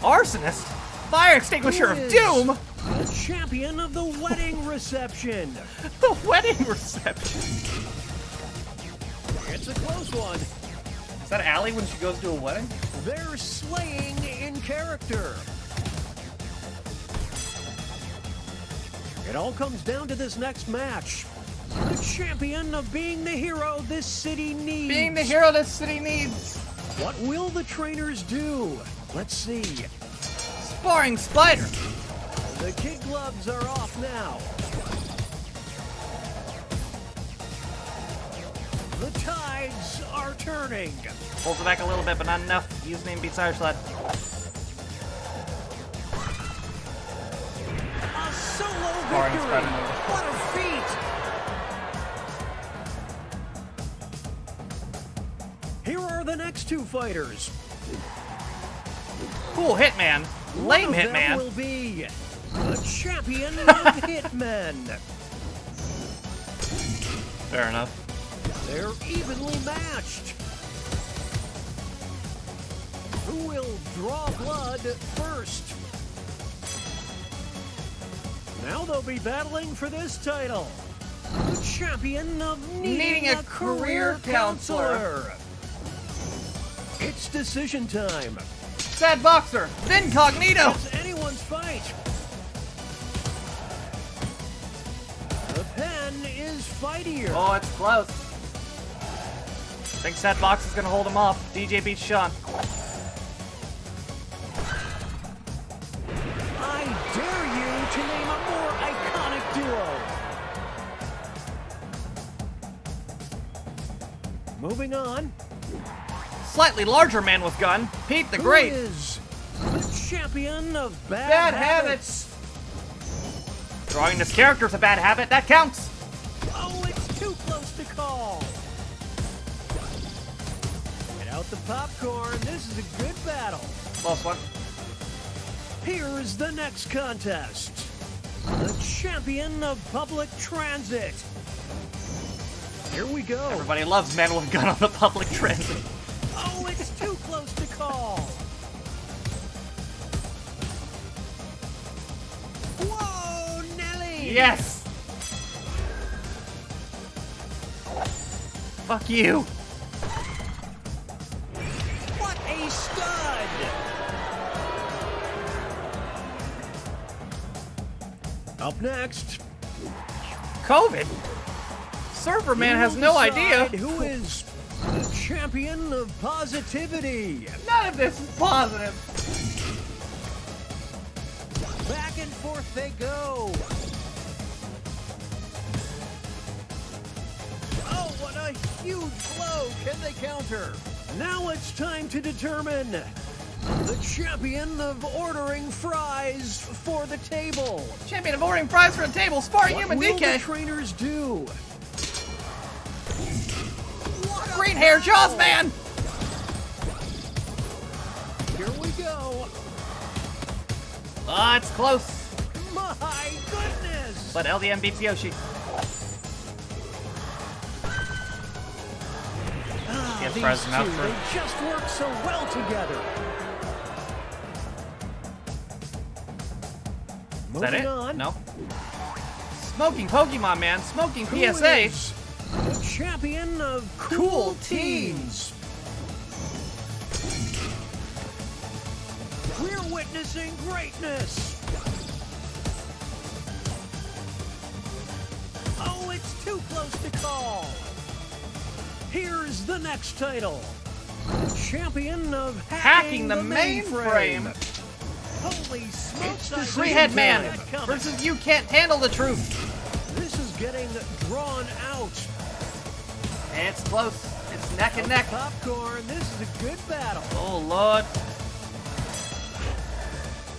Arsonist. Fire extinguisher Who of is doom. The champion of the wedding reception. The wedding reception. It's a close one. Is that Allie when she goes to a wedding? They're slaying in character. It all comes down to this next match. The champion of being the hero this city needs. Being the hero this city needs. What will the trainers do? Let's see. Sparring Spider. The kid gloves are off now. The tides are turning. Pulls it back a little bit, but not enough. Username beats Irish Lad. A solo Barnes victory. better move. What a feat. Here are the next two fighters. Cool Hitman. Lame One of them Hitman. will be the champion of Hitmen. Fair enough. They're evenly matched. Who will draw blood first? Now they'll be battling for this title. The champion of needing a career counselor. It's decision time. Sad Boxer. Incognito. It's anyone's fight. The pen is fightier. Oh, it's close. Think Sad Box is gonna hold him off. DJ beats Sean. I dare you to name a more iconic duo. Moving on. Slightly larger man with gun. Pete the Great. Who is the champion of Bad habits. Drawing this character's a bad habit. That counts. Oh, it's too close to call. Get out the popcorn. This is a good battle. Close one. Here's the next contest. The champion of public transit. Here we go. Everybody loves man with gun on the public transit. Oh, it's too close to call. Whoa, Nelly! Yes. Fuck you. What a stud! Up next, COVID. Surfer man has no idea. who is the champion of positivity. None of this is positive. Back and forth they go. Oh, what a huge blow. Can they counter? Now it's time to determine the champion of ordering fries for the table. Champion of ordering fries for the table. Sparring What human will the DK. trainers do? What a Green hair Jaws battle! man. Here we go. Ah, it's close. My goodness! But LDM beats Yoshi. Gets These fries enough two, for. they just work so well together. Is that it? Moving on. No. Smoking Pokemon man. Smoking Who PSA. is the champion of Cool cool teens. teens. We're witnessing greatness. Oh, it's too close to call. Here's the next title. Champion of Hacking the mainframe. Holy smokes, I Three-head didn't man see that coming. versus you can't handle the truth. This is getting drawn out. It's close. It's neck and neck. Popcorn, this is a good battle. Oh, Lord.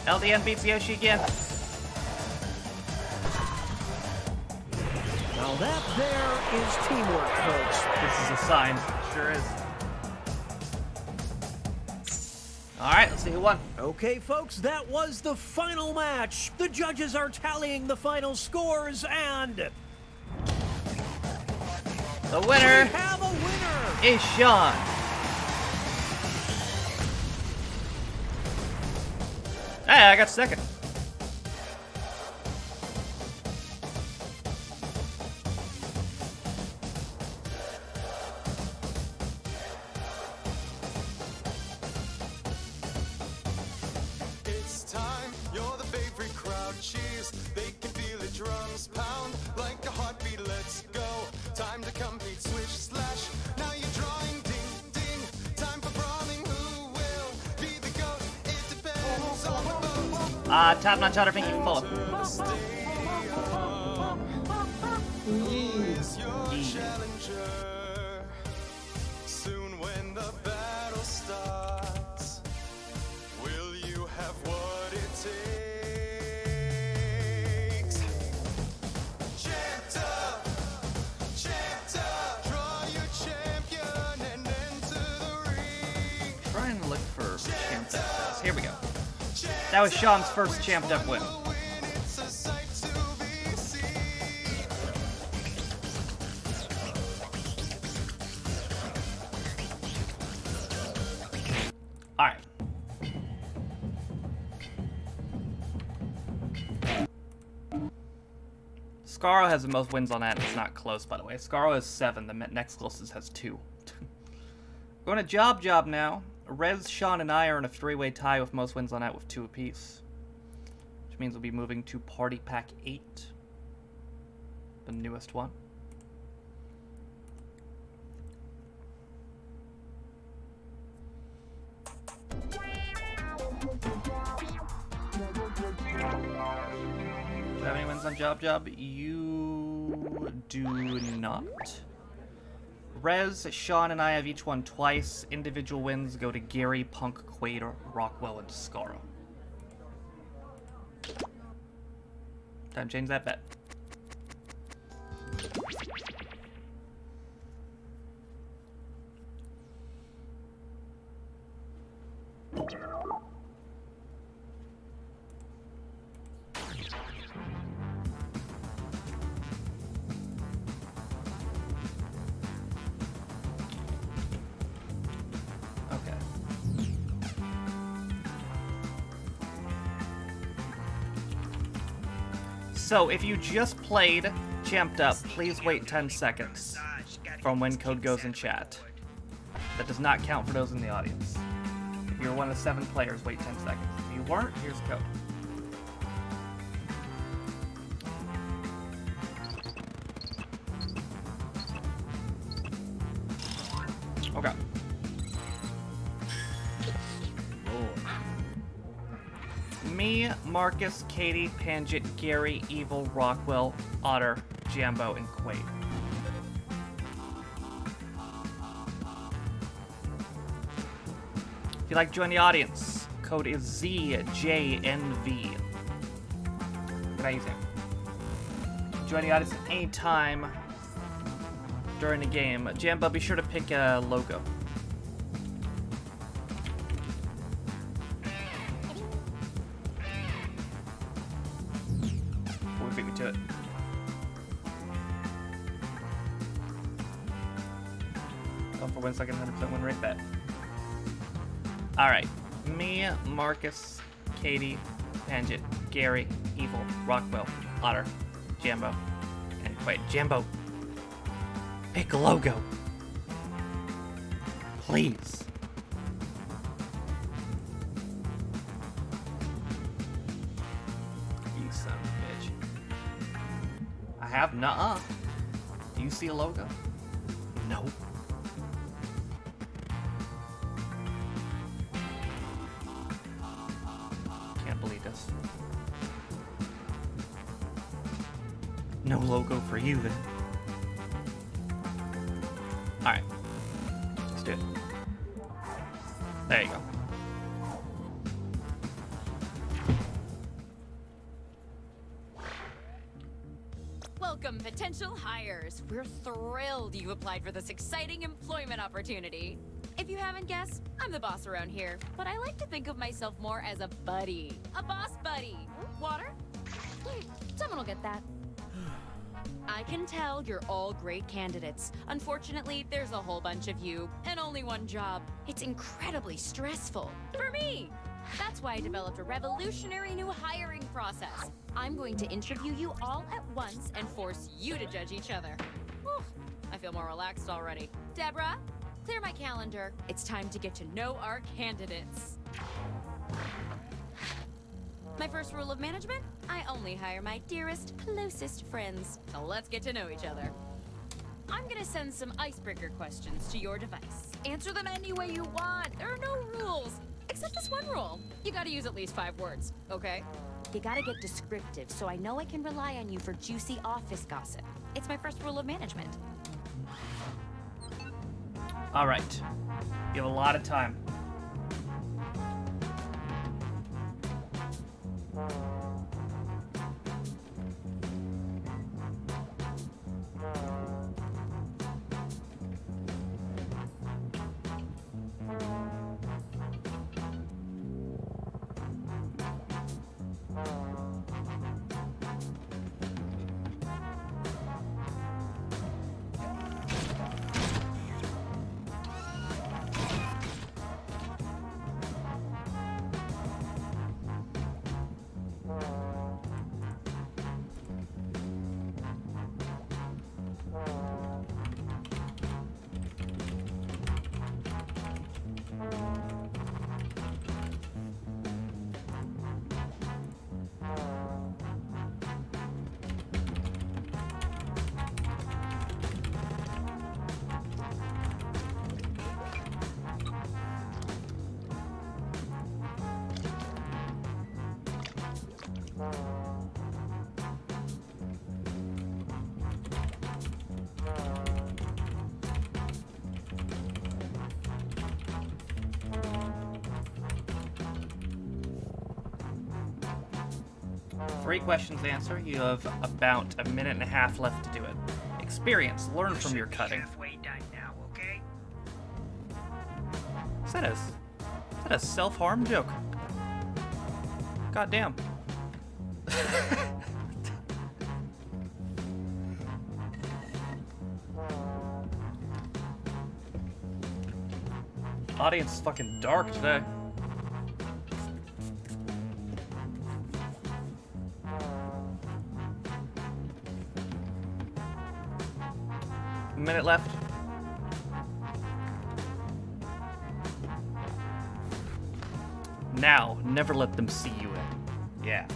LDN beats Yoshi again. Now that there is teamwork, folks. This is a sign. Sure is. All right, let's see who won. Okay, folks, that was the final match. The judges are tallying the final scores, and The we winner have a winner. is Sean. Hey, I got second. It's time, you're the favorite crowd. Cheers, they can feel the drums pound like a heartbeat. Let's go. Time to compete, switch, slash. Now you're drawing, ding, ding. Time for brawling. Who will be the goat? It depends on the vote. Top notch outer thank you for follow. Is your challenger. Soon when the battle starts, will you have what it takes? Champed up, draw your champion and enter the ring. Trying to look for champed up. Here we go. That was Sean's first champed up win. It's a sight to be seen. Alright. Scarro has the most wins on that. It's not close, by the way. Scarro has 7. The next closest has 2. Going to Job now. Rez, Sean, and I are in a 3-way tie with most wins on that with 2 apiece. Which means we'll be moving to Party Pack 8. The newest one. Do you have any wins on Job? You do not. Rez, Sean, and I have each won twice. Individual wins go to Gary, Punk, Quaid, Rockwell, and Scarro. Time to change that bet. So, if you just played Champed Up, please wait 10 seconds from when code goes in chat. That does not count for those in the audience. If you're one of 7 players, wait 10 seconds. If you weren't, here's code. Okay. Me, Marcus, Katie, Panjit, Gary, Evil, Rockwell, Otter, Jambo, and Quaid. If you'd like to join the audience, code is ZJNV. Good idea. Join the audience at any time during the game. Jambo, be sure to pick a logo. Beat me to it. Go for 1 second, 100% win rate bet. Alright. Me, Marcus, Katie, Panjit, Gary, Evil, Rockwell, Otter, Jambo, and Quaid. Jambo, pick a logo. Please. You son of a bitch. I have nuh-uh. Do you see a logo? No. Can't believe this. No logo for you then. Alright. Let's do it. There you go. Welcome, potential hires. We're thrilled you applied for this exciting employment opportunity. If you haven't guessed, I'm the boss around here, but I like to think of myself more as a buddy. A boss buddy. Water? Someone will get that. I can tell you're all great candidates. Unfortunately, there's a whole bunch of you and only one job. It's incredibly stressful. For me! That's why I developed a revolutionary new hiring process. I'm going to interview you all at once and force you to judge each other. Whew, I feel more relaxed already. Deborah, clear my calendar. It's time to get to know our candidates. My first rule of management, I only hire my dearest, closest friends. So let's get to know each other. I'm gonna send some icebreaker questions to your device. Answer them any way you want. There are no rules. Except this one rule. You gotta use at least 5 words, okay? You gotta get descriptive so I know I can rely on you for juicy office gossip. It's my first rule of management. All right. You have a lot of time. Three questions to answer. You have about a minute and a half left to do it. Experience. Learn from your cutting. Halfway done now, okay? Is that a self-harm joke? God damn. Audience is fucking dark today. Minute left. Now, never let them see you in. Yeah.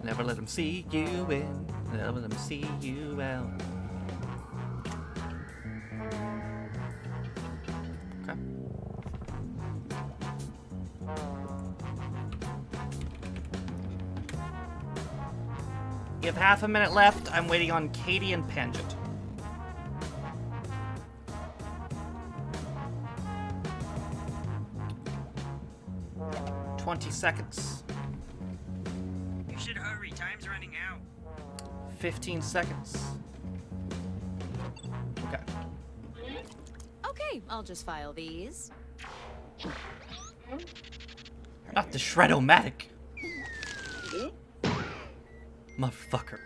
Never let them see you in. Never let them see you out. Okay. You have half a minute left. I'm waiting on Katie and Pangent. 20 seconds. You should hurry, time's running out. 15 seconds. Okay. Okay, I'll just file these. Not the Shred-O-Matic. Motherfucker.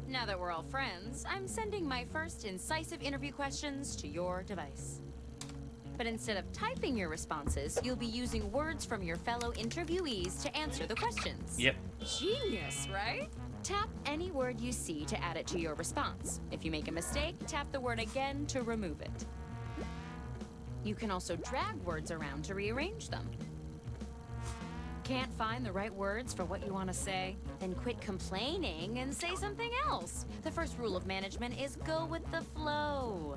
Now that we're all friends, I'm sending my first incisive interview questions to your device. But instead of typing your responses, you'll be using words from your fellow interviewees to answer the questions. Yep. Genius, right? Tap any word you see to add it to your response. If you make a mistake, tap the word again to remove it. You can also drag words around to rearrange them. Can't find the right words for what you want to say? Then quit complaining and say something else. The first rule of management is go with the flow.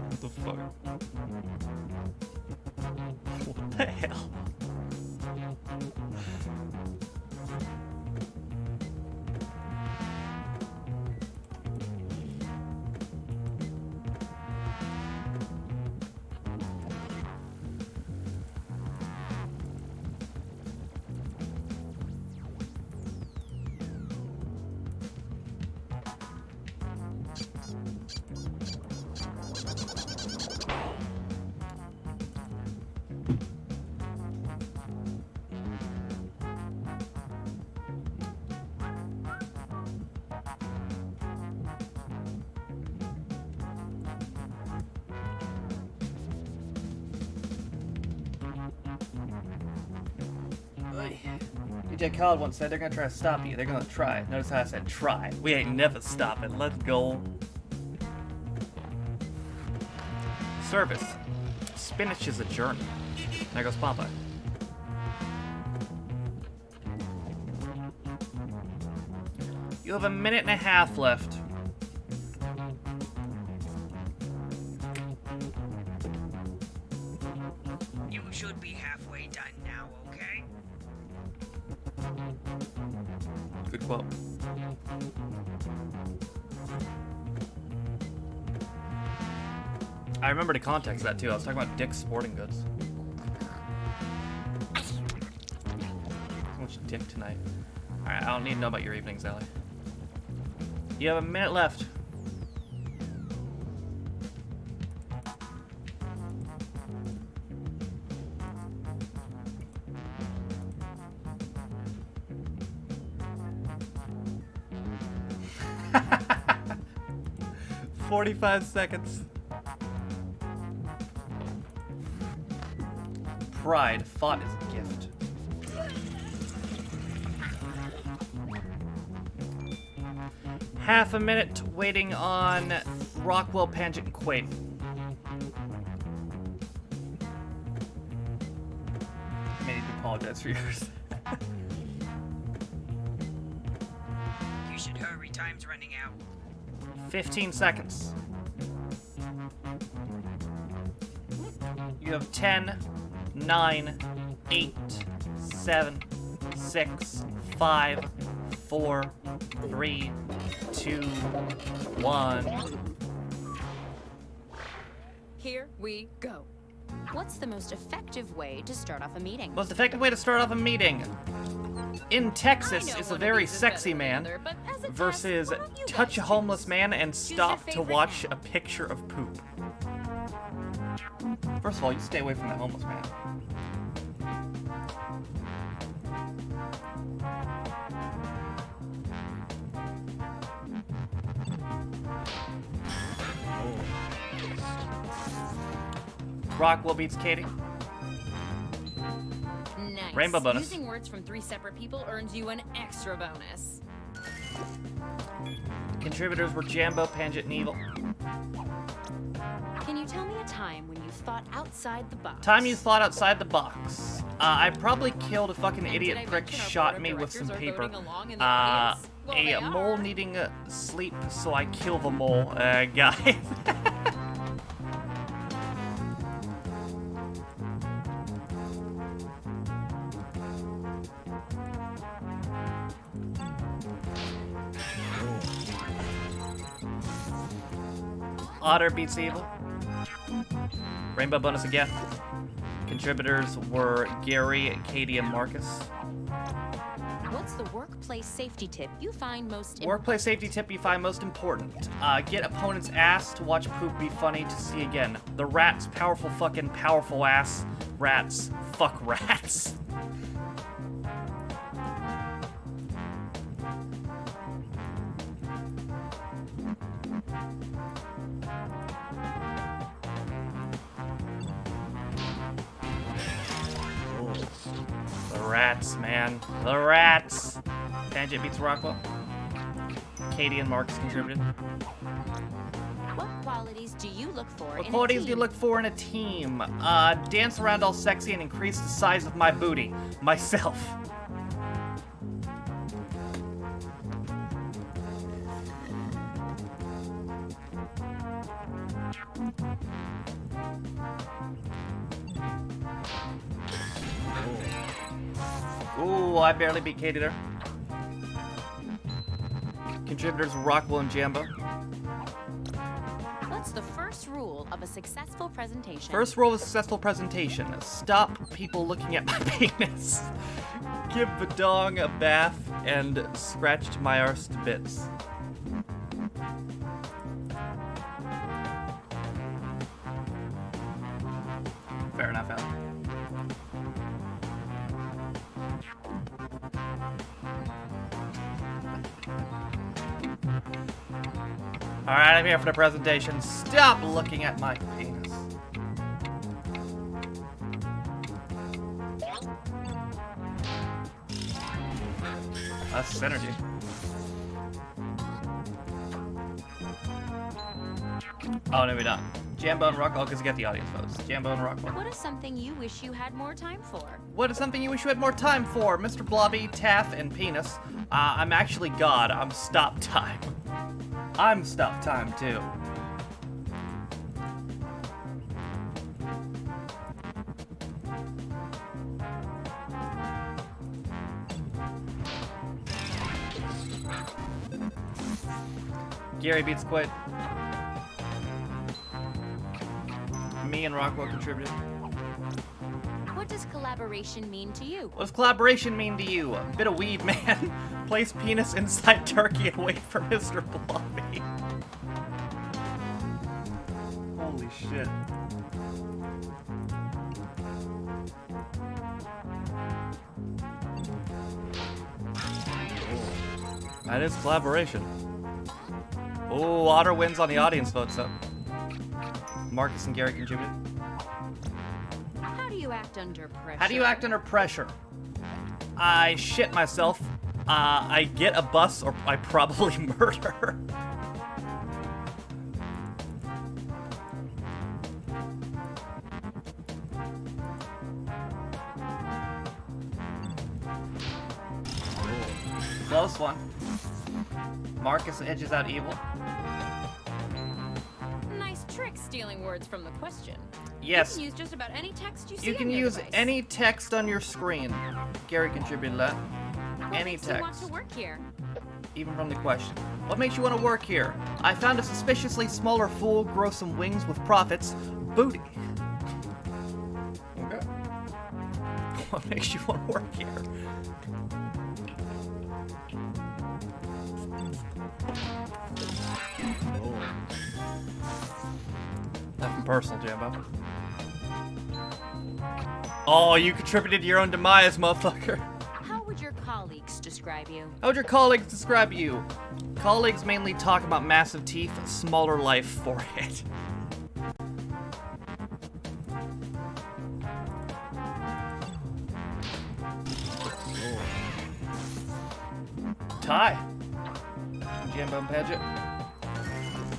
What the fuck? What the hell? DJ Khaled once said they're gonna try to stop you. They're gonna try. Notice how I said try. We ain't never stopping. Let's go. Service. Spinach is a journey. There goes Papa. You have a minute and a half left. You should be halfway done now, okay? Good quote. I remember the context of that too. I was talking about Dick's Sporting Goods. So much dick tonight. Alright, I don't need to know about your evenings, Ellie. You have a minute left. "45 seconds. Pride fought as a gift. Half a minute waiting on Rockwell, Panget, and Quaid. I may need to apologize for yours. You should hurry, time's running out. 15 seconds. You have 10, 9, 8, 7, 6, 5, 4, 3, 2, 1. Here we go. What's the most effective way to start off a meeting? Most effective way to start off a meeting in Texas I know is a one of very these is sexy better than man the other, but as a test, versus why don't you touch a guys homeless choose? man and Choose stop your to favorite watch now. a picture of poop. First of all, you stay away from that homeless man. Rockwell beats Katie. Nice. Rainbow bonus. Using words from 3 separate people earns you an extra bonus. Contributors were Jambo, Panget, and Evil. Can you tell me a time when you thought outside the box? Time you thought outside the box. I probably killed a fucking idiot Did I prick, mention our shot board of me with some directors are paper. voting along in the audience? Well, they A mole are. needing sleep, so I kill the mole. Guys. Otter beats Evil. Rainbow bonus again. Contributors were Gary, Katie, and Marcus. What's the workplace safety tip you find most Workplace safety tip you find most important. Get opponent's ass to watch poop be funny to see again. The rats, powerful fucking powerful ass. Rats, fuck rats. The rats, man. The rats. Panget beats Rockwell. Katie and Marcus contributed. What qualities do you look for What in qualities a do team? you look for in a team? Dance around all sexy and increase the size of my booty. Myself. Ooh, I barely beat Katie there. Contributors Rockwell and Jambo. What's the first rule of a successful presentation? First rule of a successful presentation. Stop people looking at my penis. Give the dong a bath and scratched my arse to bits. Fair enough, Al. Alright, I'm here for the presentation. Stop looking at my penis. That's synergy. Oh, no, we don't. Jambo and Rockwell, because you got the audience votes. Jambo and Rockwell. What is something you wish you had more time for? What is something you wish you had more time for? Mr. Blobby, Taff, and Penis. I'm actually God. I'm stop time. I'm stop time, too. Gary beats Quaid. Me and Rockwell contributed. What does collaboration mean to you? What does collaboration mean to you? A bit of weed, man. Place penis inside turkey and wait for Mr. Blobby. Holy shit. That is collaboration. Oh, Otter wins on the audience votes up. Marcus and Gary contributed. How do you act under pressure? How do you act under pressure? I shit myself. I get a bus, or I probably murder. Close one. Marcus edges out evil. Nice trick stealing words from the question. Yes. You can use just about any text you see You can on your use device. any text on your screen. Gary contributed that. What Any makes you want text. to work here? Even from the question. What makes you want to work here? I found a suspiciously smaller fool grow some wings with profits. Booty. Okay. What makes you want to work here? Nothing personal, Jambo. Oh, you contributed to your own demise, motherfucker. How would your colleagues describe you? How would your colleagues describe you? Colleagues mainly talk about massive teeth, smaller life forehead. Tie. Jambo and Paget.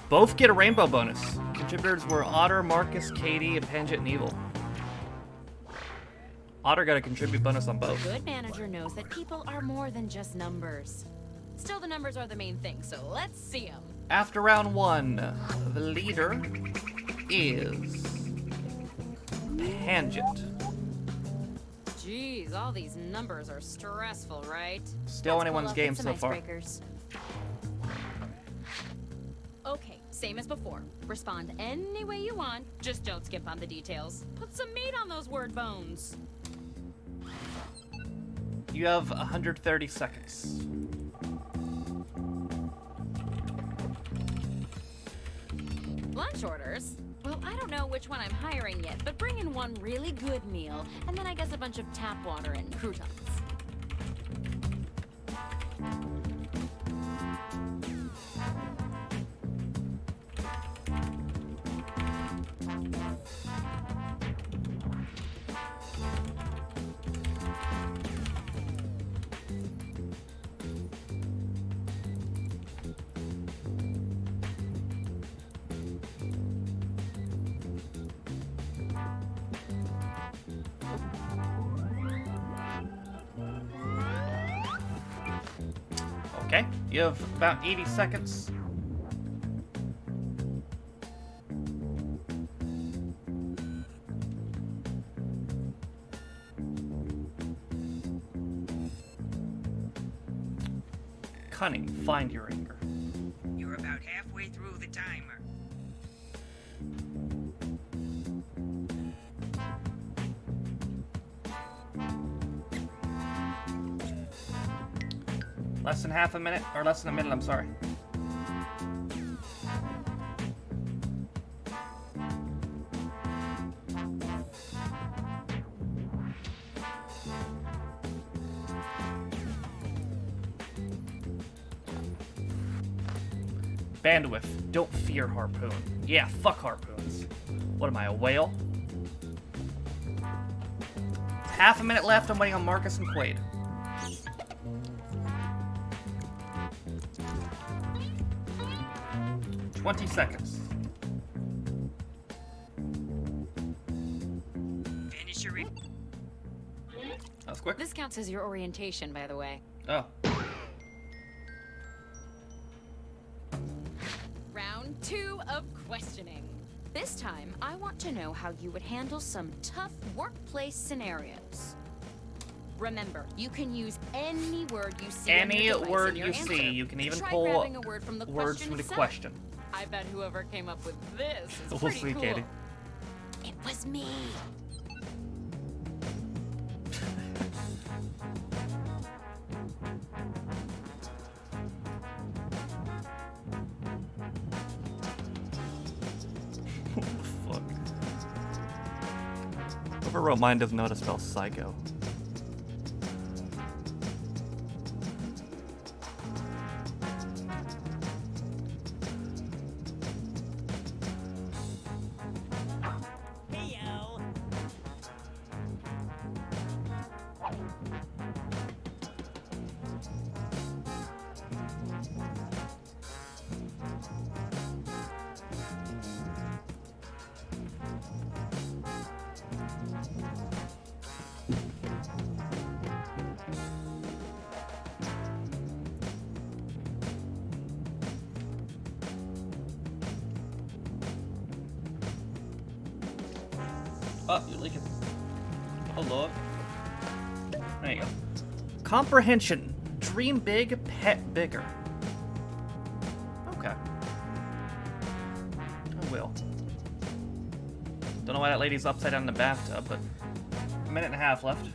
Both get a rainbow bonus. Contributors were Otter, Marcus, Katie, and Paget and Evil. Otter got a contribute bonus on both. A good manager knows that people are more than just numbers. Still, the numbers are the main thing, so let's see them. After round one, the leader is Paget. Jeez, all these numbers are stressful, right? Still Let's anyone's pull up game with some so far. icebreakers. Okay, same as before. Respond any way you want, just don't skip on the details. Put some meat on those word bones. You have 130 seconds. Lunch orders? Well, I don't know which one I'm hiring yet, but bring in one really good meal, and then I guess a bunch of tap water and croutons. Okay, you have about 80 seconds. Cunning, find your anger. You're about halfway through the timer. Less than half a minute, or less than a minute, I'm sorry. Bandwidth. Don't fear Harpoon. Yeah, fuck Harpoons. What am I, a whale? Half a minute left. I'm waiting on Marcus and Quaid. ...20 seconds. Finish your That was quick. This counts as your orientation, by the way. Oh. Round 2 of questioning. This time, I want to know how you would handle some tough workplace scenarios. Remember, you can use any word you see on Any your device word in your you answer. see, you can even Try pull grabbing a word from the words question from the itself. question. I bet whoever came up with this is We'll pretty see, cool. Katie. It was me. Fuck. Whoever wrote mine doesn't know how to spell psycho. Oh, you're leaking. Oh, Lord. There you go. Comprehension. Dream big, pet bigger. Okay. I will. Don't know why that lady's upside down in the bathtub, but a minute and a half left.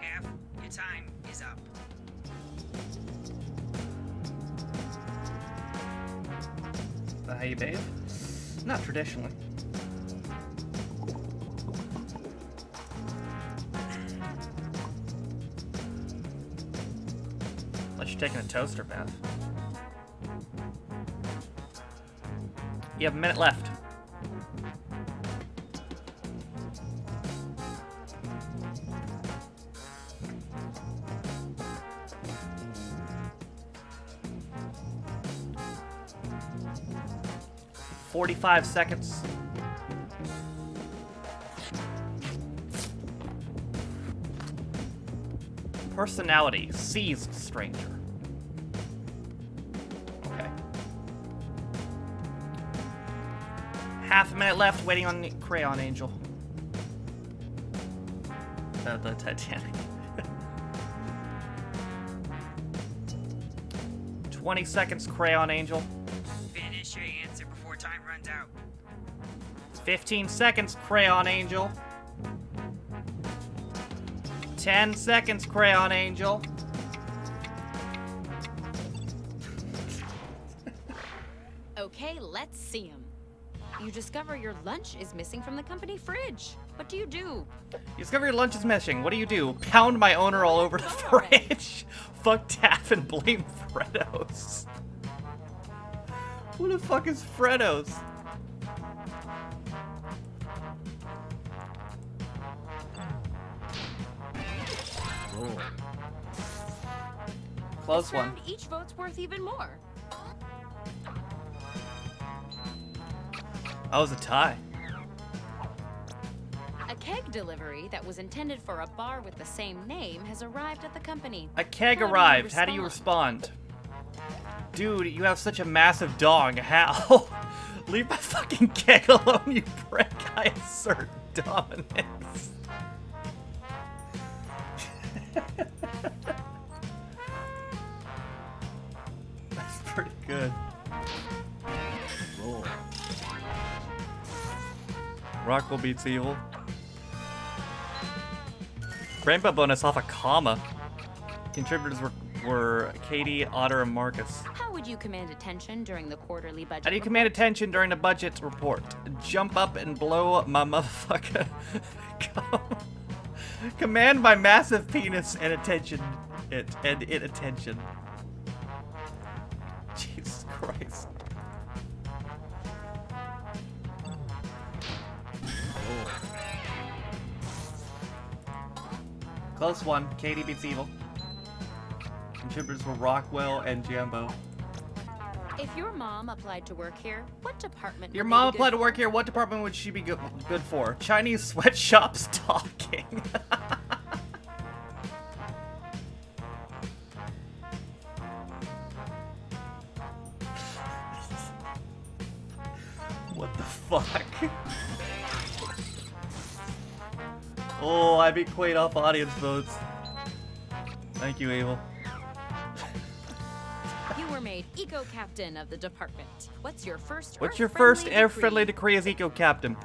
half. Your time is up. Is that how you bathe? Not traditionally. Unless you're taking a toaster bath. You have a minute left. "45 seconds. Personality, seized stranger. Okay. Half a minute left, waiting on the Crayon Angel. The Titanic. 20 seconds, Crayon Angel. Finish your answer before time runs out. 15 seconds, Crayon Angel. 10 seconds, Crayon Angel. Okay, let's see him. You discover your lunch is missing from the company fridge. What do? You discover your lunch is missing. What do? Pound my owner all over the fridge. Fuck Taff and blame Freddos. Who the fuck is Freddos? Close This one. round, each vote's worth even more. That was a tie. A keg delivery that was intended for a bar with the same name has arrived at the company. A keg How do you arrived. How do you respond? Dude, you have such a massive dong. How? Leave my fucking keg alone, you prick. I assert dominance. That's pretty good. Roll. Rockwell beats evil. Grandpa bonus off a comma. Contributors were Katie, Otter, and Marcus. How would you command attention during the quarterly budget? How do you command attention during the budget report? Jump up and blow my motherfucker. Command my massive penis and attention. It attention. Jesus Christ. Close one. Katie beats evil. Contributors were Rockwell and Jambo. If your mom applied to work here, what department? Your would they mom be applied good to work for? here. What department would she be good for? Chinese sweatshops talking. What the fuck? Oh, I beat Quaid off audience votes. Thank you, Abel. You were made eco-captain of the department. What's your first What's your first air-friendly decree as eco-captain?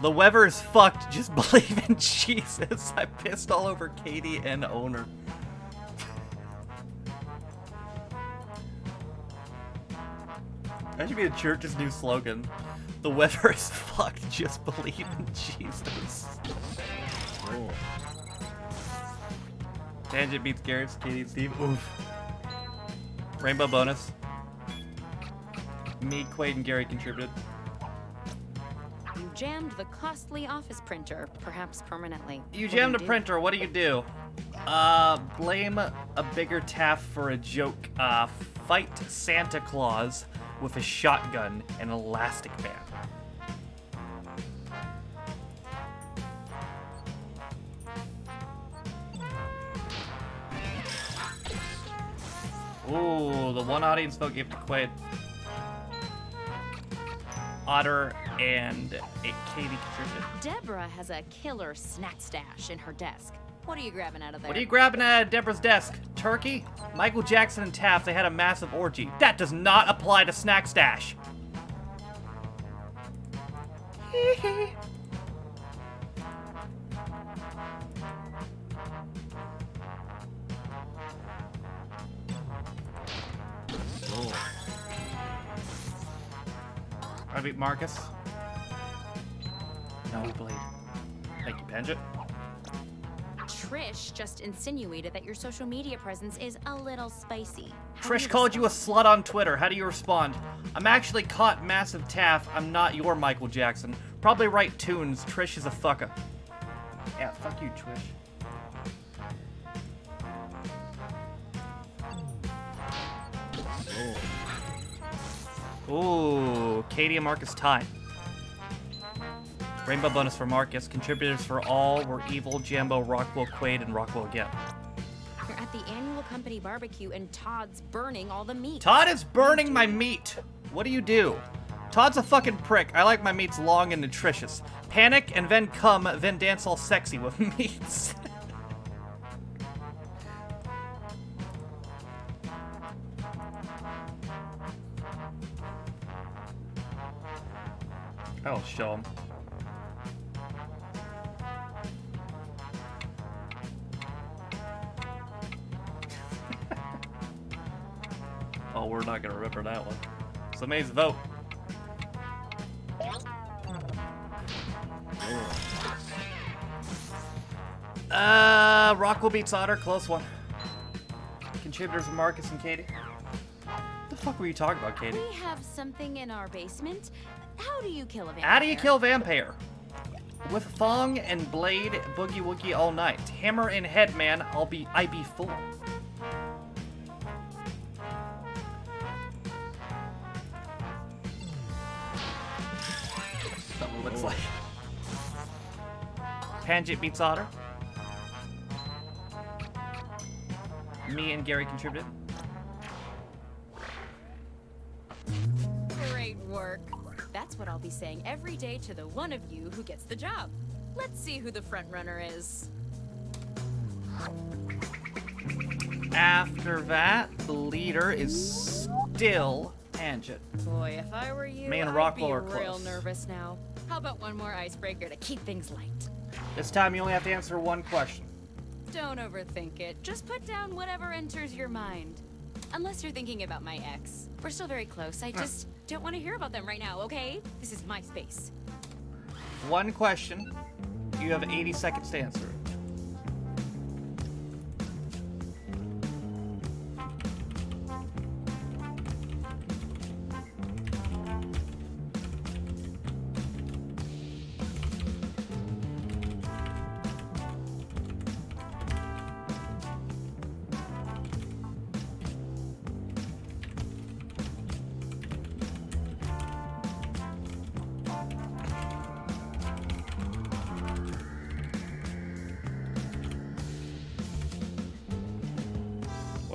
The weather is fucked. Just believe in Jesus. I pissed all over Katie and Owner. That should be the church's new slogan. The weather is fucked. Just believe in Jesus. Oh. Tangent beats Garrett's, Katie and Steve. Oof. Rainbow bonus. Me, Quaid, and Gary contributed. You jammed the costly office printer, perhaps permanently. You What do jammed a do? printer. What do you do? Blame a bigger Taff for a joke. Fight Santa Claus with a shotgun and an elastic band. Ooh, the one audience vote gave to Quaid. Otter and Katie contributed. Deborah has a killer snack stash in her desk. What are you grabbing out of there? What are you grabbing at Deborah's desk? Turkey? Michael Jackson and Taft, they had a massive orgy. That does not apply to Snack Stash. I beat Marcus. No, Blade. Thank you, Penjit. Trish just insinuated that your social media presence is a little spicy. How do Trish called you a respond? slut on Twitter. How do you respond? I'm actually caught massive Taff. I'm not your Michael Jackson. Probably write tunes. Trish is a fucker. Yeah, fuck you, Trish. Ooh, Katie and Marcus tie. Rainbow bonus for Marcus. Contributors for all were Evil, Jambo, Rockwell, Quaid, and Rockwell again. You're at the annual company barbecue and Todd's burning all the meat. Todd is burning my meat. What do you do? Todd's a fucking prick. I like my meats long and nutritious. Panic and then come, then dance all sexy with meats. I'll show him. Oh, we're not gonna remember that one. So Maze, vote. Rockwell beats Otter, close one. Contributors Marcus and Katie. What the fuck were you talking about, Katie? We have something in our basement. How do you kill a vampire? How do you kill vampire? With thong and blade, boogie woogie all night. Hammer and head, man. I be full. That's what it looks like. Tangent beats Otter. Me and Gary contributed. Great work. That's what I'll be saying every day to the one of you who gets the job. Let's see who the front runner is. After that, the leader is still Tangent. Boy, if I were you, Me and I'd Rockwell be are real close. nervous now. How about one more icebreaker to keep things light? This time you only have to answer one question. Don't overthink it. Just put down whatever enters your mind. Unless you're thinking about my ex. We're still very close. I just don't want to hear about them right now, okay? This is my space. One question. You have 80 seconds to answer it.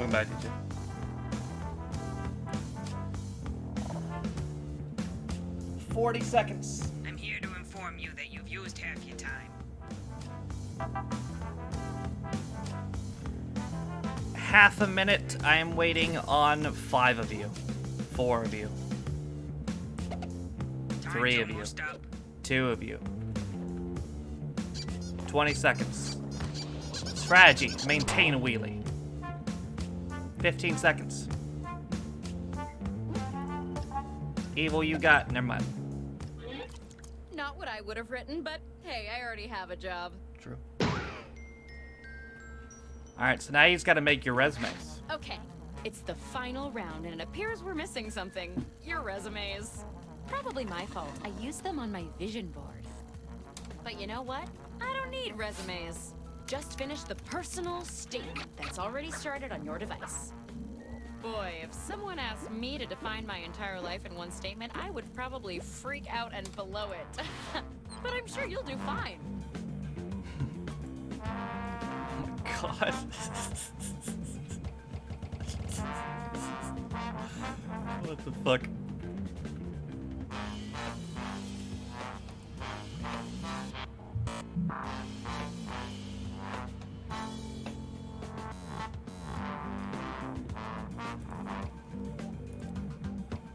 Welcome back, DJ. $40 seconds. I'm here to inform you that you've used half your time. Half a minute. I am waiting on 5 of you. 4 of you. Time's 3 of you. almost up. 2 of you. 20 seconds. Strategy. Maintain a wheelie. 15 seconds. Evil, you got. Never mind. Not what I would have written, but hey, I already have a job. True. Alright, so now you just gotta make your resumes. Okay, it's the final round, and it appears we're missing something. Your resumes. Probably my fault. I used them on my vision board. But you know what? I don't need resumes. Just finish the personal statement that's already started on your device. Boy, if someone asked me to define my entire life in one statement, I would probably freak out and blow it. But I'm sure you'll do fine. God. What the fuck?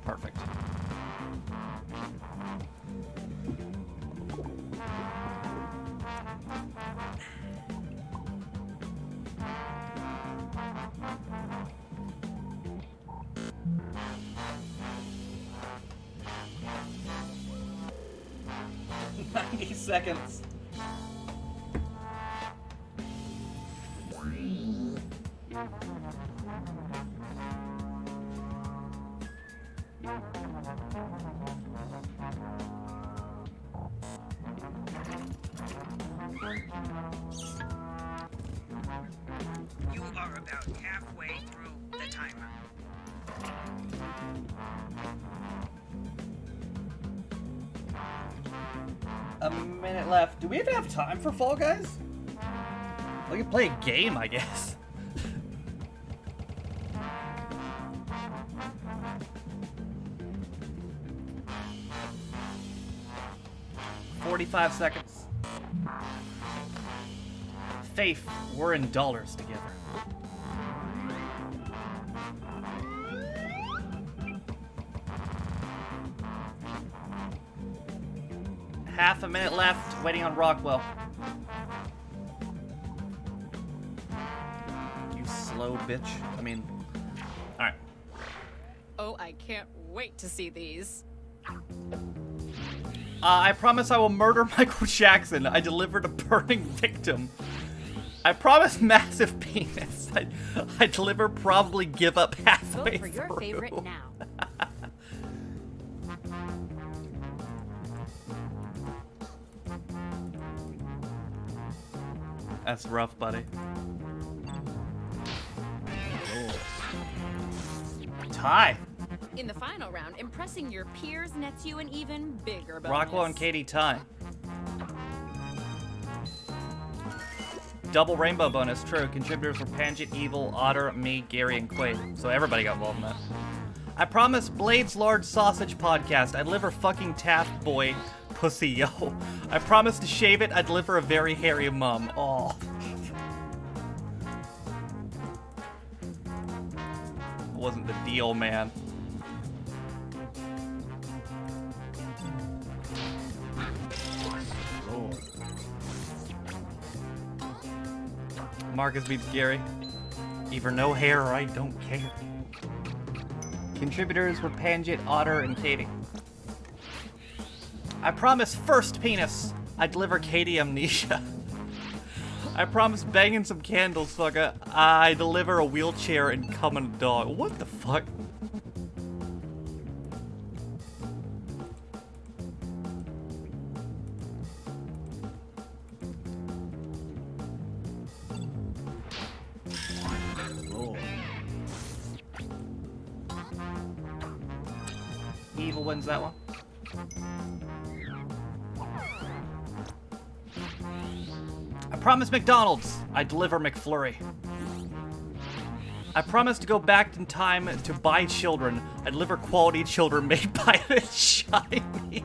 Perfect. Seconds. You are about halfway through the timer. A minute left. Do we even have time for Fall Guys? We can play a game, I guess. $45 seconds. Faith, we're in dollars together. Half a minute left, waiting on Rockwell. You slow bitch. I mean, alright. Oh, I can't wait to see these. I promise I will murder Michael Jackson. I delivered a burning victim. I promise massive penis. I deliver probably give up halfway Vote for your through. favorite now. That's rough, buddy. Tie. In the final round, impressing your peers nets you an even bigger bonus. Rockwell and Katie tie. Double rainbow bonus, true. Contributors were Pangit, Evil, Otter, me, Gary, and Quaid. So everybody got involved in that. I promise Blade's Large Sausage Podcast. I deliver fucking Taft Boy pussy, yo. I promise to shave it. I deliver a very hairy mum. Oh. Wasn't the deal, man. Marcus beats Gary. Either no hair or I don't care. Contributors were Pangit, Otter, and Katie. I promise first penis. I deliver Katie amnesia. I promise banging some candles, fucker. I deliver a wheelchair and come in a dog. What the fuck? Evil wins that one. I promise McDonald's. I deliver McFlurry. I promise to go back in time to buy children. I deliver quality children made by the Chinese.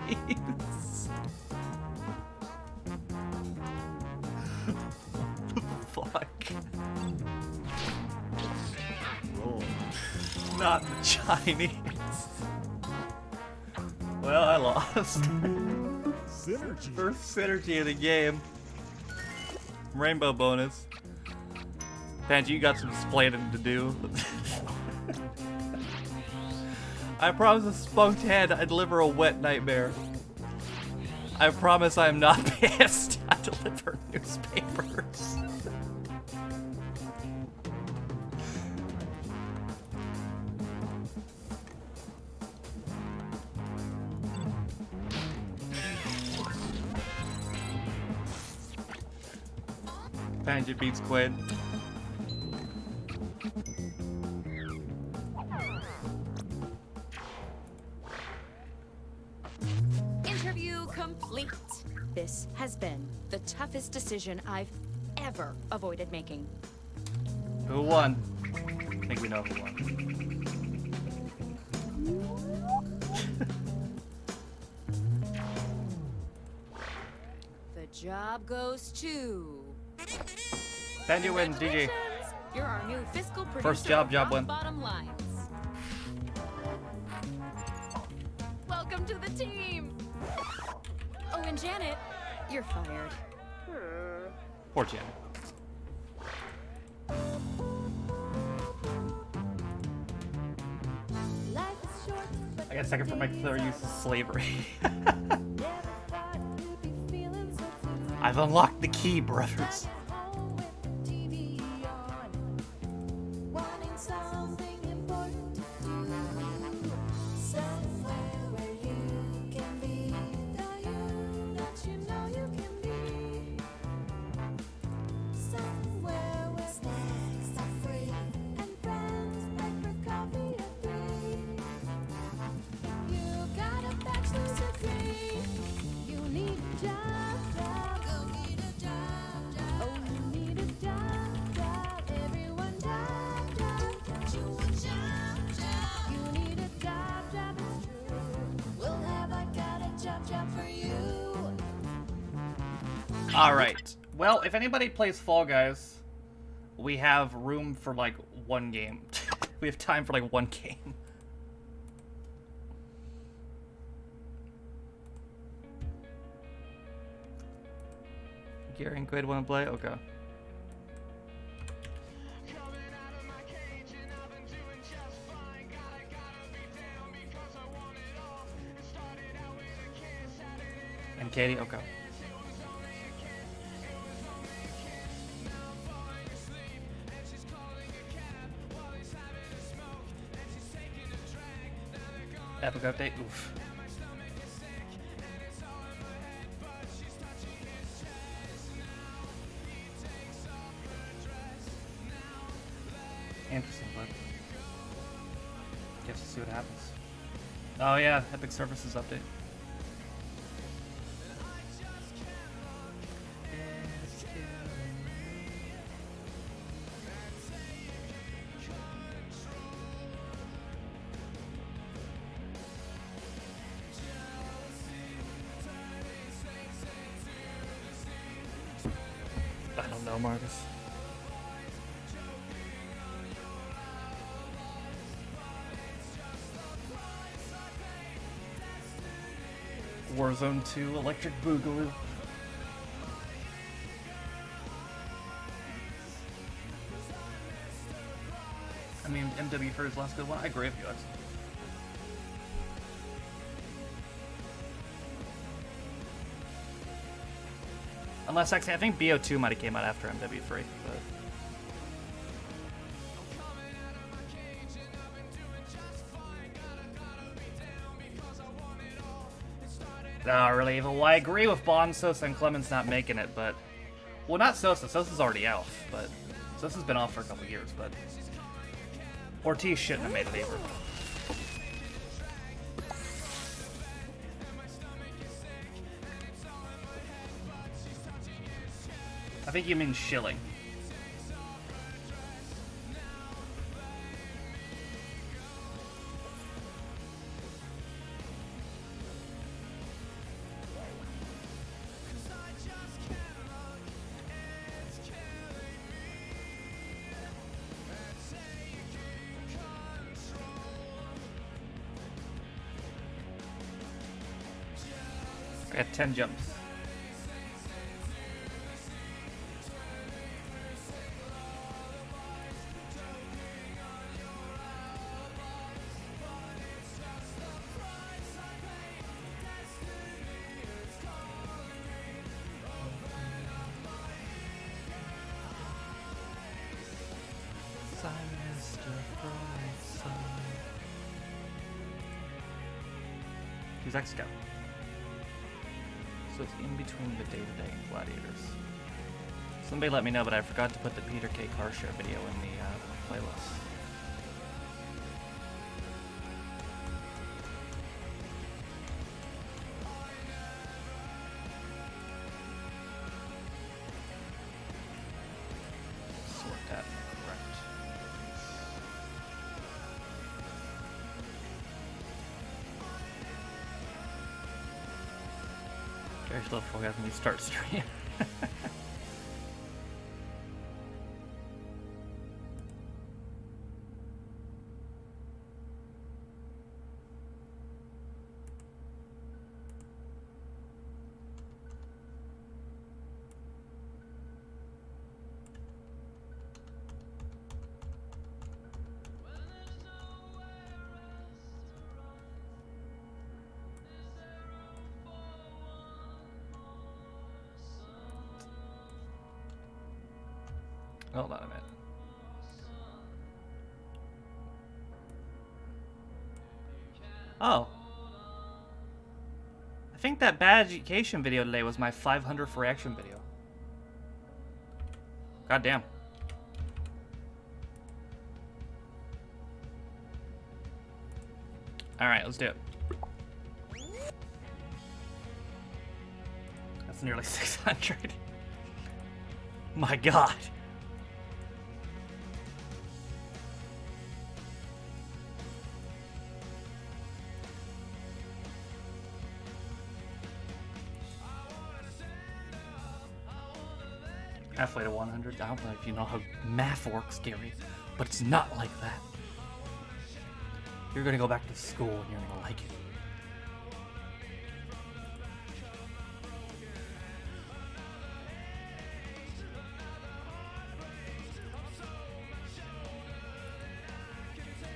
Fuck. Not the Chinese. Well, I lost. Synergy. First synergy of the game. Rainbow bonus. Panji, you got some explaining to do. I promise a spunked head I deliver a wet nightmare. I promise I am not pissed. I deliver newspapers. Panji beats Quinn. Interview complete. This has been the toughest decision I've ever avoided making. Who won? I think we know who won. The job goes to... Panji wins, GG. Congratulations! You're our new fiscal producer. First job of Rock win. Bottom Lines. Welcome to the team. Oh, and Janet, you're fired. Poor Janet. I got a second for my clear use of slavery. I've unlocked the key, brothers. Alright. Well, if anybody plays Fall Guys, we have room for like one game. We have time for like one game. Gary and Quaid want to play? Okay. And Katie? Okay. Epic update? Oof. Interesting, but guess we'll see what happens. Oh yeah, Epic Services update. I don't know, Marcus. Warzone 2 Electric Boogaloo. I mean, MW for his last good one. I agree with you, X. Unless, actually, I think BO2 might have came out after MW3, but... Oh, really evil. Well, I agree with Bond, Sosa, and Clemens not making it, but... Well, not Sosa. Sosa's already out, but... Sosa's been off for a couple years, but... Ortiz shouldn't have made it either. I think you mean Schilling. got 10 jumps. He's ex-scout. So it's in between the day-to-day and gladiators. Somebody let me know, but I forgot to put the Peter K. car share video in the playlist. Sort that correct. Very slow before we have me start stream. Hold on a minute. Oh. I think that bad education video today was my 500th reaction video. God damn. Alright, let's do it. That's nearly 600. My god. Halfway to 100. I don't know if you know how math works, Gary, but it's not like that. You're gonna go back to school and you're gonna like it.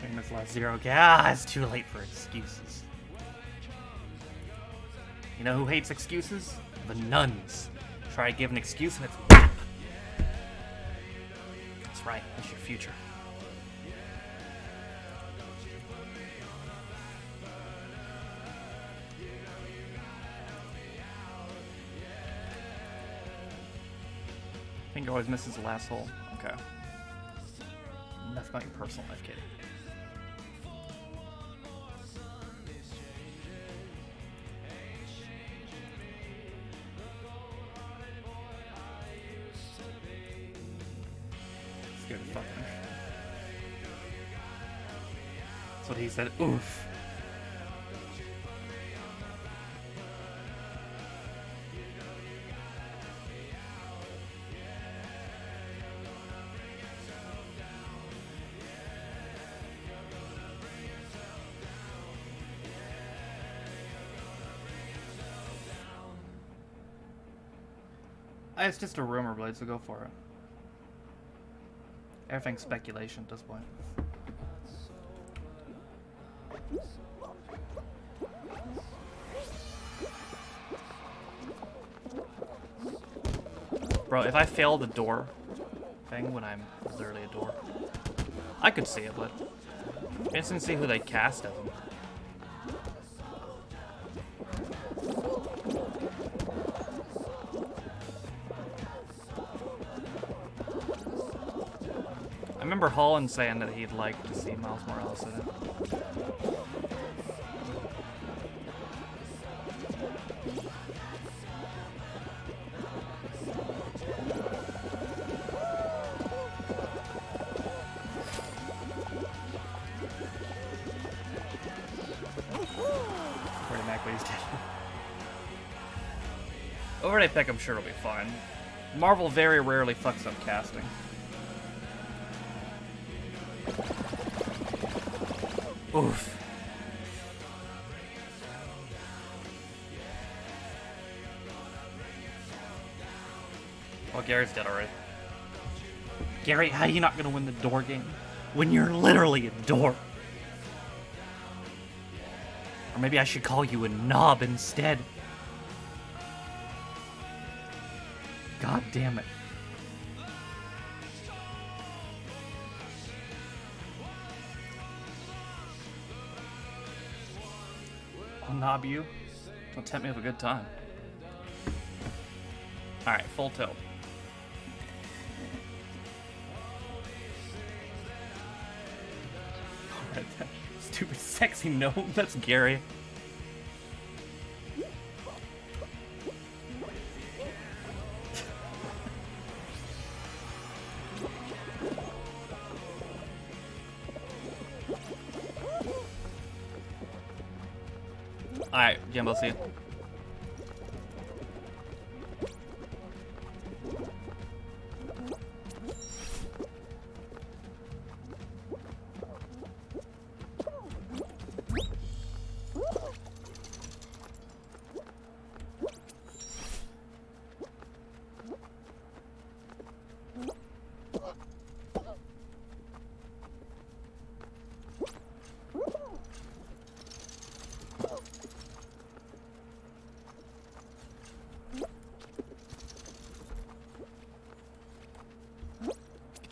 Famous last zero. Yeah, it's too late for excuses. You know who hates excuses? The nuns. Try to give an excuse and it's whap. That's right, that's your future. Finger always misses the last hole. Okay. That's not your personal life, kid. Scared to fuck him. That's what he said. Oof. It's just a rumor, Blade, so go for it. Everything's speculation at this point. Bro, if I fail the door thing when I'm literally a door, I could see it, but I just didn't see who they cast as them. I remember Holland saying that he'd like to see Miles Morales in it. Pretty Mac wasted. Overnight pick, I'm sure it'll be fine. Marvel very rarely fucks up casting. Oof. Well, Gary's dead already. Gary, how are you not gonna win the door game when you're literally a door? Or maybe I should call you a knob instead. God damn it. I'll knob you. Don't tempt me with a good time. Alright, full tilt. Alright, that stupid sexy gnome. That's Gary. Alright, Jimbo, see you.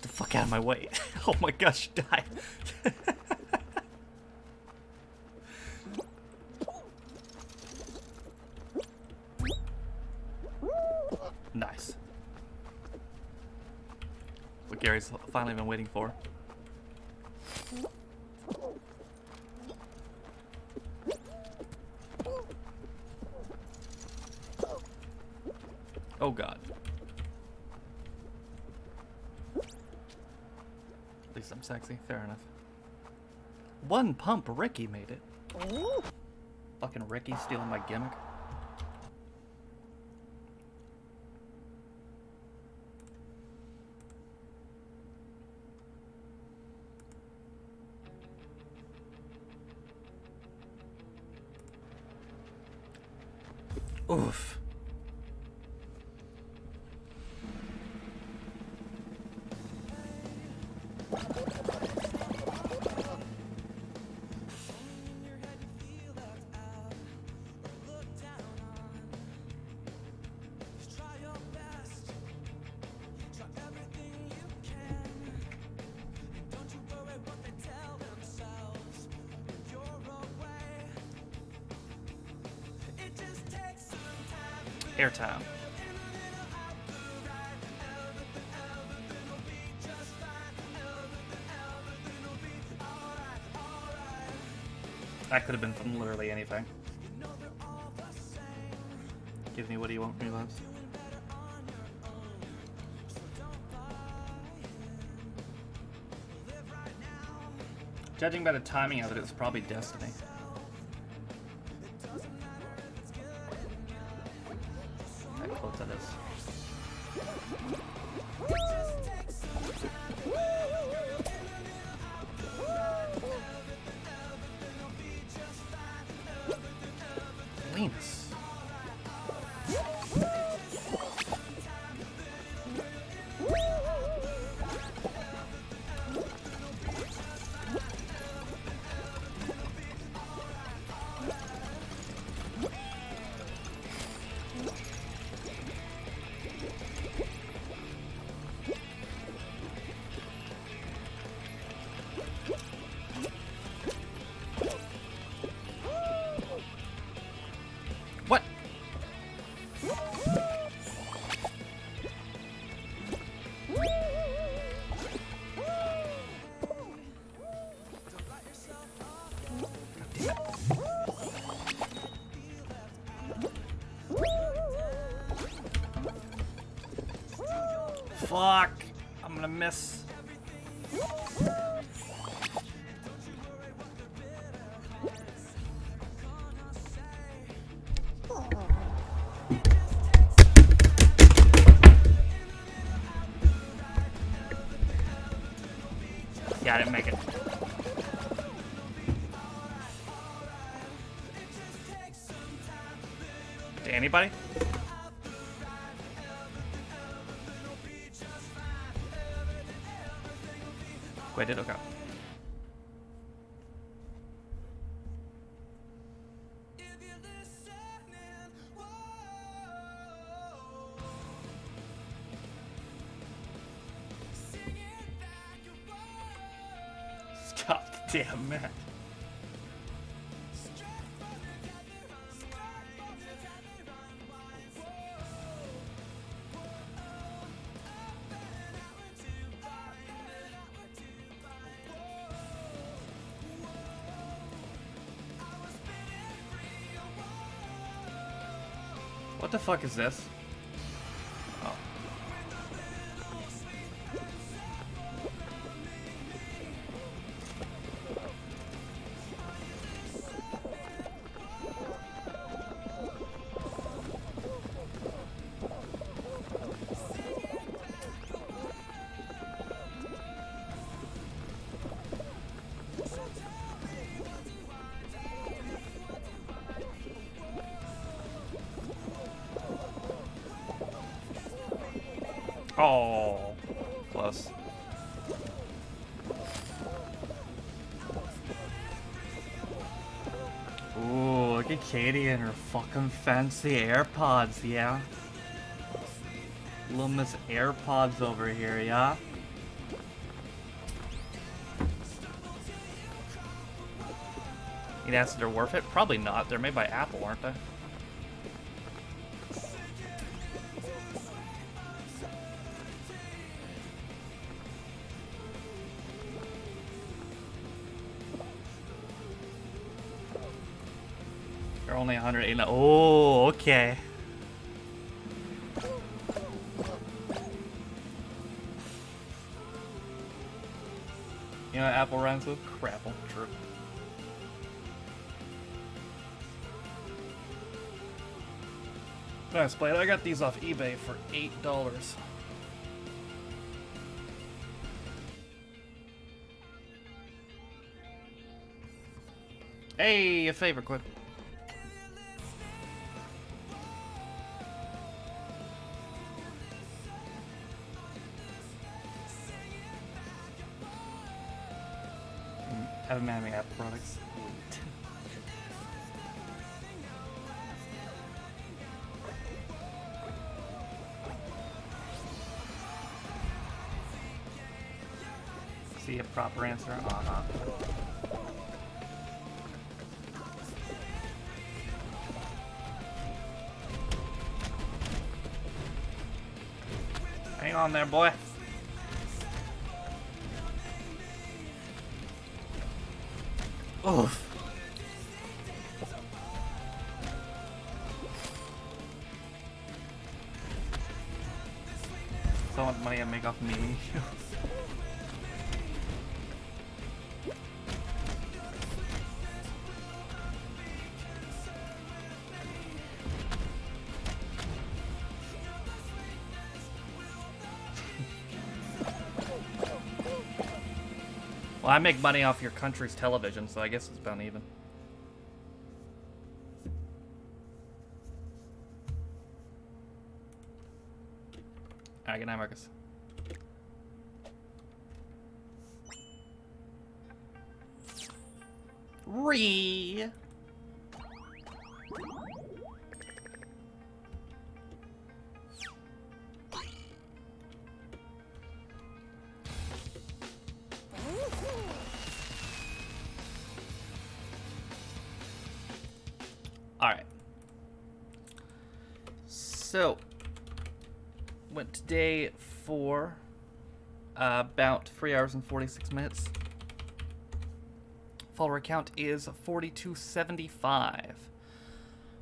Fuck out of my way. Oh my gosh, die. Nice. What Gary's finally been waiting for. Oh god. At least I'm sexy. Fair enough. One pump Ricky made it. Fucking Ricky stealing my gimmick. Oof. Airtime. That could have been from literally anything. Give me what do you want from me, loves? Judging by the timing of it, it's probably Destiny. How close that is. Venus. What? Fuck! I'm gonna miss. Yeah, I didn't make it. To anybody? Wait, did okay. Stop the damn match. What the fuck is this? Oh. Oh, close. Ooh, look at Katie and her fucking fancy AirPods, yeah? Little Miss AirPods over here, yeah? You'd ask if they're worth it? Probably not. They're made by Apple, aren't they? They're only 180. Oh, okay. You know what Apple rhymes with? Crapple. True. Nice blade. I got these off eBay for $8. Hey, a favor, quick. Haven't had any Apple products. See a proper answer? Uh-huh. Hang on there, boy. Oof. So much money I make off me. Well, I make money off your country's television, so I guess it's about even. Alright, good night, Marcus. Ree. Alright. So, went to day 4. About 3 hours and 46 minutes. Follower count is 4275.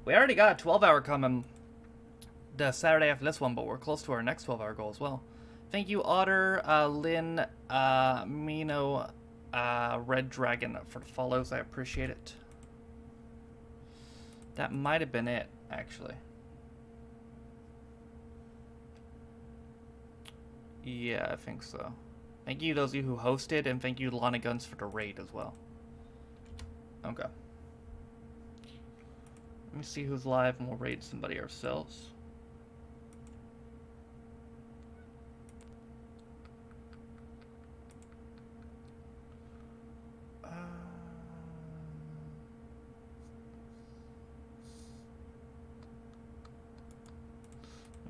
We already got a 12-hour coming the Saturday after this one, but we're close to our next 12-hour goal as well. Thank you, Otter, Lynn, Mino, Red Dragon for the follows. I appreciate it. That might have been it, actually. Yeah, I think so. Thank you, those of you who hosted, and thank you, Lana Guns, for the raid as well. Okay. Let me see who's live, and we'll raid somebody ourselves.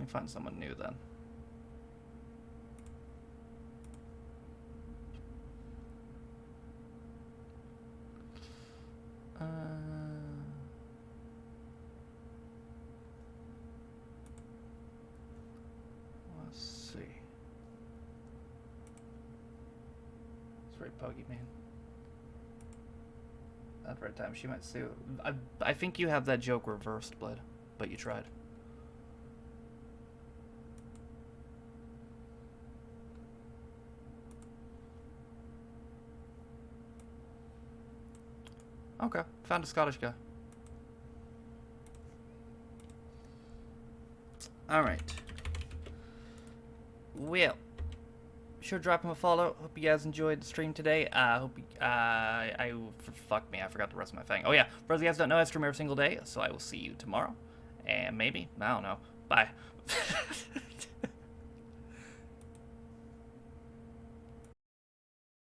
me find someone new then. Let's see. That's right, Pokemon. At the right time, she might sue. I think you have that joke reversed, Blade, but you tried. Okay, found a Scottish guy. Alright. Well, sure drop him a follow. Hope you guys enjoyed the stream today. Hope you, fuck me, I forgot the rest of my thing. Oh yeah, for those of you guys who don't know, I stream every single day, so I will see you tomorrow. And maybe, I don't know. Bye.